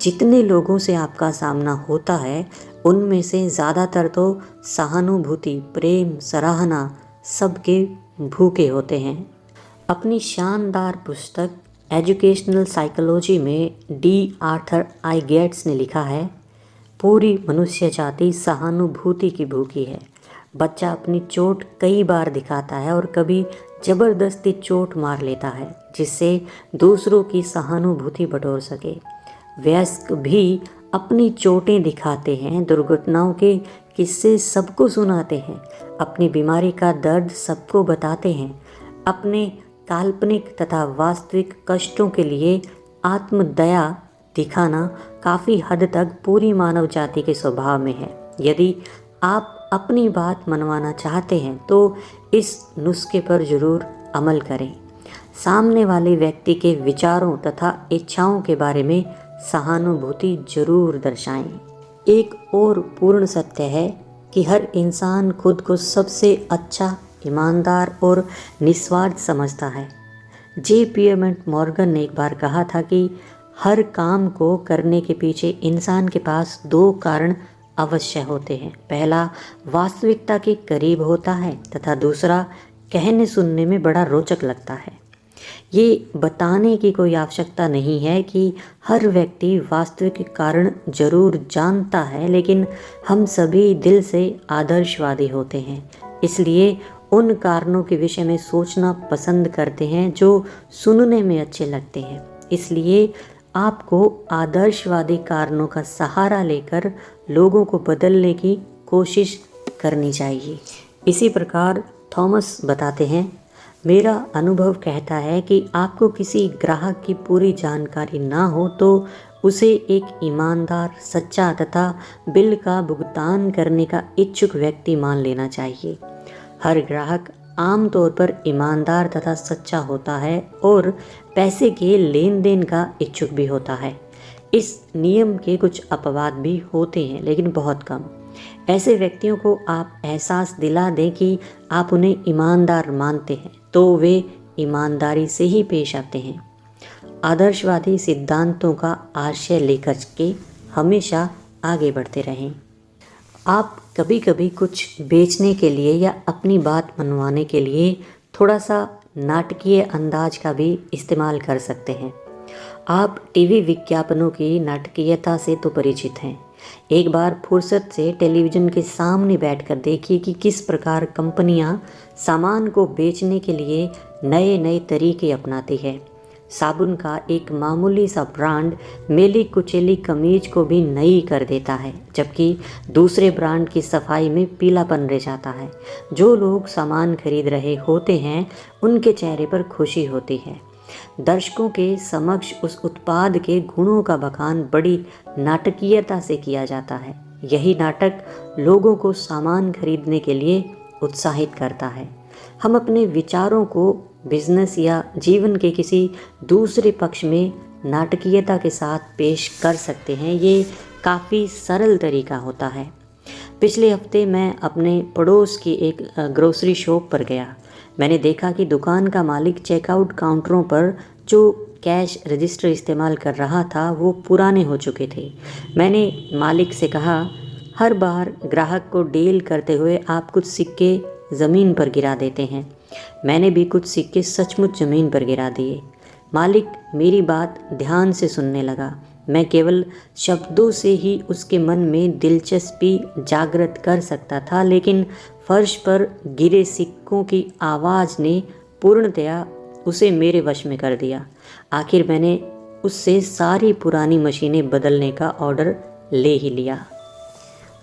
जितने लोगों से आपका सामना होता है उनमें से ज़्यादातर तो सहानुभूति, प्रेम, सराहना सबके भूखे होते हैं। अपनी शानदार पुस्तक एजुकेशनल साइकोलॉजी में डी आर्थर आई गेट्स ने लिखा है, पूरी मनुष्य जाति सहानुभूति की भूखी है। बच्चा अपनी चोट कई बार दिखाता है और कभी ज़बरदस्ती चोट मार लेता है जिससे दूसरों की सहानुभूति बटोर सके। वयस्क भी अपनी चोटें दिखाते हैं, दुर्घटनाओं के किस्से सबको सुनाते हैं, अपनी बीमारी का दर्द सबको बताते हैं। अपने काल्पनिक तथा वास्तविक कष्टों के लिए आत्मदया दिखाना काफ़ी हद तक पूरी मानव जाति के स्वभाव में है। यदि आप अपनी बात मनवाना चाहते हैं तो इस नुस्खे पर जरूर अमल करें। सामने वाले व्यक्ति के विचारों तथा इच्छाओं के बारे में सहानुभूति जरूर दर्शाएं। एक और पूर्ण सत्य है कि हर इंसान खुद को सबसे अच्छा, ईमानदार और निस्वार्थ समझता है। जे पियरमंट मॉर्गन ने एक बार कहा था कि हर काम को करने के पीछे इंसान के पास दो कारण अवश्य होते हैं। पहला वास्तविकता के करीब होता है तथा दूसरा कहने सुनने में बड़ा रोचक लगता है। ये बताने की कोई आवश्यकता नहीं है कि हर व्यक्ति वास्तविक कारण जरूर जानता है, लेकिन हम सभी दिल से आदर्शवादी होते हैं, इसलिए उन कारणों के विषय में सोचना पसंद करते हैं जो सुनने में अच्छे लगते हैं। इसलिए आपको आदर्शवादी कारणों का सहारा लेकर लोगों को बदलने की कोशिश करनी चाहिए। इसी प्रकार थॉमस बताते हैं, मेरा अनुभव कहता है कि आपको किसी ग्राहक की पूरी जानकारी ना हो तो उसे एक ईमानदार, सच्चा तथा बिल का भुगतान करने का इच्छुक व्यक्ति मान लेना चाहिए। हर ग्राहक आमतौर पर ईमानदार तथा सच्चा होता है और पैसे के लेन देन का इच्छुक भी होता है। इस नियम के कुछ अपवाद भी होते हैं, लेकिन बहुत कम। ऐसे व्यक्तियों को आप एहसास दिला दें कि आप उन्हें ईमानदार मानते हैं तो वे ईमानदारी से ही पेश आते हैं। आदर्शवादी सिद्धांतों का आश्रय लेकर के हमेशा आगे बढ़ते रहें। आप कभी कभी कुछ बेचने के लिए या अपनी बात मनवाने के लिए थोड़ा सा नाटकीय अंदाज का भी इस्तेमाल कर सकते हैं। आप टीवी विज्ञापनों की नाटकीयता से तो परिचित हैं। एक बार फुर्सत से टेलीविज़न के सामने बैठकर देखिए कि किस प्रकार कंपनियां सामान को बेचने के लिए नए नए तरीके अपनाती है। साबुन का एक मामूली सा ब्रांड मेली कुचेली कमीज को भी नई कर देता है, जबकि दूसरे ब्रांड की सफाई में पीलापन रह जाता है। जो लोग सामान खरीद रहे होते हैं उनके चेहरे पर खुशी होती है। दर्शकों के समक्ष उस उत्पाद के गुणों का बखान बड़ी नाटकीयता से किया जाता है। यही नाटक लोगों को सामान खरीदने के लिए उत्साहित करता है। हम अपने विचारों को बिजनेस या जीवन के किसी दूसरे पक्ष में नाटकीयता के साथ पेश कर सकते हैं। ये काफ़ी सरल तरीका होता है। पिछले हफ्ते मैं अपने पड़ोस की एक ग्रोसरी शॉप पर गया। मैंने देखा कि दुकान का मालिक चेकआउट काउंटरों पर जो कैश रजिस्टर इस्तेमाल कर रहा था वो पुराने हो चुके थे। मैंने मालिक से कहा, हर बार ग्राहक को डील करते हुए आप कुछ सिक्के ज़मीन पर गिरा देते हैं। मैंने भी कुछ सिक्के सचमुच ज़मीन पर गिरा दिए। मालिक मेरी बात ध्यान से सुनने लगा। मैं केवल शब्दों से ही उसके मन में दिलचस्पी जागृत कर सकता था, लेकिन फर्श पर गिरे सिक्कों की आवाज़ ने पूर्णतया उसे मेरे वश में कर दिया। आखिर मैंने उससे सारी पुरानी मशीनें बदलने का ऑर्डर ले ही लिया।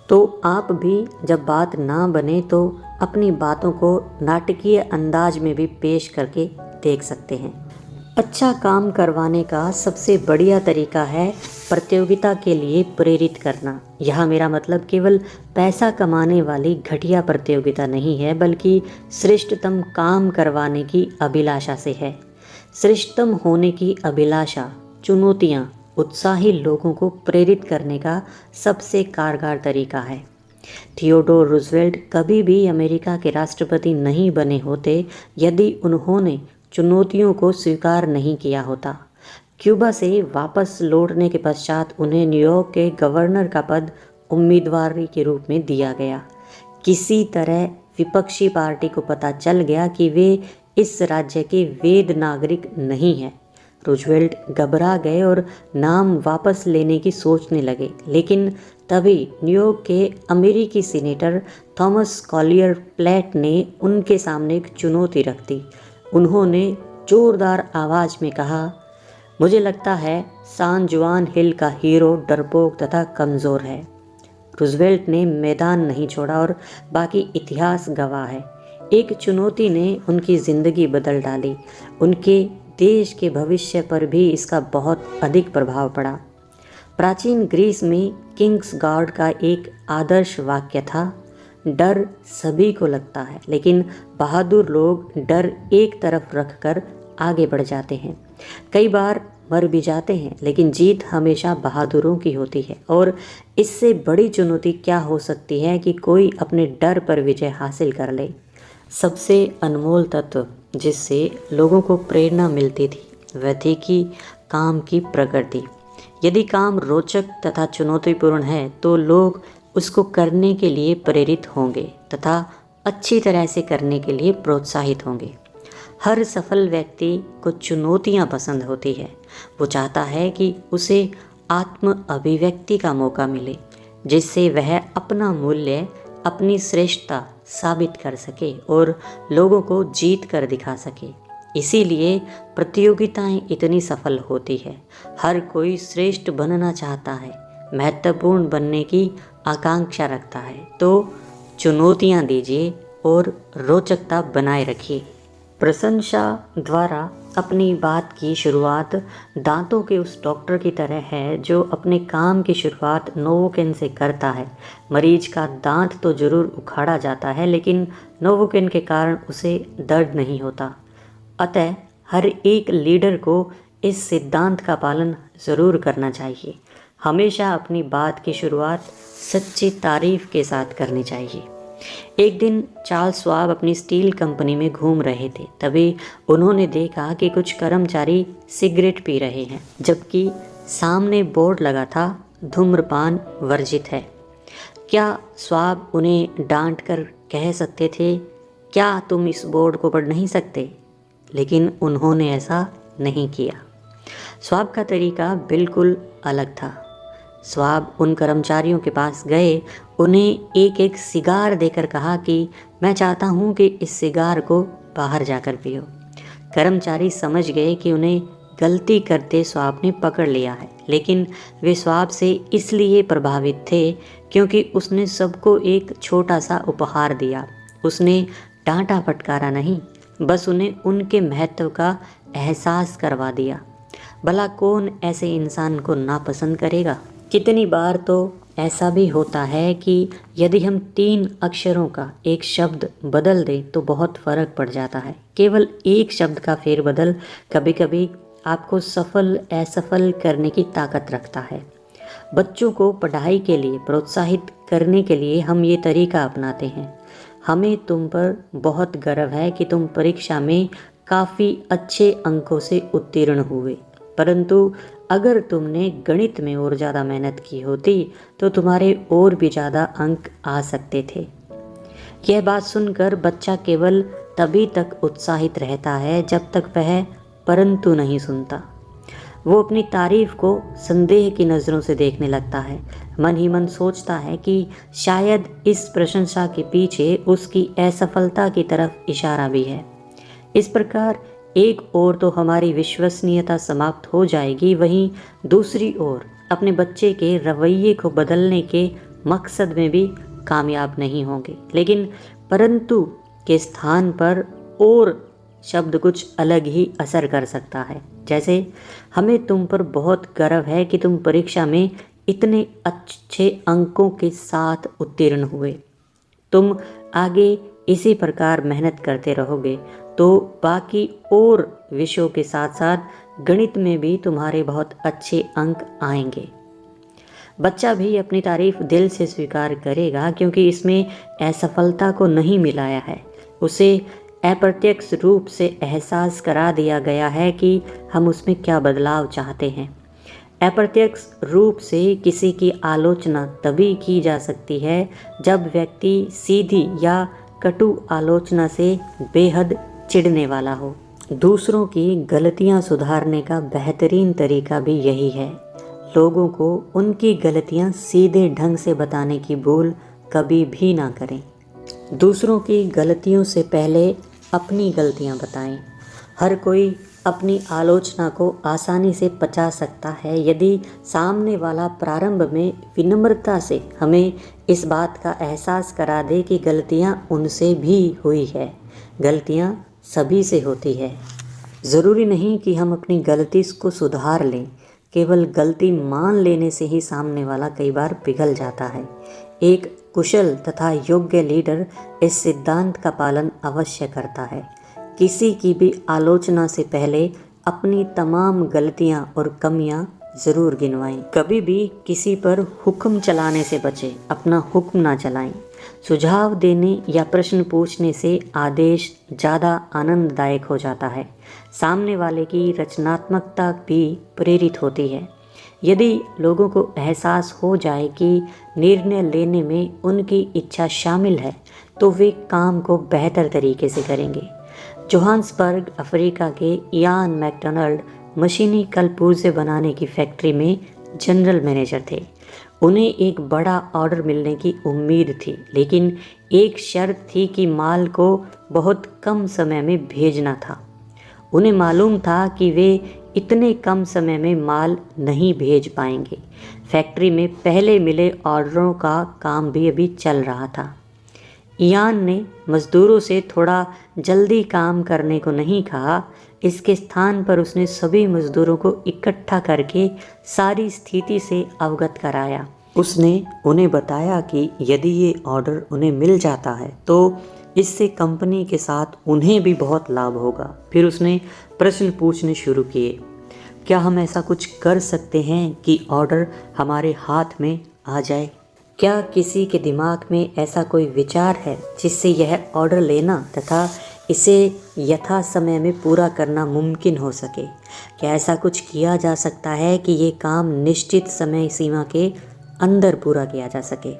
तो आप भी जब बात ना बने तो अपनी बातों को नाटकीय अंदाज में भी पेश करके देख सकते हैं। अच्छा काम करवाने का सबसे बढ़िया तरीका है प्रतियोगिता के लिए प्रेरित करना। यह मेरा मतलब केवल पैसा कमाने वाली घटिया प्रतियोगिता नहीं है, बल्कि श्रेष्ठतम काम करवाने की अभिलाषा से है। श्रेष्ठतम होने की अभिलाषा, चुनौतियाँ उत्साही लोगों को प्रेरित करने का सबसे कारगर तरीका है। थियोडोर रूजवेल्ट कभी भी अमेरिका के राष्ट्रपति नहीं बने होते यदि उन्होंने चुनौतियों को स्वीकार नहीं किया होता। क्यूबा से वापस लौटने के पश्चात उन्हें न्यूयॉर्क के गवर्नर का पद उम्मीदवारी के रूप में दिया गया। किसी तरह विपक्षी पार्टी को पता चल गया कि वे इस राज्य के वैध नागरिक नहीं हैं। रूजवेल्ट घबरा गए और नाम वापस लेने की सोचने लगे, लेकिन तभी न्यूयॉर्क के अमेरिकी सीनेटर थॉमस कॉलियर प्लेट ने उनके सामने एक चुनौती रख दी। उन्होंने जोरदार आवाज़ में कहा, मुझे लगता है सान जुआन हिल का हीरो डरपोक तथा कमज़ोर है। रूजवेल्ट ने मैदान नहीं छोड़ा और बाकी इतिहास गवाह है। एक चुनौती ने उनकी ज़िंदगी बदल डाली। उनके देश के भविष्य पर भी इसका बहुत अधिक प्रभाव पड़ा। प्राचीन ग्रीस में किंग्स गार्ड का एक आदर्श वाक्य था, डर सभी को लगता है, लेकिन बहादुर लोग डर एक तरफ रखकर आगे बढ़ जाते हैं। कई बार मर भी जाते हैं, लेकिन जीत हमेशा बहादुरों की होती है। और इससे बड़ी चुनौती क्या हो सकती है कि कोई अपने डर पर विजय हासिल कर ले। सबसे अनमोल तत्व जिससे लोगों को प्रेरणा मिलती थी वह थी कि काम की प्रकृति। यदि काम रोचक तथा चुनौतीपूर्ण है तो लोग उसको करने के लिए प्रेरित होंगे तथा अच्छी तरह से करने के लिए प्रोत्साहित होंगे। हर सफल व्यक्ति को चुनौतियां पसंद होती है। वो चाहता है कि उसे आत्म अभिव्यक्ति का मौका मिले, जिससे वह अपना मूल्य, अपनी श्रेष्ठता साबित कर सके और लोगों को जीत कर दिखा सके। इसीलिए प्रतियोगिताएं इतनी सफल होती है। हर कोई श्रेष्ठ बनना चाहता है, महत्वपूर्ण बनने की आकांक्षा रखता है। तो चुनौतियां दीजिए और रोचकता बनाए रखिए। प्रशंसा द्वारा अपनी बात की शुरुआत दांतों के उस डॉक्टर की तरह है जो अपने काम की शुरुआत नोवोकेन से करता है। मरीज का दांत तो जरूर उखाड़ा जाता है, लेकिन नोवोकेन के कारण उसे दर्द नहीं होता। अतः हर एक लीडर को इस सिद्धांत का पालन ज़रूर करना चाहिए। हमेशा अपनी बात की शुरुआत सच्ची तारीफ के साथ करनी चाहिए। एक दिन चार्ल्स श्वाब अपनी स्टील कंपनी में घूम रहे थे। तभी उन्होंने देखा कि कुछ कर्मचारी सिगरेट पी रहे हैं, जबकि सामने बोर्ड लगा था, धूम्रपान वर्जित है। क्या श्वाब उन्हें डांट कर कह सकते थे, क्या तुम इस बोर्ड को पढ़ नहीं सकते? लेकिन उन्होंने ऐसा नहीं किया। श्वाब का तरीका बिल्कुल अलग था। श्वाब उन कर्मचारियों के पास गए, उन्हें एक एक सिगार देकर कहा कि मैं चाहता हूँ कि इस सिगार को बाहर जाकर पियो। कर्मचारी समझ गए कि उन्हें गलती करते श्वाब ने पकड़ लिया है, लेकिन वे श्वाब से इसलिए प्रभावित थे क्योंकि उसने सबको एक छोटा सा उपहार दिया। उसने डांटा फटकारा नहीं, बस उन्हें उनके महत्व का एहसास करवा दिया। भला कौन ऐसे इंसान को नापसंद करेगा? कितनी बार तो ऐसा भी होता है कि यदि हम 3 अक्षरों का एक शब्द बदल दें तो बहुत फ़र्क पड़ जाता है। केवल एक शब्द का फेरबदल कभी कभी आपको सफल असफल करने की ताकत रखता है। बच्चों को पढ़ाई के लिए प्रोत्साहित करने के लिए हम ये तरीका अपनाते हैं, हमें तुम पर बहुत गर्व है कि तुम परीक्षा में काफ़ी अच्छे अंकों से उत्तीर्ण हुए, परंतु अगर तुमने गणित में और ज़्यादा मेहनत की होती तो तुम्हारे और भी ज़्यादा अंक आ सकते थे। यह बात सुनकर बच्चा केवल तभी तक उत्साहित रहता है जब तक वह परंतु नहीं सुनता। वो अपनी तारीफ को संदेह की नज़रों से देखने लगता है। मन ही मन सोचता है कि शायद इस प्रशंसा के पीछे उसकी असफलता की तरफ इशारा भी है। इस प्रकार एक ओर तो हमारी विश्वसनीयता समाप्त हो जाएगी, वहीं दूसरी ओर अपने बच्चे के रवैये को बदलने के मकसद में भी कामयाब नहीं होंगे, लेकिन परंतु के स्थान पर और शब्द कुछ अलग ही असर कर सकता है। जैसे हमें तुम पर बहुत गर्व है कि तुम परीक्षा में इतने अच्छे अंकों के साथ उत्तीर्ण हुए। तुम आगे इसी प्रकार मेहनत करते रहोगे तो बाकी और विषयों के साथ साथ गणित में भी तुम्हारे बहुत अच्छे अंक आएंगे। बच्चा भी अपनी तारीफ दिल से स्वीकार करेगा क्योंकि इसमें असफलता को नहीं मिलाया है। उसे अप्रत्यक्ष रूप से एहसास करा दिया गया है कि हम उसमें क्या बदलाव चाहते हैं। अप्रत्यक्ष रूप से किसी की आलोचना तभी की जा सकती है जब व्यक्ति सीधी या कटु आलोचना से बेहद चिढ़ने वाला हो। दूसरों की गलतियां सुधारने का बेहतरीन तरीका भी यही है। लोगों को उनकी गलतियां सीधे ढंग से बताने की भूल कभी भी ना करें। दूसरों की गलतियों से पहले अपनी गलतियां बताएं। हर कोई अपनी आलोचना को आसानी से पचा सकता है यदि सामने वाला प्रारंभ में विनम्रता से हमें इस बात का एहसास करा दे कि गलतियां उनसे भी हुई है। गलतियां सभी से होती है। ज़रूरी नहीं कि हम अपनी गलती को सुधार लें। केवल गलती मान लेने से ही सामने वाला कई बार पिघल जाता है। एक कुशल तथा योग्य लीडर इस सिद्धांत का पालन अवश्य करता है। किसी की भी आलोचना से पहले अपनी तमाम गलतियां और कमियां ज़रूर गिनवाएं। कभी भी किसी पर हुक्म चलाने से बचें, अपना हुक्म ना चलाएं। सुझाव देने या प्रश्न पूछने से आदेश ज़्यादा आनंददायक हो जाता है। सामने वाले की रचनात्मकता भी प्रेरित होती है। यदि लोगों को एहसास हो जाए कि निर्णय लेने में उनकी इच्छा शामिल है तो वे काम को बेहतर तरीके से करेंगे। जोहान्सबर्ग अफ्रीका के इयान मैकडोनाल्ड मशीनी कल पुर्जे बनाने की फैक्ट्री में जनरल मैनेजर थे। उन्हें एक बड़ा ऑर्डर मिलने की उम्मीद थी, लेकिन एक शर्त थी कि माल को बहुत कम समय में भेजना था। उन्हें मालूम था कि वे इतने कम समय में माल नहीं भेज पाएंगे। फैक्ट्री में पहले मिले ऑर्डरों का काम भी अभी चल रहा था। इयान ने मज़दूरों से थोड़ा जल्दी काम करने को नहीं कहा। इसके स्थान पर उसने सभी मज़दूरों को इकट्ठा करके सारी स्थिति से अवगत कराया। उसने उन्हें बताया कि यदि ये ऑर्डर उन्हें मिल जाता है तो इससे कंपनी के साथ उन्हें भी बहुत लाभ होगा। फिर उसने प्रश्न पूछने शुरू किए। क्या हम ऐसा कुछ कर सकते हैं कि ऑर्डर हमारे हाथ में आ जाए? क्या किसी के दिमाग में ऐसा कोई विचार है जिससे यह ऑर्डर लेना तथा इसे यथा समय में पूरा करना मुमकिन हो सके? क्या ऐसा कुछ किया जा सकता है कि ये काम निश्चित समय सीमा के अंदर पूरा किया जा सके?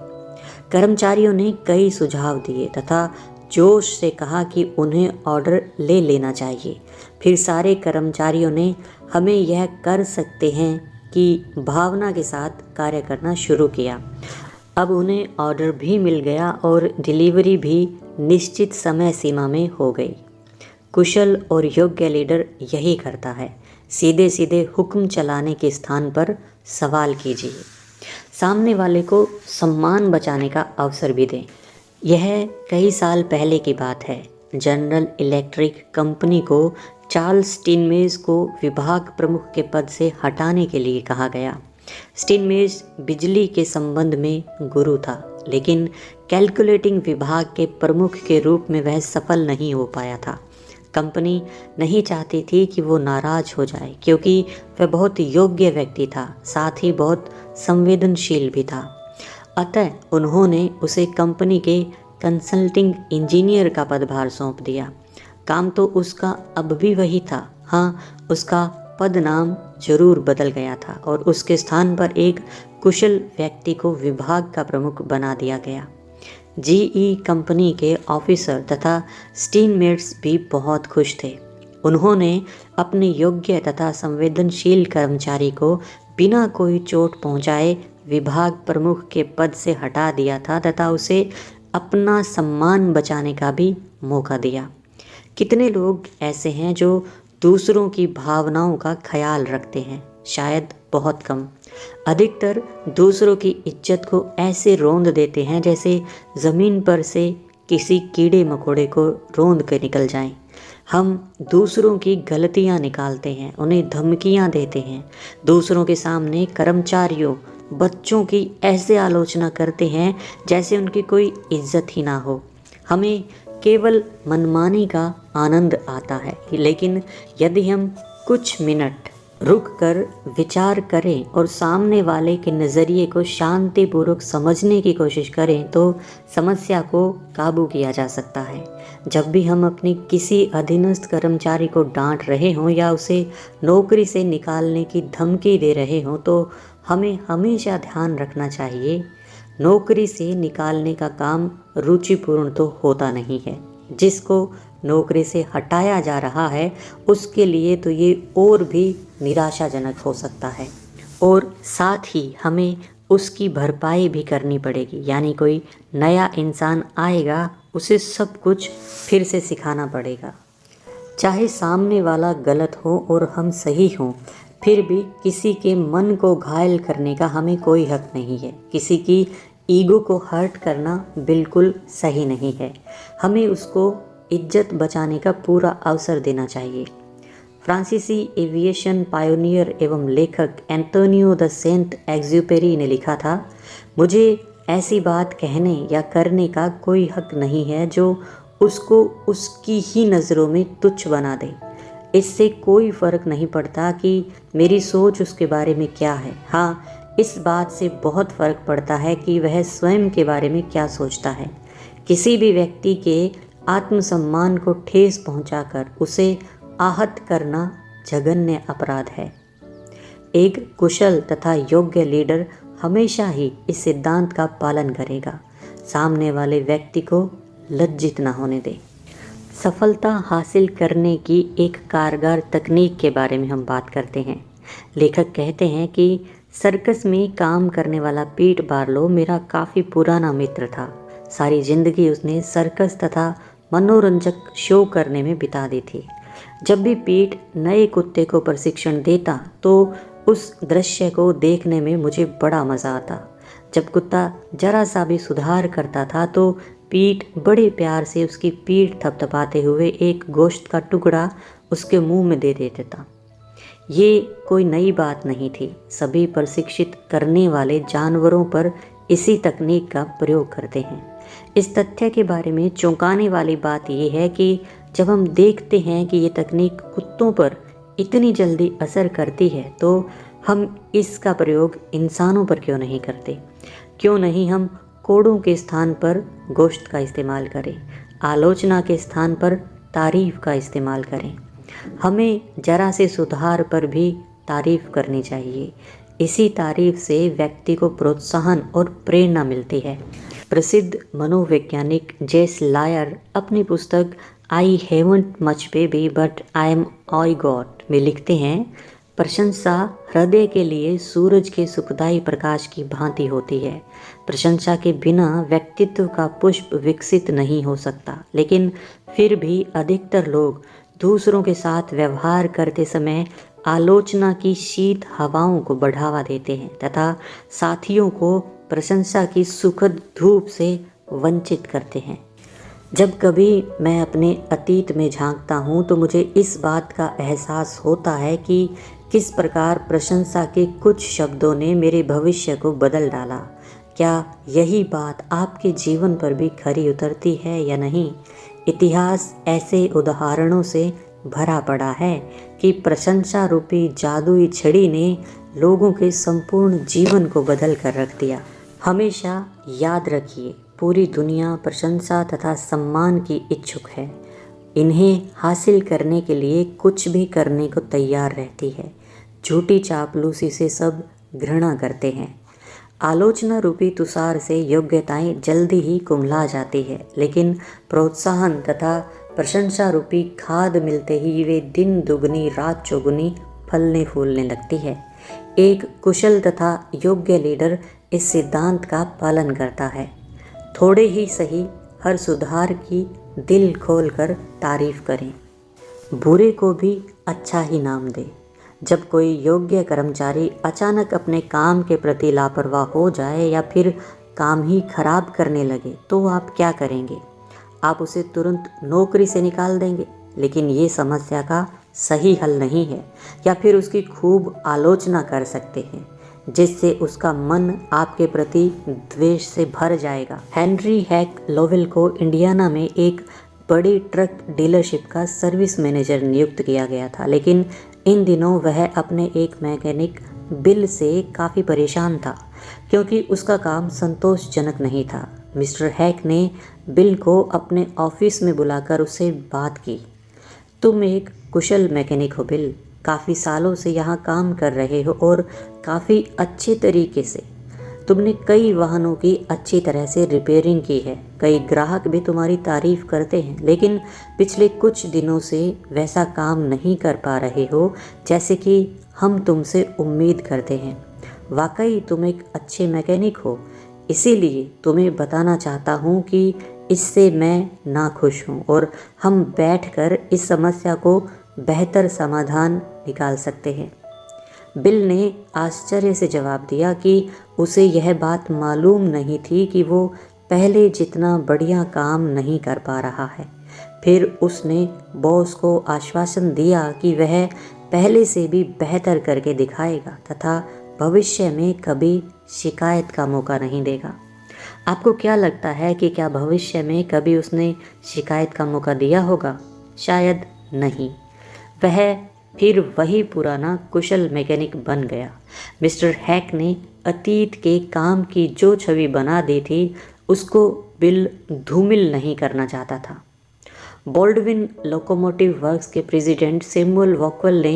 कर्मचारियों ने कई सुझाव दिए तथा जोश से कहा कि उन्हें ऑर्डर ले लेना चाहिए। फिर सारे कर्मचारियों ने हमें यह कर सकते हैं कि भावना के साथ कार्य करना शुरू किया। अब उन्हें ऑर्डर भी मिल गया और डिलीवरी भी निश्चित समय सीमा में हो गई। कुशल और योग्य लीडर यही करता है। सीधे सीधे हुक्म चलाने के स्थान पर सवाल कीजिए। सामने वाले को सम्मान बचाने का अवसर भी दें। यह कई साल पहले की बात है। जनरल इलेक्ट्रिक कंपनी को चार्ल्स स्टीनमेज को विभाग प्रमुख के पद से हटाने के लिए कहा गया। स्टीनमेज बिजली के संबंध में गुरु था, लेकिन कैलकुलेटिंग विभाग के प्रमुख के रूप में वह सफल नहीं हो पाया था। कंपनी नहीं चाहती थी कि वो नाराज हो जाए, क्योंकि वह बहुत योग्य व्यक्ति था, साथ ही बहुत संवेदनशील भी था। अतः उन्होंने उसे कंपनी के कंसल्टिंग इंजीनियर का पदभार सौंप दिया। काम तो उसका अब भी वही था। हाँ, उसका पद नाम जरूर बदल गया था और उसके स्थान पर एक कुशल व्यक्ति को विभाग का प्रमुख बना दिया गया। जीई कंपनी के ऑफिसर तथा स्टीनमेट्स भी बहुत खुश थे। उन्होंने अपने योग्य तथा संवेदनशील कर्मचारी को बिना कोई चोट पहुंचाए विभाग प्रमुख के पद से हटा दिया था तथा उसे अपना सम्मान बचाने का भी मौका दिया। कितने लोग ऐसे हैं जो दूसरों की भावनाओं का ख्याल रखते हैं? शायद बहुत कम। अधिकतर दूसरों की इज्जत को ऐसे रौंद देते हैं जैसे ज़मीन पर से किसी कीड़े मकोड़े को रौंद कर निकल जाएं। हम दूसरों की गलतियां निकालते हैं, उन्हें धमकियां देते हैं, दूसरों के सामने कर्मचारियों, बच्चों की ऐसे आलोचना करते हैं जैसे उनकी कोई इज्जत ही ना हो। हमें केवल मनमानी का आनंद आता है, लेकिन यदि हम कुछ मिनट रुक कर विचार करें और सामने वाले के नज़रिए को शांतिपूर्वक समझने की कोशिश करें तो समस्या को काबू किया जा सकता है। जब भी हम अपनी किसी अधीनस्थ कर्मचारी को डांट रहे हों या उसे नौकरी से निकालने की धमकी दे रहे हों तो हमें हमेशा ध्यान रखना चाहिए, नौकरी से निकालने का काम रुचिपूर्ण तो होता नहीं है। जिसको नौकरी से हटाया जा रहा है उसके लिए तो ये और भी निराशाजनक हो सकता है, और साथ ही हमें उसकी भरपाई भी करनी पड़ेगी। यानी कोई नया इंसान आएगा, उसे सब कुछ फिर से सिखाना पड़ेगा। चाहे सामने वाला गलत हो और हम सही हों, फिर भी किसी के मन को घायल करने का हमें कोई हक नहीं है। किसी की ईगो को हर्ट करना बिल्कुल सही नहीं है। हमें उसको इज्जत बचाने का पूरा अवसर देना चाहिए। फ्रांसीसी एविएशन पायोनियर एवं लेखक एंटोनियो द सेंट एग्जुपेरी ने लिखा था, मुझे ऐसी बात कहने या करने का कोई हक नहीं है जो उसको उसकी ही नज़रों में तुच्छ बना दे। इससे कोई फ़र्क नहीं पड़ता कि मेरी सोच उसके बारे में क्या है। हाँ, इस बात से बहुत फ़र्क पड़ता है कि वह स्वयं के बारे में क्या सोचता है। किसी भी व्यक्ति के आत्मसम्मान को ठेस पहुंचाकर उसे आहत करना जघन्य अपराध है। एक कुशल तथा योग्य लीडर हमेशा ही इस सिद्धांत का पालन करेगा, सामने वाले व्यक्ति को लज्जित न होने दे। सफलता हासिल करने की एक कारगर तकनीक के बारे में हम बात करते हैं। लेखक कहते हैं कि सर्कस में काम करने वाला पीट बार्लो मेरा काफ़ी पुराना मित्र था। सारी जिंदगी उसने सर्कस तथा मनोरंजक शो करने में बिता दी थी। जब भी पीट नए कुत्ते को प्रशिक्षण देता तो उस दृश्य को देखने में मुझे बड़ा मज़ा आता। जब कुत्ता जरा सा भी सुधार करता था तो पीट बड़े प्यार से उसकी पीठ थपथपाते हुए एक गोश्त का टुकड़ा उसके मुंह में दे देता था। ये कोई नई बात नहीं थी। सभी प्रशिक्षित करने वाले जानवरों पर इसी तकनीक का प्रयोग करते हैं। इस तथ्य के बारे में चौंकाने वाली बात यह है कि जब हम देखते हैं कि ये तकनीक कुत्तों पर इतनी जल्दी असर करती है तो हम इसका प्रयोग इंसानों पर क्यों नहीं करते? क्यों नहीं हम कोड़ों के स्थान पर गोश्त का इस्तेमाल करें, आलोचना के स्थान पर तारीफ का इस्तेमाल करें। हमें जरा से सुधार पर भी तारीफ करनी चाहिए। इसी तारीफ से व्यक्ति को प्रोत्साहन और प्रेरणा मिलती है। प्रसिद्ध मनोवैज्ञानिक जेस लायर अपनी पुस्तक I haven't much baby but I am I got में लिखते हैं, प्रशंसा हृदय के लिए सूरज के सुखदायी प्रकाश की भांति होती है। प्रशंसा के बिना व्यक्तित्व का पुष्प विकसित नहीं हो सकता, लेकिन फिर भी अधिकतर लोग दूसरों के साथ व्यवहार करते समय आलोचना की शीत हवाओं को बढ़ावा देते हैं तथा साथियों को प्रशंसा की सुखद धूप से वंचित करते हैं। जब कभी मैं अपने अतीत में झांकता हूँ तो मुझे इस बात का एहसास होता है कि किस प्रकार प्रशंसा के कुछ शब्दों ने मेरे भविष्य को बदल डाला। क्या यही बात आपके जीवन पर भी खरी उतरती है या नहीं? इतिहास ऐसे उदाहरणों से भरा पड़ा है कि प्रशंसा रूपी जादुई छड़ी ने लोगों के संपूर्ण जीवन को बदल कर रख दिया। हमेशा याद रखिए, पूरी दुनिया प्रशंसा तथा सम्मान की इच्छुक है। इन्हें हासिल करने के लिए कुछ भी करने को तैयार रहती है। झूठी चापलूसी से सब घृणा करते हैं। आलोचना रूपी तुषार से योग्यताएं जल्दी ही कुम्हला जाती है, लेकिन प्रोत्साहन तथा प्रशंसा रूपी खाद मिलते ही वे दिन दुगनी रात चौगुनी फलने फूलने लगती है। एक कुशल तथा योग्य लीडर इस सिद्धांत का पालन करता है। थोड़े ही सही, हर सुधार की दिल खोलकर तारीफ करें, बुरे को भी अच्छा ही नाम दें। जब कोई योग्य कर्मचारी अचानक अपने काम के प्रति लापरवाह हो जाए या फिर काम ही खराब करने लगे तो आप क्या करेंगे? आप उसे तुरंत नौकरी से निकाल देंगे लेकिन ये समस्या का सही हल नहीं है, या फिर उसकी खूब आलोचना कर सकते हैं, जिससे उसका मन आपके प्रति द्वेष से भर जाएगा। हेनरी हैक लोवेल को इंडियाना में एक बड़ी ट्रक डीलरशिप का सर्विस मैनेजर नियुक्त किया गया था, लेकिन इन दिनों वह अपने एक मैकेनिक बिल से काफ़ी परेशान था, क्योंकि उसका काम संतोषजनक नहीं था। मिस्टर हैक ने बिल को अपने ऑफिस में बुलाकर उससे बात की। तुम एक कुशल मैकेनिक हो बिल, काफ़ी सालों से यहाँ काम कर रहे हो और काफ़ी अच्छे तरीके से। तुमने कई वाहनों की अच्छी तरह से रिपेयरिंग की है, कई ग्राहक भी तुम्हारी तारीफ़ करते हैं, लेकिन पिछले कुछ दिनों से वैसा काम नहीं कर पा रहे हो जैसे कि हम तुमसे उम्मीद करते हैं। वाकई तुम एक अच्छे मैकेनिक हो, इसीलिए तुम्हें बताना चाहता हूँ कि इससे मैं नाखुश हूँ और हम बैठकर इस समस्या को बेहतर समाधान निकाल सकते हैं। बिल ने आश्चर्य से जवाब दिया कि उसे यह बात मालूम नहीं थी कि वो पहले जितना बढ़िया काम नहीं कर पा रहा है। फिर उसने बॉस को आश्वासन दिया कि वह पहले से भी बेहतर करके दिखाएगा तथा भविष्य में कभी शिकायत का मौका नहीं देगा। आपको क्या लगता है कि क्या भविष्य में कभी उसने शिकायत का मौका दिया होगा? शायद नहीं। वह फिर वही पुराना कुशल मैकेनिक बन गया। मिस्टर हैक ने अतीत के काम की जो छवि बना दी थी उसको बिल धूमिल नहीं करना चाहता था। बॉल्डविन लोकोमोटिव वर्क्स के प्रेसिडेंट सैमुअल वॉकवेल ने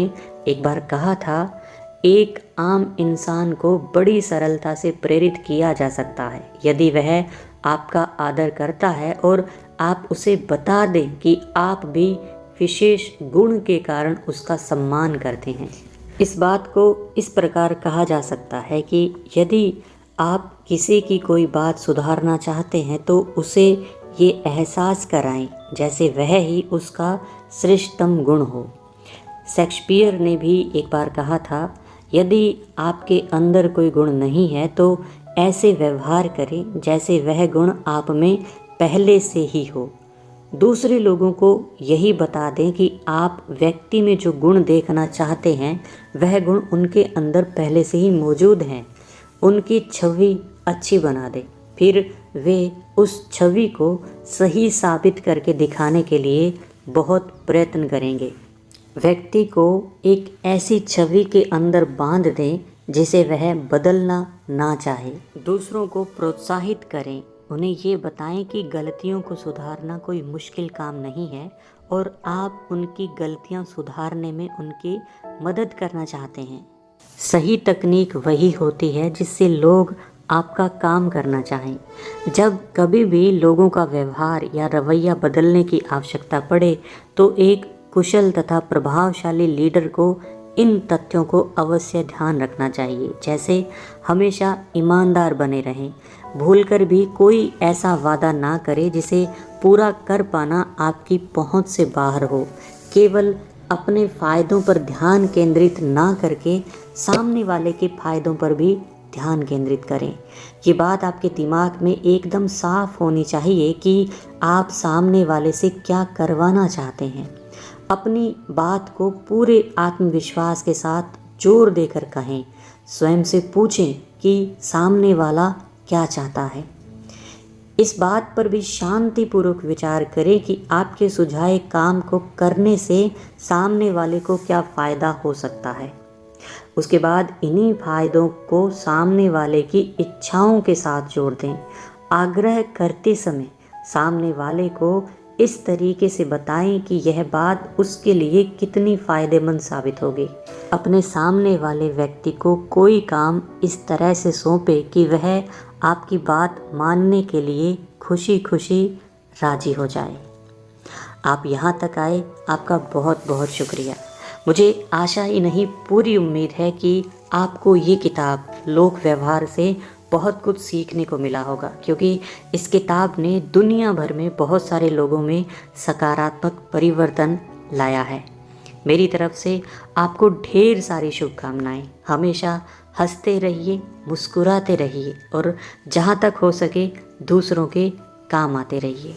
एक बार कहा था, एक आम इंसान को बड़ी सरलता से प्रेरित किया जा सकता है यदि वह आपका आदर करता है और आप उसे बता दें कि आप भी विशेष गुण के कारण उसका सम्मान करते हैं। इस बात को इस प्रकार कहा जा सकता है कि यदि आप किसी की कोई बात सुधारना चाहते हैं तो उसे ये एहसास कराएं जैसे वह ही उसका श्रेष्ठतम गुण हो। शेक्सपियर ने भी एक बार कहा था, यदि आपके अंदर कोई गुण नहीं है तो ऐसे व्यवहार करें जैसे वह गुण आप में पहले से ही हो। दूसरे लोगों को यही बता दें कि आप व्यक्ति में जो गुण देखना चाहते हैं वह गुण उनके अंदर पहले से ही मौजूद हैं। उनकी छवि अच्छी बना दें, फिर वे उस छवि को सही साबित करके दिखाने के लिए बहुत प्रयत्न करेंगे। व्यक्ति को एक ऐसी छवि के अंदर बांध दें जिसे वह बदलना ना चाहे। दूसरों को प्रोत्साहित करें, उन्हें ये बताएं कि गलतियों को सुधारना कोई मुश्किल काम नहीं है और आप उनकी गलतियां सुधारने में उनकी मदद करना चाहते हैं। सही तकनीक वही होती है जिससे लोग आपका काम करना चाहें। जब कभी भी लोगों का व्यवहार या रवैया बदलने की आवश्यकता पड़े तो एक कुशल तथा प्रभावशाली लीडर को इन तथ्यों को अवश्य ध्यान रखना चाहिए, जैसे हमेशा ईमानदार बने रहें, भूलकर भी कोई ऐसा वादा ना करे जिसे पूरा कर पाना आपकी पहुंच से बाहर हो। केवल अपने फ़ायदों पर ध्यान केंद्रित ना करके सामने वाले के फ़ायदों पर भी ध्यान केंद्रित करें। ये बात आपके दिमाग में एकदम साफ होनी चाहिए कि आप सामने वाले से क्या करवाना चाहते हैं। अपनी बात को पूरे आत्मविश्वास के साथ जोर देकर कहें। स्वयं से पूछें कि सामने वाला क्या चाहता है। इस बात पर भी शांतिपूर्वक विचार करें कि आपके सुझाए काम को करने से सामने वाले को क्या फ़ायदा हो सकता है। उसके बाद इन्हीं फायदों को सामने वाले की इच्छाओं के साथ जोड़ दें। आग्रह करते समय सामने वाले को इस तरीके से बताएं कि यह बात उसके लिए कितनी फ़ायदेमंद साबित होगी। अपने सामने वाले व्यक्ति को कोई काम इस तरह से सौंपे कि वह आपकी बात मानने के लिए खुशी खुशी राजी हो जाए। आप यहाँ तक आए, आपका बहुत बहुत शुक्रिया। मुझे आशा ही नहीं पूरी उम्मीद है कि आपको ये किताब लोक व्यवहार से बहुत कुछ सीखने को मिला होगा, क्योंकि इस किताब ने दुनिया भर में बहुत सारे लोगों में सकारात्मक परिवर्तन लाया है। मेरी तरफ से आपको ढेर सारी शुभकामनाएं। हमेशा हंसते रहिए, मुस्कुराते रहिए और जहाँ तक हो सके दूसरों के काम आते रहिए।